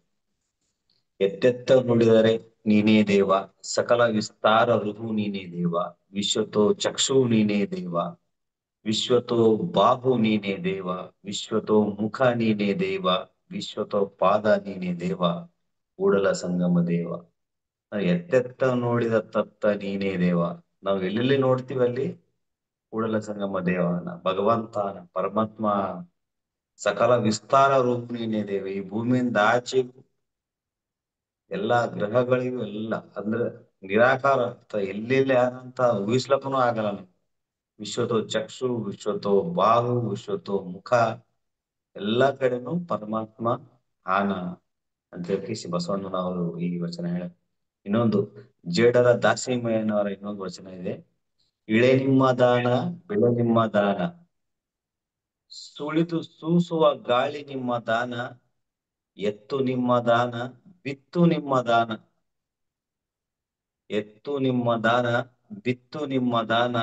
ಎತ್ತೆತ್ತ ನುಡಿದರೆ ನೀನೇ ದೇವ, ಸಕಲ ವಿಸ್ತಾರ ಋತು ನೀನೇ ದೇವ, ವಿಶ್ವತೋ ಚಕ್ಷು ನೀನೇ ದೇವ, ವಿಶ್ವತೋ ಬಾಹು ನೀನೇ ದೇವ, ವಿಶ್ವತೋ ಮುಖ ನೀನೇ ದೇವ, ವಿಶ್ವತೋ ಪಾದ ನೀನೇ ದೇವ, ಕೂಡಲ ಸಂಗಮ ದೇವ. ಎತ್ತೆತ್ತ ನೋಡಿದ ತತ್ತ ನೀನೇ ದೇವ. ನಾವು ಎಲ್ಲೆಲ್ಲಿ ನೋಡ್ತೀವಿ ಅಲ್ಲಿ ಕೂಡಲ ಸಂಗಮ ದೇವನ, ಭಗವಂತನ, ಪರಮಾತ್ಮ ಸಕಲ ವಿಸ್ತಾರ ರೂಪ ನೀನೇ ದೇವ. ಈ ಭೂಮಿಯಿಂದ ಆಚೆ ಎಲ್ಲಾ ಗ್ರಹಗಳಿಗೂ ಎಲ್ಲ ಅಂದ್ರೆ ನಿರಾಕಾರ ಎಲ್ಲೆಲ್ಲಿ ಅಂತ ಊಹಿಸ್ಲಕ್ಕೂ ಆಗಲ್ಲ. ವಿಶ್ವತೋ ಚಕ್ಷು, ವಿಶ್ವತೋ ಬಾಹು, ವಿಶ್ವತೋ ಮುಖ, ಎಲ್ಲಾ ಕಡೆನೂ ಪರಮಾತ್ಮ ಆನ ಅಂತ ಹೇಳಿ ಬಸವಣ್ಣನವರು ಈ ವಚನ ಹೇಳ. ಇನ್ನೊಂದು ಜೇಡರ ದಾಸಿಮಯ್ಯನವರ ಇನ್ನೊಂದು ವಚನ ಇದೆ, ಇಳೆ ನಿಮ್ಮ ದಾನ ಬೆಳೆ ನಿಮ್ಮ ದಾನ, ಸುಳಿದು ಸೂಸುವ ಗಾಳಿ ನಿಮ್ಮ ದಾನ, ಎತ್ತು ನಿಮ್ಮ ದಾನ ಬಿತ್ತು ನಿಮ್ಮ ದಾನ, ಎತ್ತು ನಿಮ್ಮ ದಾನ ಬಿತ್ತು ನಿಮ್ಮ ದಾನ,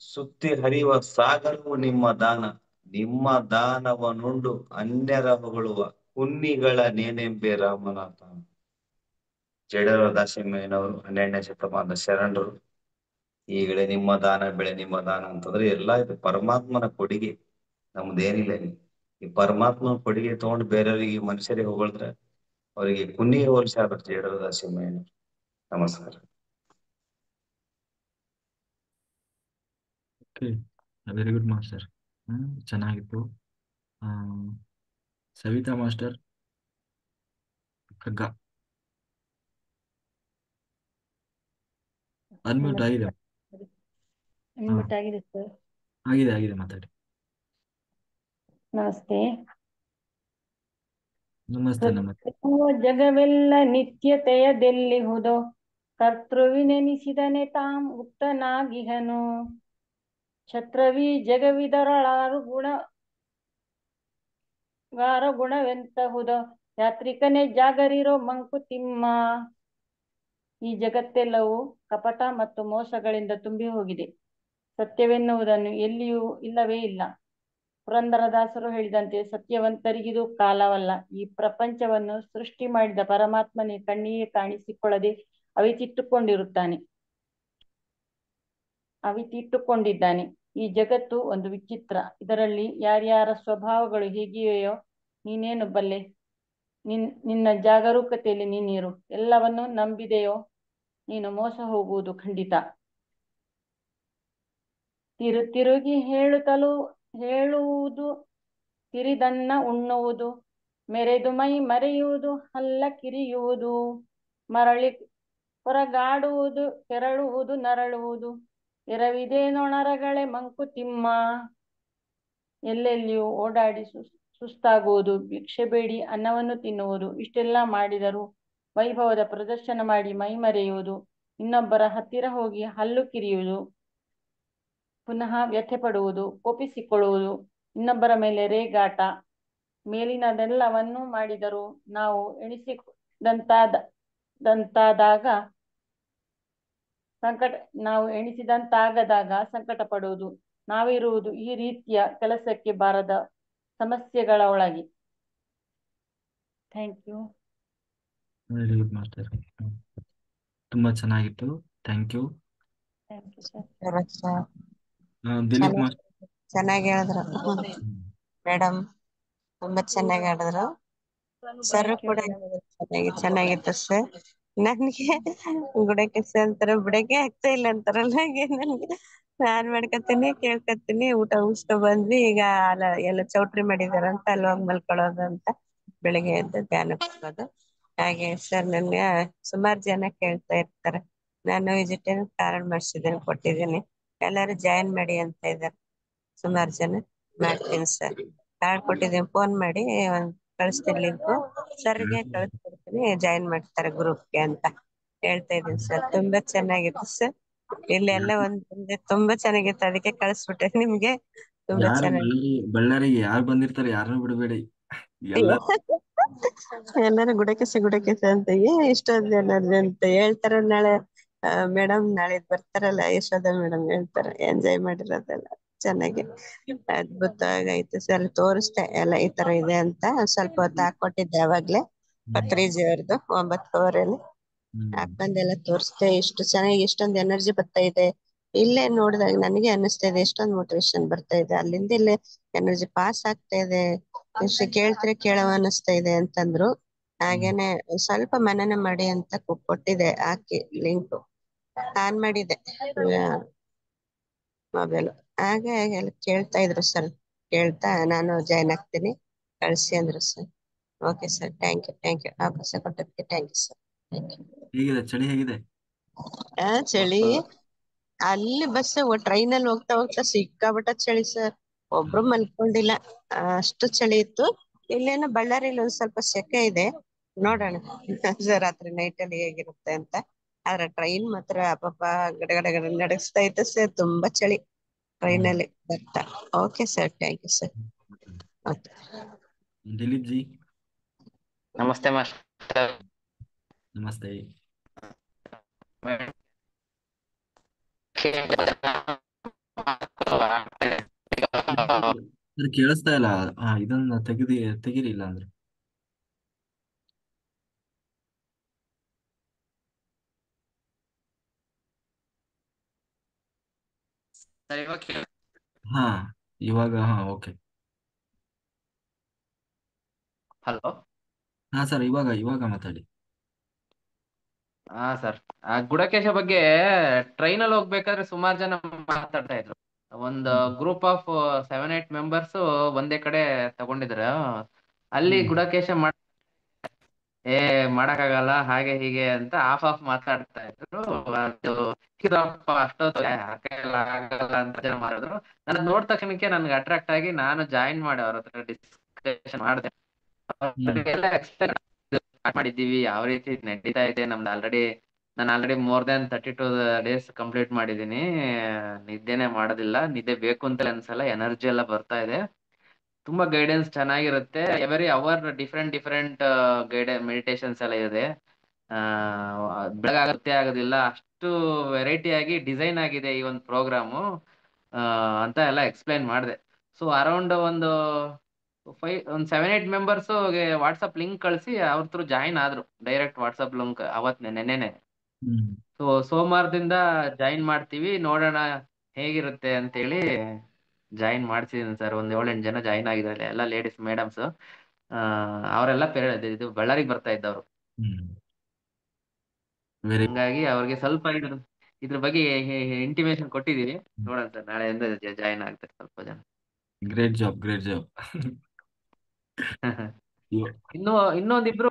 ಸುತ್ತಿ ಹರಿಯುವ ಸಾಗರವು ನಿಮ್ಮ ದಾನ, ನಿಮ್ಮ ದಾನವನುಂಡು ಅನ್ಯರ ಹೊಗಳುವ ಹುನ್ನಿಗಳ ನೇನೆಂಬೆ ರಾಮನಾಥ. ಜೇಡರ ದಾಸಿಮಯ್ಯನವರು 12ನೇ ಶತಮಾನದ ಶರಣರು. ಈಗಲೇ ನಿಮ್ಮ ದಾನ ಬೆಳೆ ನಿಮ್ಮ ದಾನ ಅಂತಂದ್ರೆ ಎಲ್ಲಾ ಇದು ಪರಮಾತ್ಮನ ಕೊಡುಗೆ, ನಮ್ದೇನಿಲ್ಲ ಇಲ್ಲಿ. ಈ ಪರಮಾತ್ಮನ ಕೊಡುಗೆ ತಗೊಂಡು ಬೇರೆಯವರಿಗೆ ಮನುಷ್ಯರಿಗೆ ಹೊಗಳಿದ್ರೆ ಅವರಿಗೆ ಕುನ್ನಿಗೆ ಹೋಲಿಸಿ ಆಗ್ಬೇಕು ಜೇಡರ ದಾಸಿಮಯ್ಯನವರು. ನಮಸ್ಕಾರ. Okay, very good master. ಚೆನ್ನಾಗಿತ್ತು. ಸವಿತಾ ಮಾಸ್ಟರ್, ಕಗ್ಗ ಅನ್ಮ್ಯೂಟ್ ಆಗಿದೆ. ಅನ್ಮ್ಯೂಟ್ ಆಗಿದೆ ಸರ್. ಆಗಿದೆ ಆಗಿದೆ, ಮಾತಾಡಿ. ನಮಸ್ತೆ. ನಮಸ್ತೆ ನಮಸ್ತೆ. ಜಗವೆಲ್ಲ ನಿತ್ಯತೆಯದೆಲ್ಲಿಹುದೋ, ಕರ್ತೃವಿನೆನಿಸಿದನೆ ತಾಂ ಉಕ್ತನಾಗಿಹನು. ಛತ್ರವಿ ಜಗವಿದರಳಾರು ಗುಣವೆಂತಹುದೋ, ಯಾತ್ರಿಕನೇ ಜಾಗರಿರೋ ಮಂಕುತಿಮ್ಮ. ಈ ಜಗತ್ತೆಲ್ಲವೂ ಕಪಟ ಮತ್ತು ಮೋಸಗಳಿಂದ ತುಂಬಿ ಹೋಗಿದೆ. ಸತ್ಯವೆನ್ನುವುದನ್ನು ಎಲ್ಲಿಯೂ ಇಲ್ಲವೇ ಇಲ್ಲ. ಪುರಂದರದಾಸರು ಹೇಳಿದಂತೆ ಸತ್ಯವಂತರಿಗಿದು ಕಾಲವಲ್ಲ. ಈ ಪ್ರಪಂಚವನ್ನು ಸೃಷ್ಟಿ ಮಾಡಿದ ಪರಮಾತ್ಮನೇ ಕಣ್ಣಿಗೆ ಕಾಣಿಸಿಕೊಳ್ಳದೆ ಅವಿತಿಟ್ಟುಕೊಂಡಿದ್ದಾನೆ. ಈ ಜಗತ್ತು ಒಂದು ವಿಚಿತ್ರ. ಇದರಲ್ಲಿ ಯಾರ್ಯಾರ ಸ್ವಭಾವಗಳು ಹೇಗಿವೆಯೋ ನೀನೇನು ಬಲ್ಲೆ. ನಿನ್ನ ಜಾಗರೂಕತೆಯಲ್ಲಿ ನೀನಿರು. ಎಲ್ಲವನ್ನೂ ನಂಬಿದೆಯೋ ನೀನು ಮೋಸ ಹೋಗುವುದು ಖಂಡಿತ. ತಿರುಗಿ ಹೇಳುವುದು, ತಿರಿದನ್ನ ಉಣ್ಣುವುದು, ಮೆರೆದು ಮೈ ಮರೆಯುವುದು, ಹಲ್ಲ ಕಿರಿಯುವುದು, ಮರಳಿ ಹೊರಗಾಡುವುದು, ಕೆರಳುವುದು, ನರಳುವುದು, ಎರವಿದೆ ನೊಣರಗಳೇ ಮಂಕುತಿಮ್ಮ. ಎಲ್ಲೆಲ್ಲಿಯೂ ಓಡಾಡಿ ಸುಸ್ತಾಗುವುದು, ಭಿಕ್ಷೆ ಬೇಡಿ ಅನ್ನವನ್ನು ತಿನ್ನುವುದು, ಇಷ್ಟೆಲ್ಲ ಮಾಡಿದರೂ ವೈಭವದ ಪ್ರದರ್ಶನ ಮಾಡಿ ಮೈ ಮರೆಯುವುದು, ಇನ್ನೊಬ್ಬರ ಹತ್ತಿರ ಹೋಗಿ ಹಲ್ಲು ಕಿರಿಯುವುದು, ಪುನಃ ವ್ಯಥೆ ಪಡುವುದು, ಕೋಪಿಸಿಕೊಳ್ಳುವುದು, ಇನ್ನೊಬ್ಬರ ಮೇಲೆ ರೇಗಾಟ, ಮೇಲಿನದೆಲ್ಲವನ್ನೂ ಮಾಡಿದರೂ ನಾವು ಎಣಿಸಿದಂತಾಗದಾಗ ಸಂಕಟ ಪಡುವುದು. ನಾವಿರುವುದು ಈ ರೀತಿಯ ಕೆಲಸಕ್ಕೆ ಬಾರದ ಸಮಸ್ಯೆಗಳ ಒಳಗೆ. Thank you. Very good master, ತುಂಬಾ ಚೆನ್ನಾಗಿತ್ತು. Thank you. Thank you sir. Dileep master ಚೆನ್ನಾಗಿ ಹೇಳಿದ್ರು ಮೇಡಮ್, ತುಂಬಾ ಚೆನ್ನಾಗಿ ಹೇಳಿದ್ರು. ಸರ್ ಕೂಡ ಚೆನ್ನಾಗಿತ್ತು ಸರ್. ನನ್ಗೆ ಗುಡಕ್ಕೆ ಅಂತಾರ ಬುಡಕ್ಕೆ ಆಗ್ತಾ ಇಲ್ಲ ಅಂತಾರಲ್ಲ, ಹಾಗೆ ನನ್ಗೆ ನಾನ್ ಮಾಡ್ಕತೀನಿ ಕೇಳ್ಕತೀನಿ. ಊಟ ಉಸ್ಕೊ ಬಂದ್ವಿ, ಈಗ ಎಲ್ಲ ಚೌಟ್ರಿ ಮಾಡಿದಾರ ಅಂತ ಅಲ್ಲಿ ಹೋಗಿ ಮಲ್ಕೊಳ್ಳೋದು ಅಂತ ಬೆಳಿಗ್ಗೆ ಎದ್ದು ಧ್ಯಾನ ಕೊಡೋದು. ಹಾಗೆ ಸರ್ ನನ್ಗೆ ಸುಮಾರು ಜನ ಕೇಳ್ತಾ ಇರ್ತಾರೆ. ನಾನು ವೆಜಿಟೇರಿಯನ್ ಕಾರ್ಡ್ ಮಾಡಿಸಿದ್ದೇನೆ, ಕೊಟ್ಟಿದ್ದೀನಿ. ಎಲ್ಲರೂ ಜಾಯಿನ್ ಮಾಡಿ ಅಂತ ಇದ್ದಾರೆ ಸುಮಾರು ಜನ. ಮಾಡ್ತೀನಿ ಸರ್, ಕಾರ್ಡ್ ಕೊಟ್ಟಿದ್ದೀನಿ, ಫೋನ್ ಮಾಡಿ ಕಳಿಸ್ತೀನಿ ಲಿಂಕು ಸರ್ಗೆ ಕಳಿಸ್ಕೊಡ್ತೀನಿ, ಜಾಯಿನ್ ಮಾಡ್ತಾರೆ ಗ್ರೂಪ್ಗೆ ಅಂತ ಹೇಳ್ತಾ ಇದ್ದೀನಿ ಸರ್. ತುಂಬಾ ಚೆನ್ನಾಗಿತ್ತು ಸರ್. ಇಲ್ಲೆಲ್ಲ ಒಂದ್ ತುಂಬಾ ಚೆನ್ನಾಗಿತ್ತು, ಅದಕ್ಕೆ ಕಳಿಸ್ಬಿಟ್ಟೆ ನಿಮ್ಗೆ. ತುಂಬಾ ಚೆನ್ನಾಗಿ ಬಳ್ಳಾರಿಗೆ ಯಾರು ಬಂದಿರ್ತಾರೆ ಯಾರನ್ನು ಬಿಡಬೇಡಿ. ಎಲ್ಲರೂ ಗುಡಕೆಸೆ ಅಂತ ಇಷ್ಟೊಂದು ಜನರು ಅಂತ ಹೇಳ್ತಾರ. ನಾಳೆ ಮೇಡಮ್ ನಾಳೆ ಬರ್ತಾರಲ್ಲ, ಯಶೋಧ ಮೇಡಮ್ ಹೇಳ್ತಾರೆ ಎಂಜಾಯ್ ಮಾಡಿರೋದೆಲ್ಲ ಚೆನ್ನಾಗಿ ಅದ್ಭುತವಾಗೈತೆ ಸರ್. ತೋರಿಸ್ದೆ ಎಲ್ಲ ಈ ತರ ಇದೆ ಅಂತ, ಸ್ವಲ್ಪ ಹೊತ್ತು ಹಾಕೊಟ್ಟಿದ್ದೆ ಅವಾಗ್ಲೇ ಪತ್ರಿಜಿ ಅವ್ರದ್ದು 9 ಹಾಕೊಂಡೆಲ್ಲ ತೋರಿಸ್ದೆ. ಎಷ್ಟು ಚೆನ್ನಾಗಿ ಎಷ್ಟೊಂದು ಎನರ್ಜಿ ಬರ್ತಾ ಇದೆ. ಇಲ್ಲೇ ನೋಡಿದಾಗ ನನಗೆ ಅನ್ನಿಸ್ತಾ ಇದೆ ಎಷ್ಟೊಂದು ಮೋಟಿವೇಶನ್ ಬರ್ತಾ ಇದೆ. ಅಲ್ಲಿಂದ ಇಲ್ಲೇ ಎನರ್ಜಿ ಪಾಸ್ ಆಗ್ತಾ ಇದೆ. ಎಷ್ಟು ಕೇಳ್ತಾರೆ ಕೇಳವ ಅನ್ನಿಸ್ತಾ ಇದೆ ಅಂತಂದ್ರು. ಹಾಗೇನೆ ಸ್ವಲ್ಪ ಮನನ ಮಾಡಿ ಅಂತ ಕೊಟ್ಟಿದೆ, ಹಾಕಿ ಲಿಂಕ್ ಆನ್ ಮಾಡಿದೆ ಮೊಬೈಲ್. ಹಾಗೆ ಎಲ್ಲ ಕೇಳ್ತಾ ಇದ್ರು ಸರ್. ಕೇಳ್ತಾ ನಾನು ಜಾಯ್ನ್ ಆಗ್ತೀನಿ ಕಳ್ಸಿ ಅಂದ್ರು ಸರ್. ಓಕೆ ಸರ್, ಥ್ಯಾಂಕ್ ಯು ಅವಕಾಶ ಕೊಟ್ಟದಕ್ಕೆ ಥ್ಯಾಂಕ್ ಯು ಸರ್. ಹೇಗಿದೆ ಚಳಿ? ಹೇಗಿದೆ ಚಳಿ? ಅಲ್ಲಿ ಬಸ್ ಟ್ರೈನ್ ಅಲ್ಲಿ ಹೋಗ್ತಾ ಸಿಕ್ಕಾಬಿಟ್ಟ ಚಳಿ ಸರ್. ಒಬ್ರು ಮಲ್ಕೊಂಡಿಲ್ಲ, ಅಷ್ಟು ಚಳಿ ಇತ್ತು. ಇಲ್ಲೇನೋ ಬಳ್ಳಾರಿಲಿ ಒಂದ್ ಸ್ವಲ್ಪ ಸೆಕೆ ಇದೆ, ನೋಡೋಣ ರಾತ್ರಿ ನೈಟ್ ಅಲ್ಲಿ ಹೇಗಿರುತ್ತೆ ಅಂತ. ಆದ್ರೆ ಟ್ರೈನ್ ಮಾತ್ರ ಪಾಪ ಗಡಗಡ ನಡೆಸ್ತಾ ಇತ್ತು ಸರ್. ತುಂಬಾ ಚಳಿ ಟ್ರೈನ್ ಅಲ್ಲಿ ಬರ್ತಾ. Okay sir, thank you sir. Dileep ji ನಮಸ್ತೆ ಮಾಸ್ಟರ್. ನಮಸ್ತೆ. ಕೇಳಿಸ್ತಾ ಇಲ್ಲ, ಇದನ್ನ ತೆಗಿರಿ, ಇಲ್ಲ ಅಂದ್ರೆ ಸರ್ ಇವಾಗ ಹಾ ಇವಾಗ ಹಾ ಓಕೆ. ಹಲೋ. ಹಾ ಸರ್, ಇವಾಗ ಇವಾಗ ಮಾತಾಡಿ. ಹಾ ಸರ್, ಆ ಗುಡಕೇಶ ಬಗ್ಗೆ ಟ್ರೈನ್ ಅಲ್ಲಿ ಹೋಗ್ಬೇಕಾದ್ರೆ ಸುಮಾರು ಜನ ಮಾತಾಡ್ತಾ ಇದ್ರು. ಒಂದು ಹ್ಮ್ ಗ್ರೂಪ್ ಆಫ್ 7-8 ಮೆಂಬರ್ಸ್ ಒಂದೇ ಕಡೆ ತಗೊಂಡಿದ್ರ. ಅಲ್ಲಿ ಹ್ಮ್ ಗುಡಕೇಶ ಏ ಮಾಡಕ್ಕಾಗಲ್ಲ ಹಾಗೆ ಹೀಗೆ ಅಂತ ಆಫ್ ಆಫ್ ಮಾತಾಡ್ತಾ ಇದ್ರು. ಅದು ಇದಪ್ಪ ಅಷ್ಟೊತ್ತು ಯಾಕೆಲ್ಲ ಆಗಲ್ಲ ಅಂತ ಜನ ಮಾಡಿದ್ರು. ನನ್ನ ನೋಡ್ ತಕ್ಷಣಕ್ಕೆ ನನ್ಗೆ ಅಟ್ರಾಕ್ಟ್ ಆಗಿ ನಾನು ಜಾಯಿನ್ ಮಾಡಿ ಅವ್ರ ಹತ್ರ ಡಿಸ್ಕಷನ್ ಮಾಡಿದೆ. ಹ್ಮ್ ಅವ್ರಿಗೆಲ್ಲ ಎಕ್ಸ್ಪ್ಲೈನ್ ಮಾಡಿದ್ದೀವಿ ಯಾವ ರೀತಿ ನಡೀತಾ ಇದೆ ನಮ್ದು. ನಾನು already more than 32 days complete ಮಾಡಿದ್ದೀನಿ. ನಿದ್ದೆನೆ ಮಾಡೋದಿಲ್ಲ, ನಿದ್ದೆ ಬೇಕು ಅಂತ ಅನ್ಸಲ್ಲ, ಎನರ್ಜಿ ಎಲ್ಲ ಬರ್ತಾ ಇದೆ. ತುಂಬಾ ಗೈಡೆನ್ಸ್ ಚೆನ್ನಾಗಿರುತ್ತೆ. Every hour different different meditations ಎಲ್ಲ ಇದೆ. ಬೆಳಗಾಗುತ್ತೆ ಆಗೋದಿಲ್ಲ, ಅಷ್ಟು ವೆರೈಟಿ ಆಗಿ ಡಿಸೈನ್ ಆಗಿದೆ ಈ ಒಂದು ಪ್ರೋಗ್ರಾಮು ಅಂತ ಎಲ್ಲ ಎಕ್ಸ್ಪ್ಲೈನ್ ಮಾಡಿದೆ. ಸೊ ಅರೌಂಡ್ ಒಂದು 7-8 ಮೆಂಬರ್ಸ್ ವಾಟ್ಸಪ್ ಲಿಂಕ್ ಕಳಿಸಿ ಅವ್ರ ಥ್ರೂ ಜಾಯಿನ್ ಆದ್ರು. ಡೈರೆಕ್ಟ್ ವಾಟ್ಸಪ್ ಲಿಂಕ್ ನೆನ್ನೆನೆ. ಹ್ಮ್ ಸೊ ಸೋಮವಾರದಿಂದ ಜಾಯಿನ್ ಮಾಡ್ತೀವಿ, ನೋಡೋಣ ಹೇಗಿರುತ್ತೆ ಅಂತೇಳಿ ಜಾಯಿನ್ ಮಾಡ್ಸಿದೀನಿ ಸರ್. ಒಂದು 7-8 ಜನ ಜಾಯಿನ್ ಆಗಿದ್ದಾರೆ, ಎಲ್ಲ ಲೇಡೀಸ್ ಮೇಡಮ್ಸ್. ಅವರೆಲ್ಲ ಇದು ಬಳ್ಳಾರಿಗೆ ಬರ್ತಾ ಇದ್ದವ್ರು. ಹ್ಮ್ ವೆರಿ ಹಂಗಾಗಿ ಅವ್ರಿಗೆ ಸ್ವಲ್ಪ ಇದ್ರ ಬಗ್ಗೆ ಇಂಟಿಮೇಶನ್ ಕೊಟ್ಟಿದೀವಿ. ನೋಡೋಣ ಸರ್, ನಾಳೆಯಿಂದ ಜಾಯಿನ್ ಆಗ್ತಾರೆ ಸ್ವಲ್ಪ ಜನ. Great job, great job. ಇನ್ನೊಂದಿಬ್ರು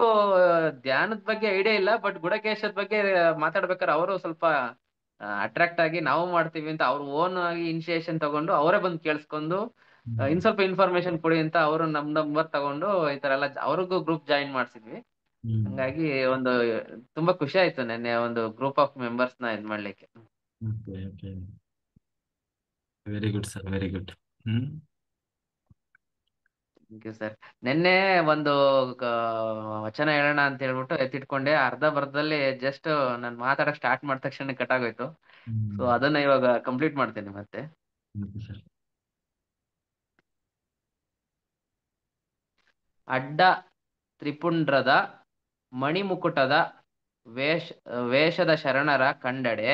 ಧ್ಯಾನದ ಬಗ್ಗೆ ಐಡಿಯಾ ಇಲ್ಲ, ಬಟ್ ಗುಡಕೇಶದ ಬಗ್ಗೆ ಮಾತಾಡ್ಬೇಕಾದ್ರೆ ಅವರು ಸ್ವಲ್ಪ ಅಟ್ರಾಕ್ಟ್ ಆಗಿ ನಾವು ಮಾಡ್ತೀವಿ ಅಂತ ಅವ್ರು ಓನ್ ಆಗಿ ಇನಿಷಿಯೇಷನ್ ತಗೊಂಡು ಅವರೇ ಬಂದು ಕೇಳಿಸ್ಕೊಂಡು ಇನ್ ಸ್ವಲ್ಪ ಇನ್ಫಾರ್ಮೇಶನ್ ಕೊಡಿ ಅಂತ ಅವರು ನಮ್ ನಂಬರ್ ತಗೊಂಡು ಈ ತರ ಎಲ್ಲ ಅವ್ರಿಗೂ ಗ್ರೂಪ್ ಜಾಯಿನ್ ಮಾಡ್ಸಿದ್ವಿ. ಹಂಗಾಗಿ ಒಂದು ತುಂಬಾ ಖುಷಿ ಆಯ್ತು ನೆನ್ನೆ ಒಂದು ಗ್ರೂಪ್ ಆಫ್ ಮೆಂಬರ್ಸ್ ನ ಇದ್ ಮಾಡ್ಲಿಕ್ಕೆ. Very good sir, very good. Hmm thank you sir. ನಿನ್ನೆ ಒಂದು ವಚನ ಹೇಳೋಣ ಅಂತ ಹೇಳ್ಬಿಟ್ಟು ಎತ್ತಿಟ್ಕೊಂಡೆ, ಅರ್ಧ ಬರ್ಧದಲ್ಲಿ ಜಸ್ಟ್ ನಾನು ಮಾತಾಡಕ್ ಸ್ಟಾರ್ಟ್ ಮಾಡಿದ ತಕ್ಷಣ ಕಟ್ ಆಗೋಯ್ತು. ಸೊ ಅದನ್ನ ಇವಾಗ ಕಂಪ್ಲೀಟ್ ಮಾಡ್ತೇನೆ ಮತ್ತೆ. ಸರ್. ಅಡ್ಡ ತ್ರಿಪುಂಡ್ರದ ಮಣಿಮುಕುಟದ ವೇಷದ ಶರಣರ ಕಂಡಡೆ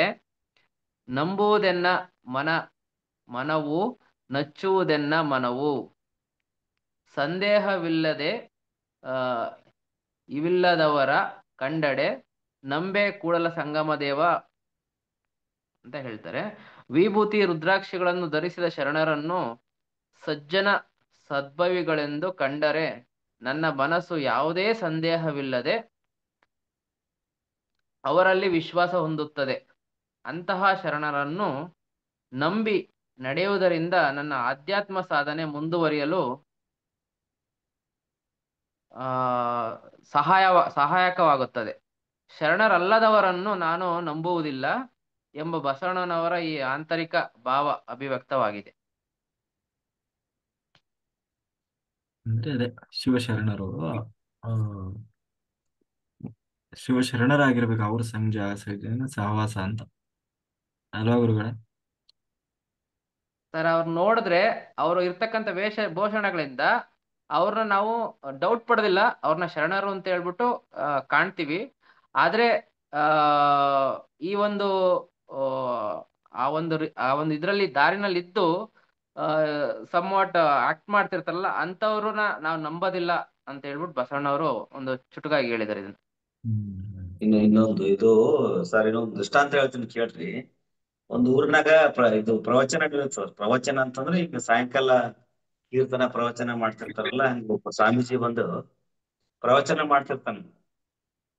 ನಂಬುವುದೆನ್ನ ಮನವು ನಚ್ಚುವುದೆನ್ನ ಮನವು ಸಂದೇಹವಿಲ್ಲದೆ ಇವಿಲ್ಲದವರ ಕಂಡಡೆ ನಂಬೆ ಕೂಡಲ ಸಂಗಮ ದೇವ ಅಂತ ಹೇಳ್ತಾರೆ. ವಿಭೂತಿ ರುದ್ರಾಕ್ಷಿಗಳನ್ನು ಧರಿಸಿದ ಶರಣರನ್ನು ಸಜ್ಜನ ಸದ್ಭವಿಗಳೆಂದು ಕಂಡರೆ ನನ್ನ ಮನಸ್ಸು ಯಾವುದೇ ಸಂದೇಹವಿಲ್ಲದೆ ಅವರಲ್ಲಿ ವಿಶ್ವಾಸ ಹೊಂದುತ್ತದೆ. ಅಂತಹ ಶರಣರನ್ನು ನಂಬಿ ನಡೆಯುವುದರಿಂದ ನನ್ನ ಆಧ್ಯಾತ್ಮ ಸಾಧನೆ ಮುಂದುವರಿಯಲು ಸಹಾಯಕವಾಗುತ್ತದೆ. ಶರಣರಲ್ಲದವರನ್ನು ನಾನು ನಂಬುವುದಿಲ್ಲ ಎಂಬ ಬಸವಣ್ಣನವರ ಈ ಆಂತರಿಕ ಭಾವ ಅಭಿವ್ಯಕ್ತವಾಗಿದೆ. ಅಂದ್ರೆ ಅದೇ ಶಿವಶರಣರು ಶಿವಶರಣರಾಗಿರ್ಬೇಕು, ಅವ್ರ ಸಹವಾಸ ಅಂತ ಅಲ್ವಾ ಗುರುಗಳೇ? ಸರ್, ಅವ್ರು ನೋಡಿದ್ರೆ ಅವರು ಇರ್ತಕ್ಕಂಥ ಭೂಷಣಗಳಿಂದ ಅವ್ರನ್ನ ನಾವು ಡೌಟ್ ಪಡೋದಿಲ್ಲ, ಅವ್ರನ್ನ ಶರಣರು ಅಂತ ಹೇಳ್ಬಿಟ್ಟು ಕಾಣ್ತೀವಿ. ಆದ್ರೆ ಈ ಒಂದು ಆ ಒಂದು ಇದ್ರಲ್ಲಿ ದಾರಿನಲ್ಲಿ ಇದ್ದು ಸಮ್ವಾಟ್ ಆಕ್ಟ್ ಮಾಡ್ತಿರ್ತಾರಲ್ಲ ಅಂತವ್ರನ್ನ ನಾವು ನಂಬೋದಿಲ್ಲ ಅಂತ ಹೇಳ್ಬಿಟ್ಟು ಬಸವಣ್ಣವರು ಒಂದು ಚುಟುಕಾಗಿ ಹೇಳಿದ್ದಾರೆ ಇದನ್ನ. ಇನ್ನೊಂದು ಇದು ಸರ್, ಇನ್ನೊಂದು ದೃಷ್ಟಾಂತ ಹೇಳ್ತೀನಿ ಕೇಳ್ರಿ. ಒಂದು ಊರಿನಾಗ ಇದು ಪ್ರವಚನ ಪ್ರವಚನ ಅಂತಂದ್ರೆ ಈಗ ಸಾಯಂಕಾಲ ಕೀರ್ತನ ಪ್ರವಚನ ಮಾಡ್ತಿರ್ತಾರಲ್ಲ, ಹಂಗ ಒಬ್ಬ ಸ್ವಾಮೀಜಿ ಬಂದು ಪ್ರವಚನ ಮಾಡ್ತಿರ್ತಾನ.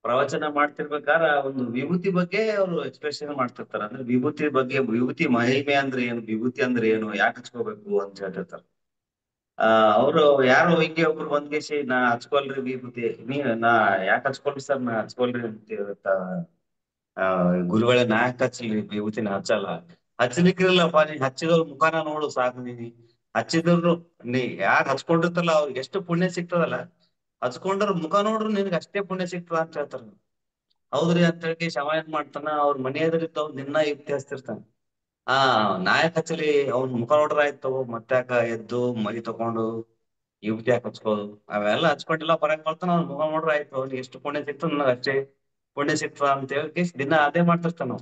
ಪ್ರವಚನ ಮಾಡ್ತಿರ್ಬೇಕಾರ ಒಂದು ವಿಭೂತಿ ಬಗ್ಗೆ ಅವರು ಎಕ್ಸ್ಪ್ರೆಷನ್ ಮಾಡ್ತಿರ್ತಾರ. ಅಂದ್ರೆ ವಿಭೂತಿ ಬಗ್ಗೆ, ವಿಭೂತಿ ಮಹಿಮೆ ಅಂದ್ರೆ ಏನು, ವಿಭೂತಿ ಅಂದ್ರೆ ಏನು, ಯಾಕೆ ಹಚ್ಕೋಬೇಕು ಅಂತ ಹೇಳ್ತಿರ್ತಾರ. ಅವರು ಯಾರೋ ಹಿಂಗೆ ಒಬ್ರು ಬಂದ್ಗೇಸಿ ನಾ ಹಚ್ಕೊಲ್ರಿ ವಿಭೂತಿ, ನಾ ಯಾಕೆ ಹಚ್ಕೊಲ್ರಿ ಸರ್, ನಾ ಹಚ್ಕೊಲ್ರಿ ಅಂತ ಗುರುಗಳೇ ನಾ ಯಾಕೆ ಹಚ್ಚಲ್ರಿ ವಿಭೂತಿನ ಹಚ್ಚಲ್ಲ. ಹಚ್ಚಲಿಕ್ಕಿರಲ್ಲಪ್ಪ, ನೀ ಹಚ್ಚಿದವ್ರ ಮುಖಾನ ನೋಡು ಸಾಕು. ಹಚ್ಚಿದ್ರು ನೀ ಯಾರು ಹಚ್ಕೊಂಡಿರ್ತಲ್ಲ ಅವ್ರಿಗೆ ಎಷ್ಟು ಪುಣ್ಯ ಸಿಗ್ತದಲ್ಲ, ಹಚ್ಕೊಂಡ್ರ ಮುಖ ನೋಡ್ರು ನಿನ್ಗೆ ಅಷ್ಟೇ ಪುಣ್ಯ ಸಿಗ್ತದ ಅಂತ ಹೇಳ್ತಾರ. ಹೌದ್ರಿ ಅಂತ ಹೇಳಿ ಶವ ಏನ್ ಮಾಡ್ತಾನ, ಅವ್ರ ಮನೆ ಎದುರಿದ್ದ ಅವ್ನ ದಿನ ಯುಕ್ತಿ ಹಚ್ತಿರ್ತಾನ. ನಾಯಕ್ ಹಚ್ಚಲಿ ಅವ್ನ ಮುಖ ನೋಡ್ರ ಆಯ್ತು, ಮತ್ತಾಕ ಎದ್ದು ಮರಿ ತಕೊಂಡು ಯುಕ್ತಿ ಯಾಕೆ ಹಚ್ಕೋದು, ಅವೆಲ್ಲ ಹಚ್ಕೊಂಡಿಲ್ಲ ಬರಕ್ ಬರ್ತಾನ. ಅವ್ನ ಮುಖ ನೋಡ್ರ ಆಯ್ತು, ಅವ್ನಿಗೆ ಎಷ್ಟು ಪುಣ್ಯ ಸಿಕ್ತದ ನನಗೆ ಅಷ್ಟೇ ಪುಣ್ಯ ಸಿಗ್ತದ ಅಂತ ಹೇಳಿ ದಿನ ಅದೇ ಮಾಡ್ತಿರ್ತಾನ.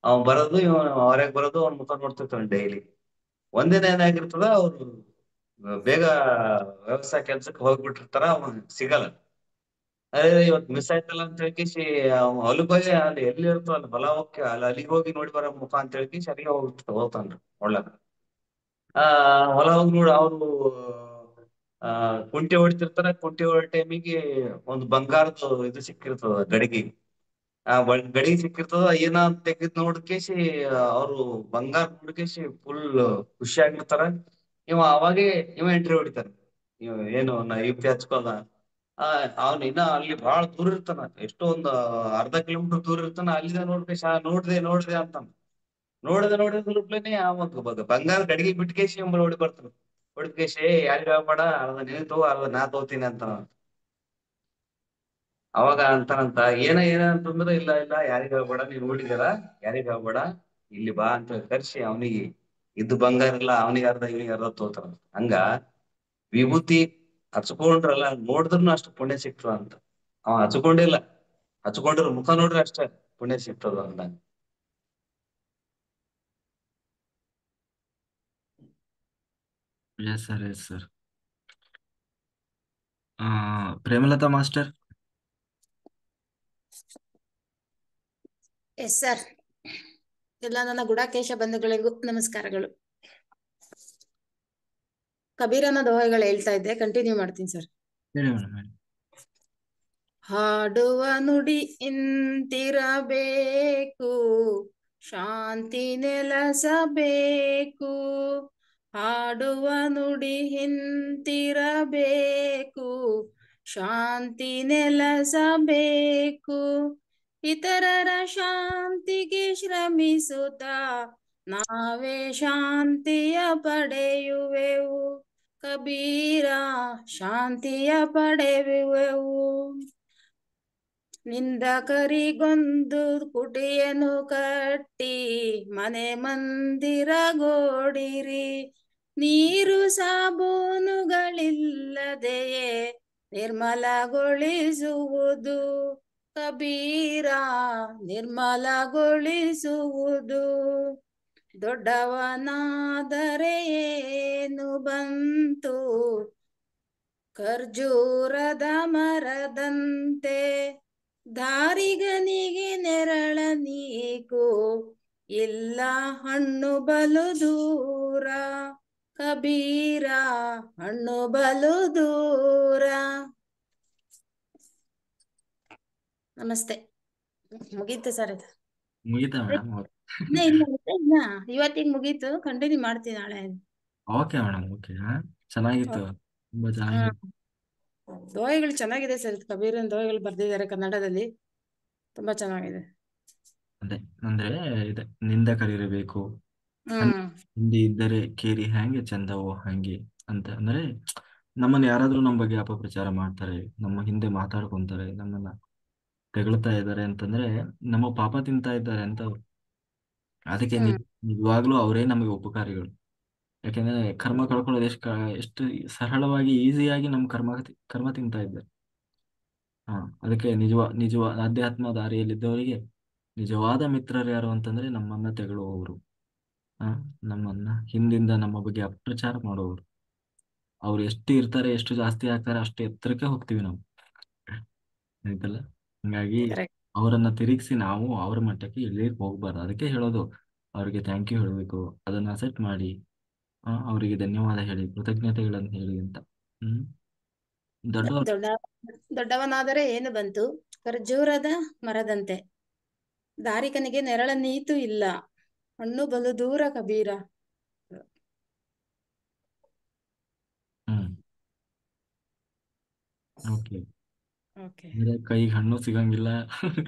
ಅವ್ನ್ ಬರೋದು, ಹೊರಗ್ ಬರೋದು, ಅವ್ನ ಮುಖ ನೋಡ್ತಿರ್ತಾನ ಡೈಲಿ. ಒಂದಿನ ಏನಾಗಿರ್ತದ, ಅವ್ರು ಬೇಗ ವ್ಯವಸಾಯ ಕೆಲ್ಸಕ್ಕೆ ಹೋಗ್ಬಿಟ್ಟಿರ್ತಾರ, ಅವ್ನ್ ಸಿಗಲ್ಲ. ಅದೇ ಇವತ್ ಮಿಸ್ ಆಯ್ತಲ್ಲ ಅಂತ ಹೇಳ್ಕಿಸಿ ಹೊಲಕ್ ಹೋಗಿ ಅಲ್ಲಿ ಎಲ್ಲಿ ಇರ್ತೋ ಅಲ್ಲಿ ಹೊಲ ಹೋಗಿ ಅಲ್ಲಿಗೆ ಹೋಗಿ ನೋಡಿ ಬರೋ ಮುಖ ಅಂತ ಹೇಳ್ಕಿಸಿ ಅಲ್ಲಿಗೆ ಹೋಗ್ತಾನ್ರಿ ಒಳ್ಳಾಗ. ಹೊಲ ಹೋಗಿ ನೋಡಿ ಅವ್ರು ಕುಂಟೆ ಹೊಡಿತಿರ್ತಾರ. ಕುಂಟೆ ಹೊಡ ಟೈಮಿಗೆ ಒಂದು ಬಂಗಾರದ ಇದು ಸಿಕ್ಕಿರ್ತದ ಗಡಿಗೆ. ಗಡಿಗೆ ಸಿಕ್ಕಿರ್ತದ, ಏನ ಅಂತ ತೆಗಿದ್ ನೋಡ್ಕೇಸಿ ಅವ್ರು ಬಂಗಾರ ನೋಡ್ಕೇಸಿ ಫುಲ್ ಖುಷಿ ಆಗಿರ್ತಾರ. ಅವಾಗೆ ಎಂಟ್ರಿ ಹೊಡಿತಾರ. ಏನು ಯುಪಿ ಹಚ್ಕೋದ. ಅವ್ನ ಇನ್ನ ಅಲ್ಲಿ ಬಹಳ ದೂರ ಇರ್ತಾನ, ಎಷ್ಟೋ ಒಂದ್ ಅರ್ಧ ಕಿಲೋಮೀಟರ್ ದೂರ ಇರ್ತಾನ. ಅಲ್ಲಿಂದ ನೋಡ್ಕೇಸಿ ನೋಡ್ದೆ ಅಂತಾನ. ನೋಡಿದ್ರಪ್ಲೇನೆ ಅವಾಗ ಬಂಗಾರ ಗಡಿಗೆ ಬಿಟ್ಕೇಸಿ ಹೊಡಿ ಬರ್ತಾನ. ಹೊಡಿದ್ಕೇಸಿ ಯಾರಿಗ ಹೇಳ್ಬೇಡ, ಅರ್ಧ ನೀನ್ ತಗೋ ಅರ್ಧ ನಾ ತಗೋತೀನಿ ಅಂತ. ಅವಾಗ ಅಂತಾನಂತ ಏನ ಅಂತಂದ್ರ, ಇಲ್ಲ ಇಲ್ಲ ಯಾರಿಗ ಹೇಳ್ಬೇಡ, ನೀನ್ ನೋಡಿದಾರ ಯಾರಿಗ ಹೇಳ್ಬೇಡ, ಇಲ್ಲಿ ಬಾ ಅಂತ ಕರ್ಸಿ ಅವನಿಗೆ ಇದ್ದು ಬಂಗಾರ ಇಲ್ಲ ಅವನಿಗೆ ಅರ್ಧ ಇವನಿಗೆ ಅರ್ಧ ತೋತಾರ. ಹಂಗ ವಿಭೂತಿ ಹಚ್ಕೊಂಡ್ರಲ್ಲ ನೋಡಿದ್ರುನು ಅಷ್ಟು ಪುಣ್ಯ ಸಿಗ್ತದ ಅಂತ. ಅವ ಹಚ್ಕೊಂಡಿಲ್ಲ, ಹಚ್ಕೊಂಡಿರೋ ಮುಖ ನೋಡ್ರಿ ಅಷ್ಟೇ ಪುಣ್ಯ ಸಿಗ್ತದ ಅಂದಂಗ. Yes sir, yes sir. Premalatha master. Yes sir. ಎಲ್ಲ ನನ್ನ ಗುಡಾಕೇಶ ಬಂಧುಗಳಿಗೂ ನಮಸ್ಕಾರಗಳು. ಕಬೀರನ ದೋಹೆಗಳು ಹೇಳ್ತಾ ಇದ್ದೆ, ಕಂಟಿನ್ಯೂ ಮಾಡ್ತೀನಿ ಸರ್. ಹೇಳಿ ಮೇಡಮ್, ಹೇಳಿ. ಹಾಡುವ ನುಡಿ ಇಂತಿರಬೇಕು, ಶಾಂತಿ ನೆಲಸಬೇಕು. ಹಾಡುವ ನುಡಿ ಹಿಂತಿರಬೇಕು, ಶಾಂತಿ ನೆಲಸಬೇಕು. ಇತರರ ಶಾಂತಿಗೆ ಶ್ರಮಿಸುತ್ತಾ ನಾವೇ ಶಾಂತಿಯ ಪಡೆಯುವೆವು. ಕಬೀರ ಶಾಂತಿಯ ಪಡೆಯುವೆವು. ನಿಂದಕರಿಗೊಂದು ಕುಟಿಯನ್ನು ಕಟ್ಟಿ ಮನೆ ಮಂದಿರಗೋಡಿರಿ. ನೀರು ಸಾಬೂನುಗಳಿಲ್ಲದೆಯೇ ನಿರ್ಮಲಗೊಳಿಸುವುದು. ಕಬೀರ ನಿರ್ಮಲಗೊಳಿಸುವುದು. ದೊಡ್ಡವನಾದರೆ ಏನು ಬಂತು, ಖರ್ಜೂರದ ಮರದಂತೆ. ದಾರಿಗನಿಗೆ ನೆರಳ ನೀಕು, ಇಲ್ಲ ಹಣ್ಣು ಬಲು ದೂರ. ಕಬೀರ ಹಣ್ಣು ಬಲು ದೂರ. ನಮಸ್ತೆ. ಮುಗೀತು ಸರ್ ಇದು. ಮುಗೀತಾ ಮೇಡಮ್? ಇನ್ನ ಇವತ್ತಿಗೆ ಮುಗೀತು, ಕಂಟಿನ್ಯೂ ಮಾಡ್ತೀನಿ ನಾಳೆ. Okay madam, okay. ಚೆನ್ನಾಗಿತ್ತು, ತುಂಬಾ ಚೆನ್ನಾಗಿತ್ತು. ದೋಹೆಗಳು ಚೆನ್ನಾಗಿದೆ ಸರ್. ಕಬೀರನ್ ದೋಹೆಗಳು ಬರ್ದಿದ್ದಾರೆ ಕನ್ನಡದಲ್ಲಿ, ತುಂಬಾ ಚೆನ್ನಾಗಿದೆ. ಅದೇ ಅಂದ್ರೆ ಇದೆ, ನಿಂದ ಕರಿರಬೇಕು, ಹಿಂದಿ ಇದ್ದರೆ ಕೇರಿ ಹ್ಯಾಂಗೆ ಚಂದವೋ ಹಂಗೆ ಅಂತ. ಅಂದ್ರೆ ನಮ್ಮನ್ನ ಯಾರಾದ್ರೂ ನಮ್ಮ ಬಗ್ಗೆ ಅಪಪ್ರಚಾರ ಮಾಡ್ತಾರೆ, ನಮ್ಮ ಹಿಂದೆ ಮಾತಾಡ್ಕೊಂತಾರೆ, ನಮ್ಮನ್ನ ತೆಗಳ್ತಾ ಇದ್ದಾರೆ ಅಂತಂದ್ರೆ ನಮ್ಮ ಪಾಪ ತಿಂತಾ ಇದ್ದಾರೆ ಅಂತ ಅವ್ರು. ಅದಕ್ಕೆ ನಿಜವಾಗ್ಲೂ ಅವರೇ ನಮಗೆ ಉಪಕಾರಿಗಳು. ಯಾಕೆಂದ್ರೆ ಕರ್ಮ ಕಳ್ಕೊಳ್ಳೋದು ಎಷ್ಟು ಸರಳವಾಗಿ ಈಸಿಯಾಗಿ ನಮ್ಮ ಕರ್ಮ ತಿಂತಾ ಇದ್ದಾರೆ. ಅದಕ್ಕೆ ನಿಜವಾದ ಅಧ್ಯಾತ್ಮ ದಾರಿಯಲ್ಲಿದ್ದವರಿಗೆ ನಿಜವಾದ ಮಿತ್ರರು ಯಾರು ಅಂತಂದ್ರೆ ನಮ್ಮನ್ನ ತೆಗಳುವವರು, ನಮ್ಮನ್ನ ಹಿಂದಿಂದ ನಮ್ಮ ಬಗ್ಗೆ ಅಪಪ್ರಚಾರ ಮಾಡುವವರು. ಅವ್ರು ಎಷ್ಟು ಇರ್ತಾರೆ, ಎಷ್ಟು ಜಾಸ್ತಿ ಆಗ್ತಾರೆ, ಅಷ್ಟು ಎತ್ತರಕ್ಕೆ ಹೋಗ್ತೀವಿ ನಾವು, ಆಯ್ತಲ್ಲ. ಹಂಗಾಗಿ ಅವರನ್ನ ತಿರುಗಿಸಿ ನಾವು ಅವ್ರ ಮಟ್ಟಕ್ಕೆ ಇಳಿಯಕ್ಕೆ ಹೋಗ್ಬಾರ್ದು. ಅದಕ್ಕೆ ಹೇಳೋದು, ಅವ್ರಿಗೆ ಥ್ಯಾಂಕ್ ಯು ಹೇಳಬೇಕು, ಅದನ್ನ ಅಸೆಪ್ಟ್ ಮಾಡಿ ಅವರಿಗೆ ಧನ್ಯವಾದ ಹೇಳಿ, ಕೃತಜ್ಞತೆಗಳನ್ನು ಹೇಳಿ ಅಂತ. ದೊಡ್ಡವನಾದರೆ ಏನು ಬಂತು, ಖರ್ಜೂರದ ಮರದಂತೆ. ದಾರಿಕನಿಗೆ ನೆರಳ ನೀತು ಇಲ್ಲ, ಹಣ್ಣು ಬಲು ದೂರ. ಕಬೀರ. ಓಕೆ. ಕೈಗೆ ಹಣ್ಣು ಸಿಗಂಗಿಲ್ಲ,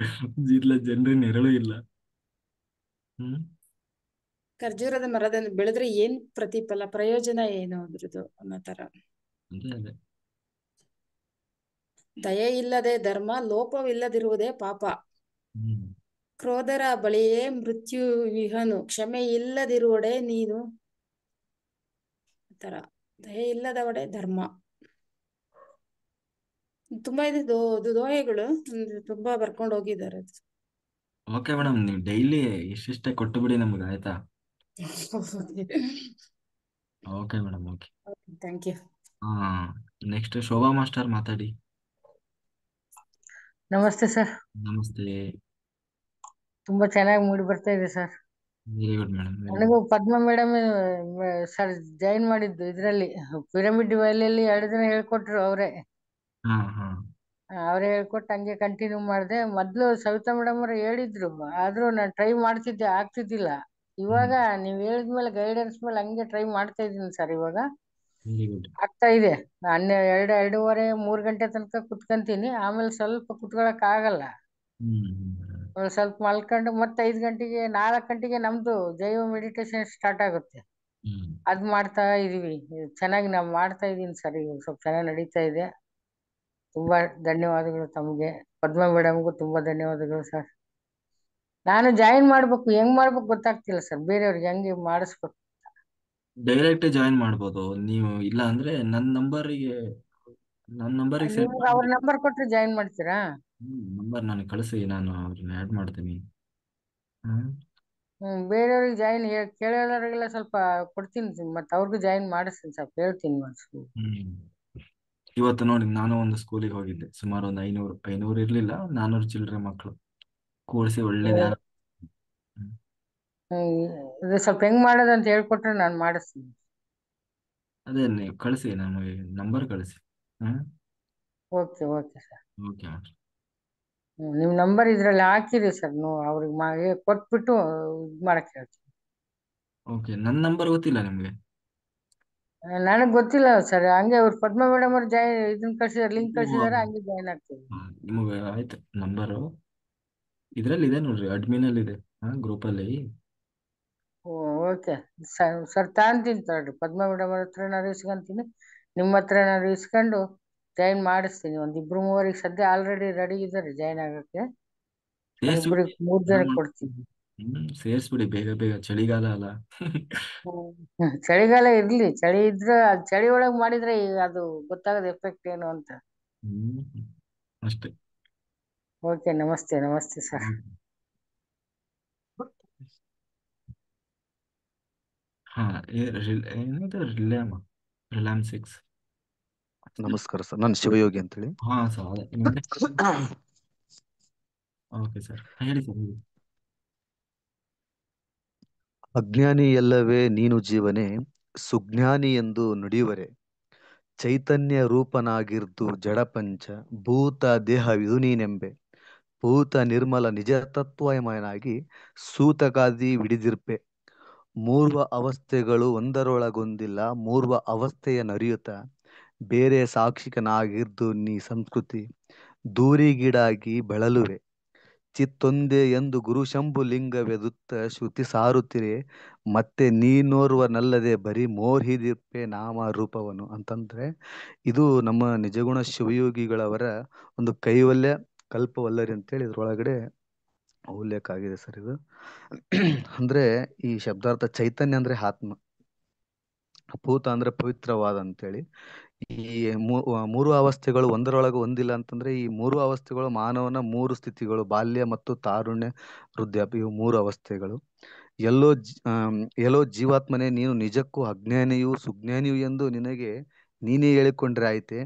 ಇಲ್ಲ ಜನರಿಗೆ ನೆರಳು ಇಲ್ಲ. ಖರ್ಜೂರದ ಮರದಲ್ಲಿ ಬೆಳೆದ್ರೆ ಏನ್ ಪ್ರತಿಫಲ, ಪ್ರಯೋಜನ ಏನು ಅದ್ರದ್ದು ಅನ್ನೋ ತರ. ದಯೆ ಇಲ್ಲದೆ ಧರ್ಮ, ಲೋಪವಿಲ್ಲದಿರುವುದೇ ಪಾಪ. ಕ್ರೋಧರ ಬಳಿಯೇ ಮೃತ್ಯು ವಿಹನು, ಕ್ಷಮೆ ಇಲ್ಲದಿರುವಡೆ ನೀನು. ತರ ದಯೆ ಇಲ್ಲದವಡೆ ಧರ್ಮ. ತುಂಬಾ ಇದೆ ದೋಹೆಗಳು, ತುಂಬಾ ಬರ್ಕೊಂಡು ಹೋಗಿದ್ದಾರೆ. ಓಕೆ ಮೇಡಮ್, ನೀವು ಡೈಲಿ ಇಷ್ಟಿಷ್ಟೇ ಕೊಟ್ಟು ಬಿಡಿ ನಮ್ಗೆ, ಆಯ್ತಾ? Okay madam, okay. Thank you. ಹಾ, ನೆಕ್ಸ್ಟ್ ಶೋಭಾ ಮಾಸ್ಟರ್ ಮಾತಾಡಿ. ನಮಸ್ತೆ ಸರ್. ನಮಸ್ತೆ. ತುಂಬಾ ಚೆನ್ನಾಗಿ ಮೂಡಿ ಬರ್ತಾ ಇದೆ sir. Very good madam, very ನನಗೂ good. Padma madam sir join ಮಾಡಿದ್ದು ಇದರಲ್ಲಿ ಪಿರಮಿಡ್ ವ್ಯಾಲಿಯಲ್ಲಿ 2 ದಿನ ಹೇಳ್ಕೊಟ್ರು ಅವರೇ. ಹಾ ಹಾ ಅವರೇ ಹೇಳ್ಕೊಟ್ಟು ಹಂಗೆ ಕಂಟಿನ್ಯೂ ಮಾಡಿದೆ. ಮೊದ್ಲು ಸವಿತಾ ಮೇಡಮ್ ಅವರು ಹೇಳಿದ್ರು, ಆದ್ರೂ ನಾನು ಟ್ರೈ ಮಾಡ್ತಿದ್ದೆ, ಆಗ್ತಿದ್ದಿಲ್ಲ. ಇವಾಗ ನೀವ್ ಹೇಳಿದ್ಮೇಲೆ ಗೈಡೆನ್ಸ್ ಮೇಲೆ ಹಂಗೆ ಟ್ರೈ ಮಾಡ್ತಾ ಇದ್ದೀನಿ ಸರ್. ಇವಾಗ ವೆರಿ ಗುಡ್. ಆಗ್ತಾ ಇದೆ. 2:30 3 ಗಂಟೆ ತನಕ ಕುತ್ಕೊಂತೀನಿ, ಆಮೇಲೆ ಸ್ವಲ್ಪ ಕುತ್ಕೊಳಕ್ ಆಗಲ್ಲ. ಸ್ವಲ್ಪ ಮಲ್ಕೊಂಡು ಮತ್ತೆ 5 ಗಂಟೆಗೆ 4 ಗಂಟೆಗೆ ನಮ್ದು ಜೈವ ಮೆಡಿಟೇಷನ್ ಸ್ಟಾರ್ಟ್ ಆಗುತ್ತೆ. ಅದ್ ಮಾಡ್ತಾ ಇದೀವಿ. ಚೆನ್ನಾಗಿ ನಾವು ಮಾಡ್ತಾ ಇದೀನಿ ಸರ್. ಈಗ ಸ್ವಲ್ಪ ಚೆನ್ನಾಗಿ ನಡೀತಾ ಇದೆ. ತುಂಬಾ ಧನ್ಯವಾದಗಳು ತಮಗೆ. ಪದ್ಮ ಮೇಡಮ್ಗೂ ತುಂಬಾ ಧನ್ಯವಾದಗಳು ಸರ್. ನಾನು ಜಾಯಿನ್ ಮಾಡ್ಬೇಕು, ಹೆಂಗ್ ಮಾಡ್ಬೇಕು ಗೊತ್ತಾಗ್ತಿಲ್ಲ ಸರ್. ಬೇರೆಯವ್ರಿಗೆ ಹೆಂಗೆ ಮಾಡಿಸ್ಬೇಕು. ಡೈರೆಕ್ಟ್ ಜಾಯಿನ್ ಮಾಡ್ಬೋದು ನೀವು, ಇಲ್ಲ ಅಂದ್ರೆ ನನ್ನ ನಂಬರಿಗೆ ಸೆಂಡ್ ನೀವು ಅವ್ರ ಮಾಡಿ. ನಂಬರ್ ಕೊಟ್ರೆ ಜಾಯಿನ್ ಮಾಡ್ತೀರಾ? ನಂಬರ್ ನನಗೆ ಕಳಿಸಿ, ನಾನು ಅವ್ರನ್ನ ಆ್ಯಡ್ ಮಾಡ್ತೀನಿ. ಬೇರೆಯವ್ರಿಗೆ ಜಾಯಿನ್ ಕೇಳೋರಿಗೆಲ್ಲ ಸ್ವಲ್ಪ ಕೊಡ್ತೀನಿ, ಮತ್ತೆ ಅವ್ರಿಗೂ ಜಾಯಿನ್ ಮಾಡಿಸ್ತೀನಿ ಸ್ವಲ್ಪ ಹೇಳ್ತೀನಿ ಮನ್ಸು. ಇವತ್ತು ನೋಡಿ, ನಾನು ಒಂದು ಸ್ಕೂಲಿಗೆ ಹೋಗಿದ್ದೆ. ಸುಮಾರು ಒಂದು 500 ಇರ್ಲಿಲ್ಲ, 400 ಚಿಲ್ಲರೆ ಮಕ್ಕಳು ಕೂರಿಸಿ ಒಳ್ಳೆ ಧ್ಯಾನ. ಇದು ಸ್ವಲ್ಪ ಹೆಂಗ್ ಮಾಡೋದಂತ ಹೇಳ್ಕೊಟ್ರೆ ನಾನು ಮಾಡಿಸ್ತೀನಿ. ಅದೇ ನೀವು ಕಳಿಸಿ, ನಮಗೆ ನಂಬರ್ ಕಳಿಸಿ. Okay okay sir. ಓಕೆ. ನಿಮ್ ನಂಬರ್ ಇದ್ರಲ್ಲಿ ಹಾಕಿರಿ ಸರ್. ಅವ್ರಿಗೆ ಕೊಟ್ಬಿಟ್ಟು ಇದ್ ಮಾಡಕ್ ಹೇಳ್ತೀನಿ. ಓಕೆ, ನನ್ನ ನಂಬರ್ ಗೊತ್ತಿಲ್ಲ ನಿಮ್ಗೆ? ನನಗ್ ಗೊತ್ತಿಲ್ಲ ಸರ್. ಹಂಗೆ ಅವ್ರು ಪದ್ಮ ಮೇಡಮ್ ಅವ್ರು ಇದನ್ನ ಕಳ್ಸಿದಾರೆ, ಲಿಂಕ್ ಕಳ್ಸಿದಾರೆ, ಹಂಗೆ ಜಾಯಿನ್ ಆಗ್ತೀವಿ. ನಿಮಗೆ ಆಯ್ತು ನಂಬರು ಇದ್ರಲ್ಲಿ ಇದೆ ನೋಡ್ರಿ, ಅಡ್ಮಿನ್ ಅಲ್ಲಿ ಇದೆ, ಗ್ರೂಪ್ ಅಲ್ಲಿ. ಓಕೆ ಸರ್, ತಾಂತೀನಿ ತಗೊಳ್ರಿ. ಪದ್ಮ ಮೇಡಮ್ ಅವ್ರ ಹತ್ರನಾರು ಇಸ್ಕೊಂತೀನಿ, ನಿಮ್ಮ ಹತ್ರನಾರು ಇಸ್ಕೊಂಡು ಜಾಯಿನ್ ಮಾಡಿಸ್ತೀನಿ. 1-2-3 ಸದ್ಯ ಆಲ್ರೆಡಿ ರೆಡಿ ಇದ್ದಾರೆ ಜಾಯಿನ್ ಆಗಕ್ಕೆ. ಸೇರ್ಸ್ಬಿಡಿ, 3 ಜನಕ್ಕೆ ಕೊಡ್ತೀನಿ. ಸೇರ್ಸ್ಬಿಡಿ ಬೇಗ ಬೇಗ, ಚಳಿಗಾಲ ಅಲ್ಲ. ಚಳಿಗಾಲ ಇರ್ಲಿ, ಚಳಿ ಇದ್ರೆ ಚಳಿ ಒಳಗ್ ಮಾಡಿದ್ರೆ ಅದು ಗೊತ್ತಾಗದ ಎಫೆಕ್ಟ್ ಏನು ಅಂತ. ಅಷ್ಟೇ. ಓಕೆ, ನಮಸ್ತೆ. ನಮಸ್ತೆ ಸರ್. ಹಾ, ಏನಿದೆ ರಿಲ್ಯಾಮ್ 6. ನಮಸ್ಕಾರ ಸರ್, ನಾನು ಶಿವಯೋಗಿ ಅಂತ ಹೇಳಿ. ಹಾ ಸರ್, ಓಕೆ ಸರ್, ಹೇಳಿ ಸರ್. ಅಜ್ಞಾನಿ ಎಲ್ಲವೇ ನೀನು ಜೀವನೇ, ಸುಜ್ಞಾನಿ ಎಂದು ನುಡಿಯುವರೆ. ಚೈತನ್ಯ ರೂಪನಾಗಿರ್ದು ಜಡಪಂಚ, ಭೂತ ದೇಹವಿದು ನೀನೆಂಬೆ. ಭೂತ ನಿರ್ಮಲ ನಿಜ ತತ್ವಮಯನಾಗಿ ಸೂತಕಾದಿ ವಿಡಿದಿರ್ಪೆ. ಮೂರ್ವ ಅವಸ್ಥೆಗಳು ಒಂದರೊಳಗೊಂದಿಲ್ಲ, ಮೂರ್ವ ಅವಸ್ಥೆಯ ನರಿಯುತ್ತ ಬೇರೆ ಸಾಕ್ಷಿಕನಾಗಿರ್ದು ನೀ ಸಂಸ್ಕೃತಿ ದೂರಿಗೀಡಾಗಿ ಬಳಲುವೆ. ಚಿತ್ತೊಂದೇ ಎಂದು ಗುರು ಶಂಭು ಲಿಂಗವೆದುತ್ತ ಶ್ರುತಿ ಸಾರುತ್ತಿರೆ, ಮತ್ತೆ ನೀನೋರ್ವನಲ್ಲದೆ ಬರೀ ಮೋಹಿದಿರ್ಪೆ ನಾಮ ರೂಪವನು ಅಂತಂದ್ರೆ, ಇದು ನಮ್ಮ ನಿಜಗುಣ ಶಿವಯೋಗಿಗಳವರ ಒಂದು ಕೈವಲ್ಯ ಕಲ್ಪವಲ್ಲರಿ ಅಂತೇಳಿ ಇದ್ರೊಳಗಡೆ ಉಲ್ಲೇಖ ಆಗಿದೆ ಸರ್. ಇದು ಅಂದ್ರೆ ಈ ಶಬ್ದಾರ್ಥ ಚೈತನ್ಯ ಅಂದ್ರೆ ಆತ್ಮ, ಭೂತ ಅಂದ್ರೆ ಪವಿತ್ರವಾದ ಅಂತೇಳಿ. ಈ ಮೂರು ಅವಸ್ಥೆಗಳು ಒಂದರೊಳಗೆ ಒಂದಿಲ್ಲ ಅಂತಂದ್ರೆ, ಈ ಮೂರು ಅವಸ್ಥೆಗಳು ಮಾನವನ 3 ಸ್ಥಿತಿಗಳು: ಬಾಲ್ಯ ಮತ್ತು ತಾರುಣ್ಯ, ವೃದ್ಧಾಪ್ಯ. ಇವು 3 ಅವಸ್ಥೆಗಳು. ಎಲ್ಲೋ ಜೀವಾತ್ಮನೇ, ನೀನು ನಿಜಕ್ಕೂ ಅಜ್ಞಾನಿಯೂ ಸುಜ್ಞಾನಿಯೂ ಎಂದು ನಿನಗೆ ನೀನೇ ಹೇಳಿಕೊಂಡ್ರೆ ಆಯ್ತೆ.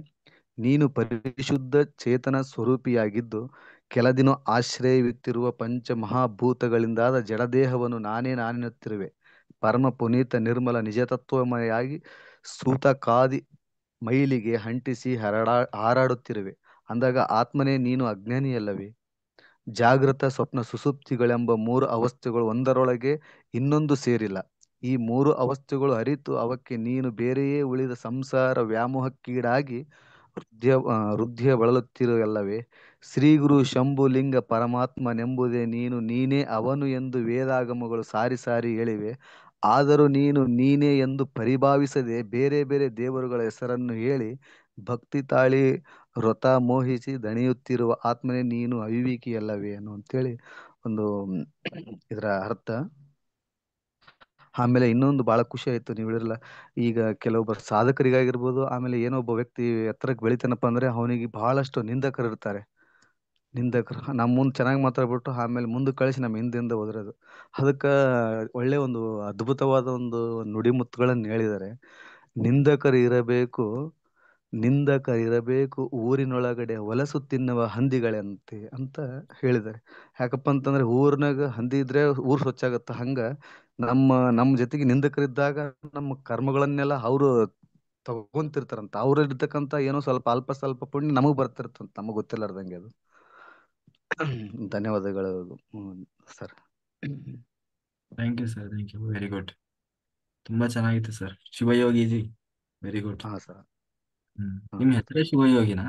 ನೀನು ಪರಿಶುದ್ಧ ಚೇತನ ಸ್ವರೂಪಿಯಾಗಿದ್ದು, ಕೆಲ ದಿನ ಆಶ್ರಯವಿತ್ತಿರುವ ಪಂಚಮಹಾಭೂತಗಳಿಂದಾದ ಜಡದೇಹವನ್ನು ನಾನೆನ್ನುತ್ತಿರುವೆ. ಪರಮ ಪುನೀತ ನಿರ್ಮಲ ನಿಜತತ್ವಮಯಾಗಿ ಸೂತಕಾದಿ ಮೈಲಿಗೆ ಅಂಟಿಸಿ ಹಾರಾಡುತ್ತಿರುವೆ. ಅಂದಾಗ ಆತ್ಮನೇ ನೀನು ಅಜ್ಞಾನಿಯಲ್ಲವೇ? ಜಾಗೃತ ಸ್ವಪ್ನ ಸುಸುಪ್ತಿಗಳೆಂಬ 3 ಅವಸ್ಥೆಗಳು ಒಂದರೊಳಗೆ ಇನ್ನೊಂದು ಸೇರಿಲ್ಲ. ಈ 3 ಅವಸ್ಥೆಗಳು ಅರಿತು ಅವಕ್ಕೆ ನೀನು ಬೇರೆಯೇ ಉಳಿದ ಸಂಸಾರ ವ್ಯಾಮೋಹಕ್ಕೀಡಾಗಿ ವೃದ್ಧಿಯ ಬಳಲುತ್ತಿರುವಲ್ಲವೇ? ಶ್ರೀಗುರು ಶಂಭುಲಿಂಗ ಪರಮಾತ್ಮನೆಂಬುದೇ ನೀನು, ನೀನೇ ಅವನು ಎಂದು ವೇದಾಗಮಗಳು ಸಾರಿ ಸಾರಿ ಹೇಳಿವೆ. ಆದರೂ ನೀನು ನೀನೇ ಎಂದು ಪರಿಭಾವಿಸದೆ ಬೇರೆ ಬೇರೆ ದೇವರುಗಳ ಹೆಸರನ್ನು ಹೇಳಿ ಭಕ್ತಿ ತಾಳಿ ವ್ರತ ಮೋಹಿಸಿ ದಣಿಯುತ್ತಿರುವ ಆತ್ಮನೇ ನೀನು ಅವಿವೇಕಿಯಲ್ಲವೇ ಅಂತೇಳಿ ಒಂದು ಇದರ ಅರ್ಥ. ಆಮೇಲೆ ಇನ್ನೊಂದು ಬಹಳ ಖುಷಿ ಆಯ್ತು, ನೀವು ಹೇಳಿರಲ್ಲ, ಈಗ ಕೆಲವೊಬ್ಬ ಸಾಧಕರಿಗಾಗಿರ್ಬೋದು, ಆಮೇಲೆ ಏನೋ ಒಬ್ಬ ವ್ಯಕ್ತಿ ಎತ್ತರಕ್ಕೆ ಬೆಳಿತಾನಪ್ಪ ಅಂದ್ರೆ ಅವನಿಗೆ ಬಹಳಷ್ಟು ನಿಂದಕರು ಇರ್ತಾರೆ. ನಿಂದಕರು ನಮ್ಮ ಮುಂದೆ ಚೆನ್ನಾಗಿ ಮಾತಾಡ್ಬಿಟ್ಟು ಆಮೇಲೆ ಮುಂದೆ ಕಳಿಸಿ ನಮ್ಮ ಹಿಂದಿಂದ ಹೋದ್ರದು. ಅದಕ್ಕೆ ಒಳ್ಳೆ ಒಂದು ಅದ್ಭುತವಾದ ಒಂದು ನುಡಿಮುತ್ತುಗಳನ್ನು ಹೇಳಿದ್ದಾರೆ. ನಿಂದಕರಿರಬೇಕು ಊರಿನೊಳಗಡೆ ಹೊಲಸು ತಿನ್ನುವ ಹಂದಿಗಳಂತೆ ಅಂತ ಹೇಳಿದ್ದಾರೆ. ಯಾಕಪ್ಪ ಅಂತಂದ್ರೆ ಊರಿನಾಗ ಹಂದಿ ಇದ್ರೆ ಊರ್ ಸ್ವಚ್ಛ ಆಗತ್ತ. ಹಂಗ ನಮ್ಮ ಜೊತೆಗೆ ನಿಂದಕರಿದ್ದಾಗ ನಮ್ಮ ಕರ್ಮಗಳನ್ನೆಲ್ಲ ಅವರು ತಗೊಂತಿರ್ತಾರಂತ. ಅವ್ರಲ್ಲಿರ್ತಕ್ಕಂಥ ಏನೋ ಸ್ವಲ್ಪ ಅಲ್ಪ ಸ್ವಲ್ಪ ಪುಣ್ಯ ನಮಗ್ ಬರ್ತಿರ್ತಂತ, ನಮಗ್ ಗೊತ್ತಿಲ್ಲಾರ್ದಂಗೆ ಅದು. ಧನ್ಯವಾದಗಳು sir. Thank you sir, thank you, very good. ತುಂಬಾ ಚೆನ್ನಾಗಿತ್ತು ಸರ್. ಶಿವಯೋಗಿಜಿ, ವೆರಿ ಗುಡ್. ಹಾ ಸರ್. ನಿಮ್ಮ ಹೆಸರೇ ಶಿವಯೋಗಿನಾ?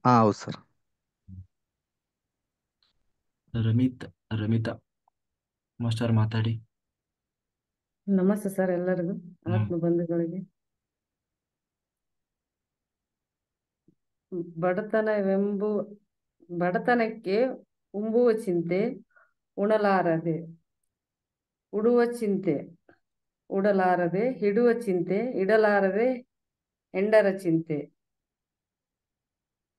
ಹಾ ಹೌದು ಸರ್. ರಮಿತಾ ಮಾಸ್ಟರ್ ಮಾತಾಡಿ. ನಮಸ್ತೆ ಸರ್ ಎಲ್ಲರಿಗೂ, ಆತ್ಮ ಬಂಧುಗಳಿಗೆ. ಬಡತನಕ್ಕೆ ಉಂಬುವ ಚಿಂತೆ ಉಣಲಾರದೆ, ಉಡುವ ಚಿಂತೆ ಉಡಲಾರದೆ, ಹಿಡುವ ಚಿಂತೆ ಇಡಲಾರದೆ, ಹೆಂಡರ ಚಿಂತೆ,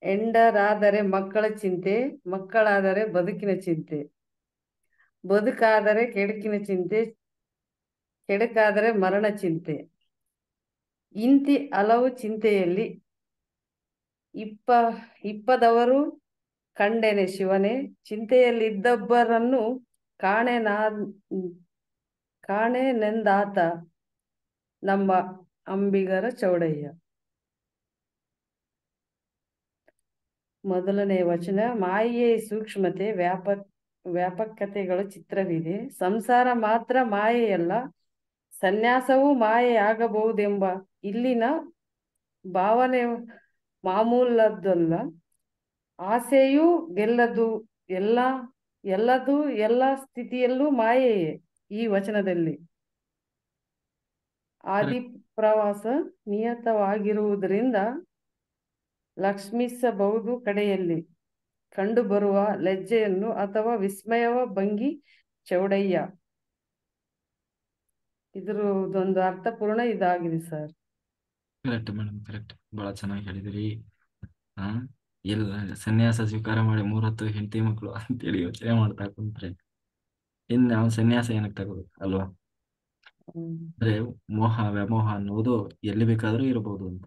ಹೆಂಡರಾದರೆ ಮಕ್ಕಳ ಚಿಂತೆ, ಮಕ್ಕಳಾದರೆ ಬದುಕಿನ ಚಿಂತೆ, ಬದುಕಾದರೆ ಕೆಡುಕಿನ ಚಿಂತೆ, ಕೆಡುಕಾದರೆ ಮರಣ ಚಿಂತೆ. ಇಂತಿ ಹಲವು ಚಿಂತೆಯಲ್ಲಿ ಇಪ್ಪದವರು ಕಂಡೆನೆ ಶಿವನೇ, ಚಿಂತೆಯಲ್ಲಿದ್ದಬ್ಬರನ್ನು ಕಾಣೆನೆಂದಾತ ನಮ್ಮ ಅಂಬಿಗರ ಚೌಡಯ್ಯ. ಮೊದಲನೇ ವಚನ. ಮಾಯೆಯ ಸೂಕ್ಷ್ಮತೆ ವ್ಯಾಪಕತೆಗಳ ಚಿತ್ರವಿದೆ. ಸಂಸಾರ ಮಾತ್ರ ಮಾಯೆಯಲ್ಲ, ಸನ್ಯಾಸವೂ ಮಾಯೆಯಾಗಬಹುದೆಂಬ ಇಲ್ಲಿನ ಭಾವನೆ ಮಾಮೂಲದ್ದಲ್ಲ. ಆಸೆಯೂ ಗೆಲ್ಲದು, ಎಲ್ಲದೂ ಎಲ್ಲ ಸ್ಥಿತಿಯಲ್ಲೂ ಮಾಯೆಯೇ ಈ ವಚನದಲ್ಲಿ. ಆದಿ ಪ್ರವಾಸ ನಿಯತವಾಗಿರುವುದರಿಂದ ಲಕ್ಷ್ಮಿಸಬಹುದು ಕಡೆಯಲ್ಲಿ ಕಂಡುಬರುವ ಲಜ್ಜೆಯನ್ನು ಅಥವಾ ವಿಸ್ಮಯವ ಭಂಗಿ ಚೌಡಯ್ಯ. ಇದ್ರದೊಂದು ಅರ್ಥಪೂರ್ಣ ಇದಾಗಿದೆ ಸರ್. Correct madam, correct. ಬಹಳ ಚೆನ್ನಾಗಿ ಹೇಳಿದಿರಿ. ಇಲ್ಲ ಸನ್ಯಾಸ ಸ್ವೀಕಾರ ಮಾಡಿ 3 ಹೊತ್ತು ಹೆಂಡತಿ ಮಕ್ಕಳು ಅಂತೇಳಿ ಯೋಚನೆ ಮಾಡ್ತಾ ಕುಂತ್ರೆ ಇನ್ನು ನಾವು ಸನ್ಯಾಸ ಏನಕ್ಕೆ ತಗೋಬೇಕು ಅಲ್ವಾ? ಅಂದ್ರೆ ಮೋಹ ವ್ಯಾಮೋಹ ಅನ್ನುವುದು ಎಲ್ಲಿ ಬೇಕಾದ್ರೂ ಇರಬಹುದು ಅಂತ.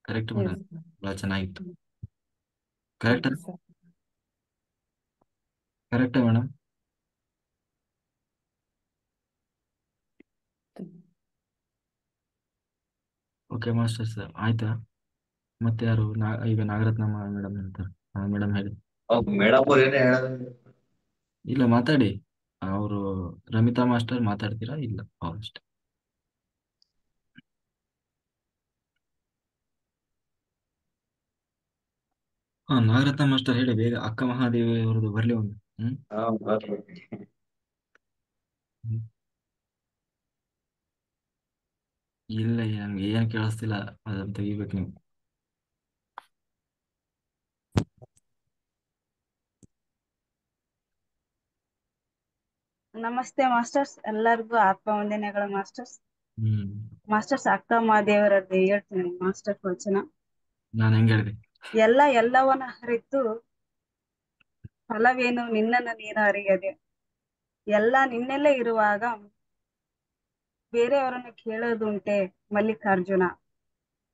ಕರೆಕ್ಟ್ ಮೇಡಮ್, ಬಹಳ ಚೆನ್ನಾಗಿತ್ತು. ಕರೆಕ್ಟ್ ಕರೆಕ್ಟಾ ಮೇಡಮ್? ಓಕೆ ಮಾಸ್ಟರ್ ಸರ್, ಆಯ್ತಾ? ಮತ್ತೆ ಯಾರು ಈಗ ನಾಗರತ್ನಮ್ಮ ಮೇಡಮ್ ಹೇಳ್ತಾರೆ. ಮೇಡಮ್ ಹೇಳಿ. ಮೇಡಮ್ ಅವ್ರು ಏನೇ ಹೇಳೋದು. ಇಲ್ಲ ಮಾತಾಡಿ. ಅವರು ರಮಿತಾ ಮಾಸ್ಟರ್ ಮಾತಾಡ್ತೀರಾ? ಇಲ್ಲ ಅವರಷ್ಟೇ. ನಾಗರತ್ನ ಮಾಸ್ಟರ್ ಹೇಳಿ ಬೇಗ. ಅಕ್ಕ ಮಹಾದೇವಿ ಅವರದ್ದು ಬರ್ಲಿ ಒಂದು. ಇಲ್ಲ ನಮ್ಗೆ ಏನ್ ಕೇಳಿಸ್ತಿಲ್ಲ, ಅದನ್ನ ತೆಗಿಬೇಕು ನೀವು. ನಮಸ್ತೆ ಮಾಸ್ಟರ್ಸ್, ಎಲ್ಲರಿಗೂ ಆತ್ಮ ವಂದನೆಗಳು ಮಾಸ್ಟರ್ಸ್. ಮಾಸ್ಟರ್ಸ್ ಅಕ್ಕ ಮಹಾದೇವರದ್ದು ಹೇಳ್ತೀನಿ ಮಾಸ್ಟರ್ ವಚನ. ನಾನು ಹೆಂಗ್ ಹೇಳಿದೆ? ಎಲ್ಲವನ್ನ ಹರಿತು ಫಲವೇನು ನಿನ್ನನ್ನು ನೀನು ಅರಿಯದೆ. ಎಲ್ಲ ನಿನ್ನೆಲ್ಲೇ ಇರುವಾಗ ಬೇರೆಯವರನ್ನು ಕೇಳೋದುಂಟೆ ಮಲ್ಲಿಕಾರ್ಜುನ.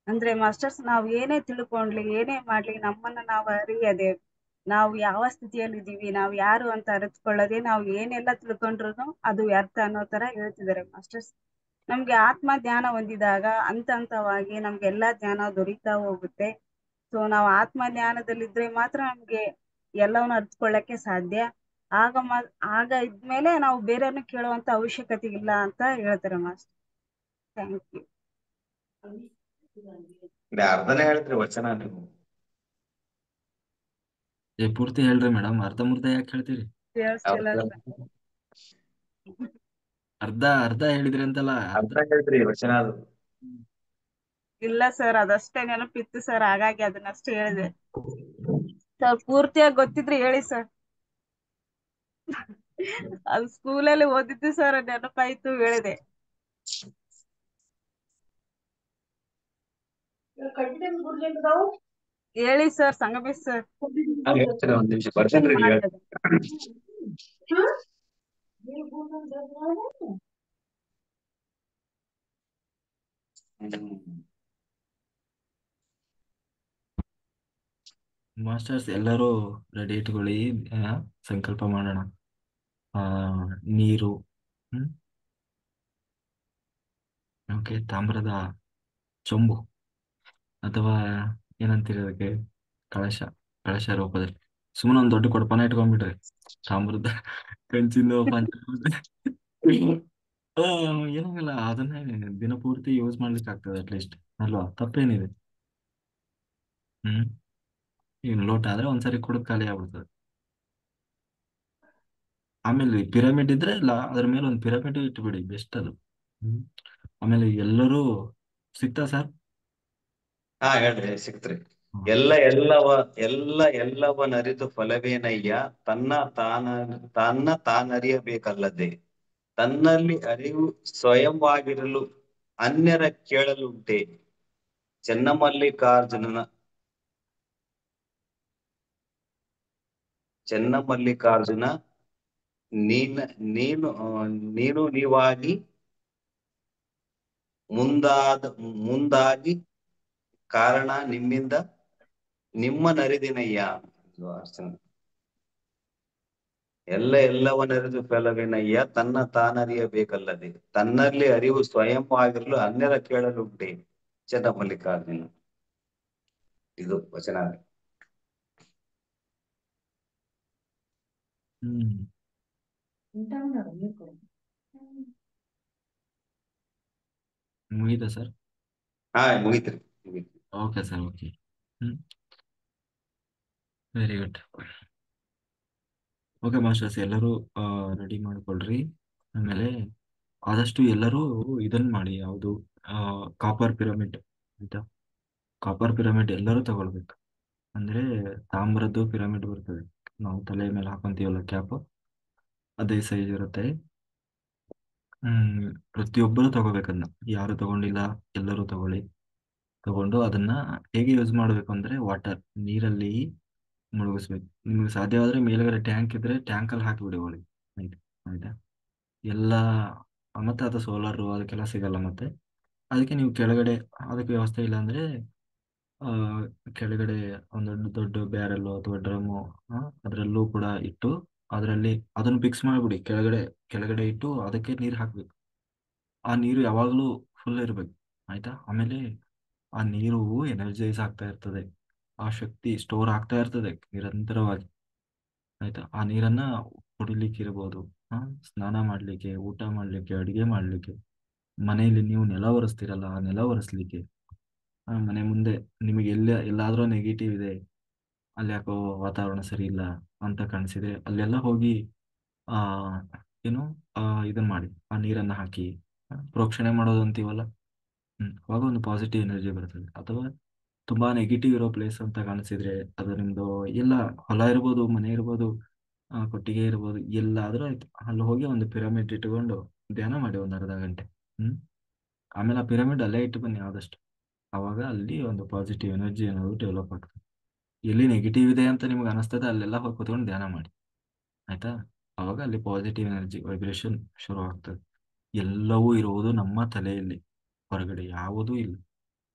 ಅಂದ್ರೆ ಮಾಸ್ಟರ್ಸ್, ನಾವು ಏನೇ ತಿಳ್ಕೊಂಡ್ಲಿ ಏನೇ ಮಾಡ್ಲಿ ನಮ್ಮನ್ನ ನಾವು ಅರಿಯದೆ, ನಾವು ಯಾವ ಸ್ಥಿತಿಯಲ್ಲಿ ಇದೀವಿ, ನಾವು ಯಾರು ಅಂತ ಅರಿತುಕೊಳ್ಳದೆ ನಾವು ಏನೆಲ್ಲ ತಿಳ್ಕೊಂಡ್ರು ಅದು ವ್ಯರ್ಥ ಅನ್ನೋ ತರ ಹೇಳ್ತಿದ್ದಾರೆ ಮಾಸ್ಟರ್ಸ್. ನಮ್ಗೆ ಆತ್ಮ ಜ್ಞಾನ ಹೊಂದಿದಾಗ ಹಂತವಾಗಿ ನಮ್ಗೆಲ್ಲಾ ಜ್ಞಾನ ದೊರೀತಾ ಹೋಗುತ್ತೆ. ಸೊ ನಾವು ಆತ್ಮ ಜ್ಞಾನದಲ್ಲಿದ್ರೆ ಮಾತ್ರ ನಮ್ಗೆ ಎಲ್ಲವನ್ನ ಅರಿತುಕೊಳ್ಳಕ್ಕೆ ಸಾಧ್ಯ. ಆಗ ಇದ್ಮೇಲೆ ನಾವು ಬೇರೆಯವ್ರನ್ನ ಕೇಳುವಂತ ಅವಶ್ಯಕತೆ ಇಲ್ಲ ಅಂತ ಹೇಳ್ತಾರೆ ಮಾಸ್ಟರ್. Thank you. ಅರ್ಧನೇ ಹೇಳ್ತೀರಿ ವಚನ ನೀವು. ಪೂರ್ತಿ ಹೇಳ್ರಿ ಮೇಡಮ್, ಅರ್ಧ ಯಾಕೆ ಹೇಳ್ತೀರಿ? ಅರ್ಧ ಹೇಳಿದ್ರಿ ಅಂತಲ್ಲ. ಅರ್ಧ ಹೇಳ್ತೀರಿ ವಚನ ಅದು. ಇಲ್ಲ ಸರ್, ಅದಷ್ಟೇ ನೆನಪಿತ್ತು ಸರ್, ಹಾಗಾಗಿ ಅದನ್ನಷ್ಟೇ ಹೇಳಿದೆ ಸರ್. ಪೂರ್ತಿಯಾಗಿ ಗೊತ್ತಿದ್ರೆ ಹೇಳಿ ಸರ್. ಅದು ಸ್ಕೂಲಲ್ಲಿ ಓದಿದ್ದು ಸರ್, ನೆನಪಾಯ್ತು ಹೇಳಿದೆ. ಹೇಳಿ ಸರ್ ಸಂಗಮೇಶ್ ಸರ್. ನಾನು ಹೇಳ್ತೇನೆ, ಒಂದ್ ನಿಮಿಷ ಬರ್ತೇನ್ರಿ ಈಗ. ಮಾಸ್ಟರ್ಸ್ ಎಲ್ಲರೂ ರೆಡಿ ಇಟ್ಕೊಳ್ಳಿ. ಸಂಕಲ್ಪ ಮಾಡೋಣ. ಆ ನೀರು, ಓಕೆ, ತಾಮ್ರದ ಚೊಂಬು ಅಥವಾ ಏನಂತೀರಿ ಅದಕ್ಕೆ, ಕಳಶ, ಕಳಶ ರೂಪದಲ್ಲಿ ಸುಮ್ಮನೆ ಒಂದು ದೊಡ್ಡ ಕೊಡಪಾನ ಇಟ್ಕೊಂಡ್ಬಿಟ್ರಿ, ತಾಮ್ರದ ಕಂಚಿಂದು ಏನಾಗಲ್ಲ, ಅದನ್ನೇ ದಿನಪೂರ್ತಿ ಯೂಸ್ ಮಾಡ್ಲಿಕ್ಕೆ ಆಗ್ತದೆ ಅಟ್ಲೀಸ್ಟ್, ಅಲ್ವಾ? ತಪ್ಪೇನಿದೆ? ಈಗ ಲೋಟ ಆದ್ರೆ ಒಂದ್ಸರಿ ಕುಡಿದು ಖಾಲಿ ಆಗ್ಬಿಡ್ತದೆ. ಆಮೇಲೆ ಪಿರಮಿಡ್ ಇದ್ರೆ ಇಲ್ಲ, ಅದ್ರ ಮೇಲೆ ಒಂದು ಪಿರಮಿಡ್ ಇಟ್ಬಿಡಿ, ಬೆಸ್ಟ್ ಅದು. ಆಮೇಲೆ ಎಲ್ಲರೂ ಸಿಗ್ತಾ ಸರ್? ಹೇಳ್ರಿ, ಸಿಕ್ತ್ರಿ. ಹ್ಮ್. ಎಲ್ಲವನರಿತು ಫಲವೇನಯ್ಯ, ತನ್ನ ತಾನರಿಯಬೇಕಲ್ಲದೆ, ತನ್ನಲ್ಲಿ ಅರಿವು ಸ್ವಯಂವಾಗಿರಲು ಅನ್ಯರ ಕೇಳಲುಂಟೆ. ಚೆನ್ನಮಲ್ಲಿಕಾರ್ಜುನ ನೀನು ನೀವಾಗಿ ಮುಂದಾಗಿ ಕಾರಣ ನಿಮ್ಮಿಂದ ನಿಮ್ಮನರಿದಿನಯ್ಯ. ಎಲ್ಲವನರಿದು ಫಲವೇನಯ್ಯ, ತನ್ನ ತಾನರಿಯಬೇಕಲ್ಲದೆ, ತನ್ನಲ್ಲಿ ಅರಿವು ಸ್ವಯಂವಾಗಿರಲು ಅನ್ಯರ ಕೇಳಲುಂಟೆ. ಚೆನ್ನಮಲ್ಲಿಕಾರ್ಜುನ. ಇದು ವಚನ. ಮುಗೀತಾ ಸರ್? ಮುಗೀತ್ರಿ. Okay sir, okay. Very good. Okay masters, ಎಲ್ಲರೂ ರೆಡಿ ಮಾಡ್ಕೊಳ್ರಿ. ಆಮೇಲೆ ಆದಷ್ಟು ಎಲ್ಲರೂ ಇದನ್ನ ಮಾಡಿ, ಯಾವುದು, ಕಾಪರ್ ಪಿರಮಿಡ್, ಆಯ್ತಾ? ಕಾಪರ್ ಪಿರಮಿಡ್ ಎಲ್ಲರೂ ತಗೊಳ್ಬೇಕು. ಅಂದ್ರೆ ತಾಮ್ರದ್ದು ಪಿರಮಿಡ್ ಬರ್ತದೆ, ನಾವು ತಲೆ ಮೇಲೆ ಹಾಕೊಂತೀವಲ್ಲ ಕ್ಯಾಪ್, ಅದೇ ಸೈಜ್ ಇರುತ್ತೆ. ಪ್ರತಿಯೊಬ್ಬರು ತಗೋಬೇಕನ್ನ, ಯಾರು ತಗೊಂಡಿಲ್ಲ ಎಲ್ಲರೂ ತಗೊಂಡು ಅದನ್ನ ಹೇಗೆ ಯೂಸ್ ಮಾಡ್ಬೇಕು ಅಂದ್ರೆ, ನೀರಲ್ಲಿ ಮುಳುಗಿಸ್ಬೇಕು. ನಿಮ್ಗೆ ಸಾಧ್ಯವಾದ್ರೆ ಮೇಲ್ಗಡೆ ಟ್ಯಾಂಕ್ ಇದ್ರೆ ಟ್ಯಾಂಕಲ್ಲಿ ಹಾಕಿಬಿಡಿ ಒಳಗೆ, ಆಯ್ತಾ? ಎಲ್ಲ ಮತ್ತೆ ಅದು ಸೋಲಾರು ಅದಕ್ಕೆಲ್ಲ ಸಿಗಲ್ಲ. ಮತ್ತೆ ಅದಕ್ಕೆ ನೀವು ಕೆಳಗಡೆ, ಅದಕ್ಕೆ ವ್ಯವಸ್ಥೆ ಇಲ್ಲ ಅಂದ್ರೆ ಕೆಳಗಡೆ ಒಂದು ದೊಡ್ಡ ಬ್ಯಾರೆಲ್ಲು ಅಥವಾ ಡ್ರಮ್ಮು, ಅದರಲ್ಲೂ ಕೂಡ ಇಟ್ಟು ಅದರಲ್ಲಿ ಅದನ್ನು ಫಿಕ್ಸ್ ಮಾಡಿಬಿಡಿ. ಕೆಳಗಡೆ ಇಟ್ಟು ಅದಕ್ಕೆ ನೀರು ಹಾಕ್ಬೇಕು. ಆ ನೀರು ಯಾವಾಗಲೂ ಫುಲ್ ಇರಬೇಕು, ಆಯ್ತಾ? ಆಮೇಲೆ ಆ ನೀರು ಎನರ್ಜೈಸ್ ಆಗ್ತಾ ಇರ್ತದೆ, ಆ ಶಕ್ತಿ ಸ್ಟೋರ್ ಆಗ್ತಾ ಇರ್ತದೆ ನಿರಂತರವಾಗಿ, ಆಯ್ತಾ? ಆ ನೀರನ್ನ ಕುಡಿಲಿಕ್ಕೆ ಇರ್ಬೋದು, ಸ್ನಾನ ಮಾಡ್ಲಿಕ್ಕೆ, ಊಟ ಮಾಡ್ಲಿಕ್ಕೆ, ಅಡಿಗೆ ಮಾಡ್ಲಿಕ್ಕೆ, ಮನೆಯಲ್ಲಿ ನೀವು ನೆಲ ಒರೆಸ್ತೀರಲ್ಲ ಆ ನೆಲ ಒರೆಸ್ಲಿಕ್ಕೆ, ಮನೆ ಮುಂದೆ ನಿಮಗೆ ಎಲ್ಲಾದ್ರೂ ನೆಗೆಟಿವ್ ಇದೆ, ಅಲ್ಲಿ ಯಾಕೋ ವಾತಾವರಣ ಸರಿ ಇಲ್ಲ ಅಂತ ಕಾಣಿಸಿದ್ರೆ ಅಲ್ಲೆಲ್ಲ ಹೋಗಿ ಆ ಏನು ಇದನ್ನ ಮಾಡಿ, ಆ ನೀರನ್ನ ಹಾಕಿ ಪ್ರೋಕ್ಷಣೆ ಮಾಡೋದು ಅಂತೀವಲ್ಲ, ಅವಾಗ ಒಂದು ಪಾಸಿಟಿವ್ ಎನರ್ಜಿ ಬರ್ತದೆ. ಅಥವಾ ತುಂಬಾ ನೆಗೆಟಿವ್ ಇರೋ ಪ್ಲೇಸ್ ಅಂತ ಕಾಣಿಸಿದ್ರೆ, ಅದು ನಿಮ್ದು ಎಲ್ಲ ಹೊಲ ಇರ್ಬೋದು, ಮನೆ ಇರ್ಬೋದು, ಕೊಟ್ಟಿಗೆ ಇರ್ಬೋದು, ಎಲ್ಲಾದ್ರೂ ಆಯ್ತು, ಅಲ್ಲಿ ಹೋಗಿ ಒಂದು ಪಿರಮಿಡ್ ಇಟ್ಕೊಂಡು ಧ್ಯಾನ ಮಾಡಿ ಒಂದು ಅರ್ಧ ಗಂಟೆ. ಆಮೇಲೆ ಆ ಪಿರಮಿಡ್ ಅಲ್ಲೇ ಇಟ್ಟು ಬನ್ನಿ ಆದಷ್ಟು. ಅವಾಗ ಅಲ್ಲಿ ಒಂದು ಪಾಸಿಟಿವ್ ಎನರ್ಜಿ ಅನ್ನೋದು ಡೆವಲಪ್ ಆಗ್ತದೆ. ಎಲ್ಲಿ ನೆಗೆಟಿವ್ ಇದೆ ಅಂತ ನಿಮ್ಗೆ ಅನಿಸ್ತದೆ ಅಲ್ಲೆಲ್ಲ ಹೋಗಿ ಕೂತ್ಕೊಂಡು ಧ್ಯಾನ ಮಾಡಿ, ಆಯ್ತಾ? ಅವಾಗ ಅಲ್ಲಿ ಪಾಸಿಟಿವ್ ಎನರ್ಜಿ ವೈಬ್ರೇಷನ್ ಶುರು ಆಗ್ತದೆ. ಎಲ್ಲವೂ ಇರುವುದು ನಮ್ಮ ತಲೆಯಲ್ಲಿ, ಹೊರಗಡೆ ಯಾವುದೂ ಇಲ್ಲ.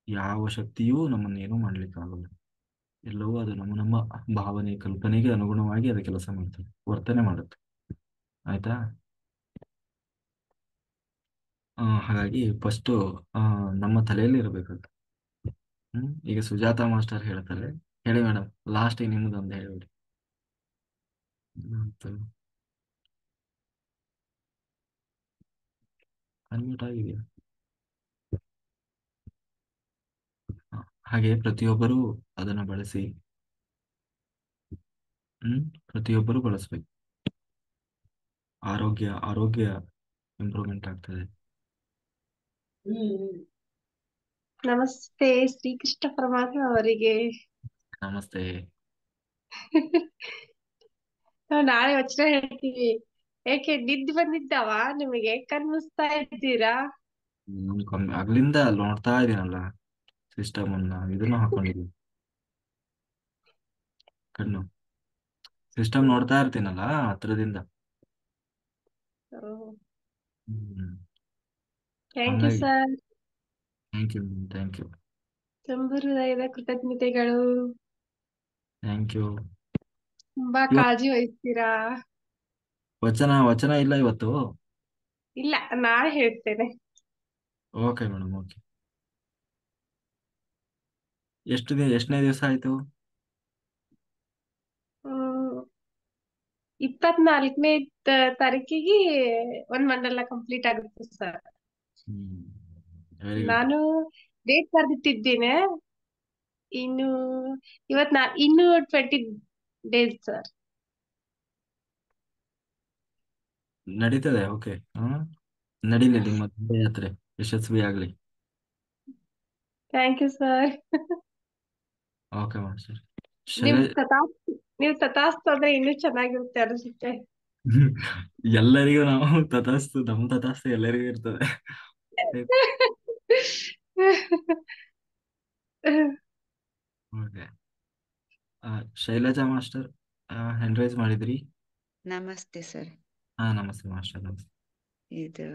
ಯಾವ ಶಕ್ತಿಯೂ ನಮ್ಮನ್ನೇನು ಮಾಡ್ಲಿಕ್ಕಾಗಲ್ಲ. ಎಲ್ಲವೂ ಅದು ನಮ್ಮ ಭಾವನೆ, ಕಲ್ಪನೆಗೆ ಅನುಗುಣವಾಗಿ ಅದು ಕೆಲಸ ಮಾಡ್ತದೆ, ವರ್ತನೆ ಮಾಡುತ್ತೆ, ಆಯ್ತಾ? ಹಾಗಾಗಿ ಫಸ್ಟು ನಮ್ಮ ತಲೆಯಲ್ಲಿ ಇರಬೇಕದು. ಈಗ ಸುಜಾತ ಮಾಸ್ಟರ್ ಹೇಳ್ತಾರೆ, ಹೇಳಿ ಮೇಡಮ್, ಲಾಸ್ಟಿಗೆ ನಿಮ್ದೊಂದು ಹೇಳಿಬಿಡಿ. ಅನ್ಮ್ಯೂಟ್ ಆಗಿದೆಯಾ? ಹಾಗೆ ಪ್ರತಿಯೊಬ್ಬರೂ ಅದನ್ನ ಬಳಸಿ, ಪ್ರತಿಯೊಬ್ಬರೂ ಬಳಸ್ಬೇಕು. ಆರೋಗ್ಯ ಇಂಪ್ರೂವ್ಮೆಂಟ್ ಆಗ್ತದೆ. ನಮಸ್ತೆ ಶ್ರೀಕೃಷ್ಣ ಪರಮಾತ್ಮ ಅವರಿಗೆ. ನಮಸ್ತೆ. ನಾವು ನಾಳೆ ವಚನ ಹೇಳ್ತೀವಿ. ಯಾಕೆ ನಿದ್ದೆ ಬಂದಿದ್ದಾವ ನಿಮಗೆ? ಕಣ್ಮುಸ್ತಾ ಇದ್ದೀರಾ? ಅಗ್ಲಿಂದ ನೋಡ್ತಾ ಇದೀನಲ್ಲ ಸಿಸ್ಟಮ್ ಅನ್ನ, ಇದನ್ನು ಹಾಕೊಂಡಿದ್ದೀನಿ. ಕಣ್ಣು ಸಿಸ್ಟಮ್ ನೋಡ್ತಾ ಇರ್ತೀನಲ್ಲ ಹತ್ರದಿಂದ. ಹ್ಮ್ ಥ್ಯಾಂಕ್ ಯು ಹಂಗಾಗಿ sir. Thank you thank you ತುಂಬ ಹೃದಯದ ಕೃತಜ್ಞತೆಗಳು. Thank you. ತುಂಬಾ ಇವತ್ತು ಕಾಳಜಿ ವಹಿಸ್ತೀರಾ. ವಚನ ಇಲ್ಲ ಇವತ್ತು. ಇಲ್ಲ, ನಾಳೆ ಹೇಳ್ತೇನೆ. Okay madam, okay. ಎಷ್ಟನೇ ದಿವಸ ಆಯ್ತು? 24ನೇ ತಾರೀಕಿಗೆ ಒಂದ್ ಮಂಡಲ ಕಂಪ್ಲೀಟ್ ಆಗುತ್ತೆ ಸರ್. Very good. ನಾನು ಡೇಟ್ ಬರ್ದಿಟ್ಟಿದ್ದೇನೆ. ಇನ್ನು ಇನ್ನು 20 ಡೇಸ್ ಸರ್. ನಡೀತದೆ. ಓಕೆ. ನಡೀಲಿ ನಿಮ್ಮ ದಂಡಯಾತ್ರೆ ಯಶಸ್ವಿ ಆಗ್ಲಿ. Thank you sir. Okay master. ನೀವು ತಥಾಸ್ತು ಅಂದ್ರೆ ಇನ್ನೂ ಚೆನ್ನಾಗಿರುತ್ತೆ ಅನಿಸುತ್ತೆ. ಎಲ್ಲರಿಗೂ ನಾವು ತಥಾಸ್ತು, ನಮ್ಮ ತಥಾಸ್ತು ಎಲ್ಲರಿಗೂ ಇರ್ತದೆ. Okay. Shailaja master hand raise ಮಾಡಿದ್ರಿ? ನಮಸ್ತೆ ಸರ್. ನಮಸ್ತೆ ಮಾಸ್ಟರ್, ನಮಸ್ತೆ. ಇದು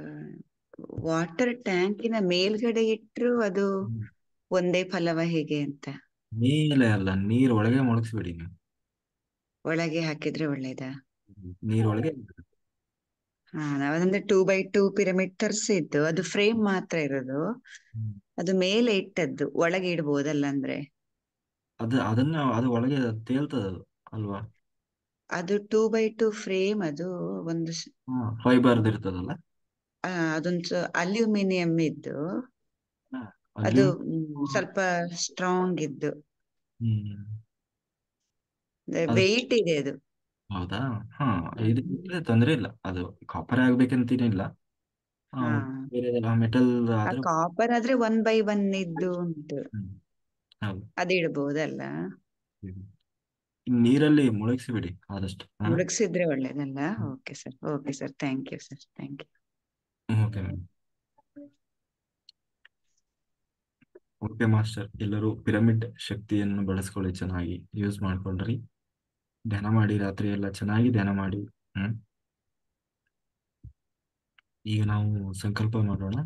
ವಾಟರ್ ಟ್ಯಾಂಕಿನ ಮೇಲ್ಗಡೆ ಇಟ್ರು ಅದು ಒಂದೇ ಫಲವ ಹೇಗೆ ಅಂತ? ಮೇಲೆ ಅಲ್ಲ, ನೀರ್ ಒಳಗೆ ಮುಳುಗಿಸ್ಬಿಡಿ ನೀವು. ಒಳಗೆ ಹಾಕಿದ್ರೆ ಒಳ್ಳೇದಾ? ನೀರೊಳಗೆ. ನಾವಂದ್ರೆ 2x2 ಪಿರಮಿಡ್ ತರಿಸಿದ್ದು, ಅದು ಫ್ರೇಮ್ ಮಾತ್ರ ಇರೋದು. ಅದು ಮೇಲೆ ಇಟ್ಟದ್ದು, ಒಳಗೆ ಇಡ್ಬೋದಲ್ಲ ಅಂದ್ರೆ? ಅದು ಒಳಗೆ ತೇಲ್ತದ ಅದು ಅಲ್ವಾ? ಅದು 2x2 ಫ್ರೇಮ್, ಅದು ಒಂದು ಫೈಬರ್ ಇರ್ತದಲ್ಲ. ಅದೊಂದು ಅಲ್ಯೂಮಿನಿಯಂ ಇದ್ದು, ಅದು ಸ್ವಲ್ಪ ಸ್ಟ್ರಾಂಗ್ ಇದ್ದು, ವೆಯ್ಟ್ ಇದೆ ಅದು. ಹೌದಾ? ಇದು ತೊಂದ್ರೆ ಇಲ್ಲ. ಅದು ಕಾಪರ್ ಆಗ್ಬೇಕಂತೇನಿಲ್ಲ. ಮೆಟಲ್ ಆದ್ರೆ ಕಾಪರ್ ಆದ್ರೆ 1x1 ಇದ್ದು ಉಂಟು, ಅದು ಇಡ್ಬೋದಲ್ಲ? ನೀರಲ್ಲಿ ಮುಳುಗಿಸಿಬಿಡಿ ಆದಷ್ಟು. ಮುಳುಗಿಸಿದ್ರೆ ಒಳ್ಳೇದಲ್ಲ? Okay sir, okay sir, thank you sir, thank you. Okay ma'am. Okay master, ಎಲ್ಲರೂ ಪಿರಮಿಡ್ ಶಕ್ತಿಯನ್ನು ಬಳಸ್ಕೊಳ್ಳಿ, ಚೆನ್ನಾಗಿ ಯೂಸ್ ಮಾಡ್ಕೊಂಡ್ರಿ. ಧ್ಯಾನ ಮಾಡಿ, ರಾತ್ರಿ ಎಲ್ಲ ಚೆನ್ನಾಗಿ ಧ್ಯಾನ ಮಾಡಿ. ಈಗ ನಾವು ಸಂಕಲ್ಪ ಮಾಡೋಣ.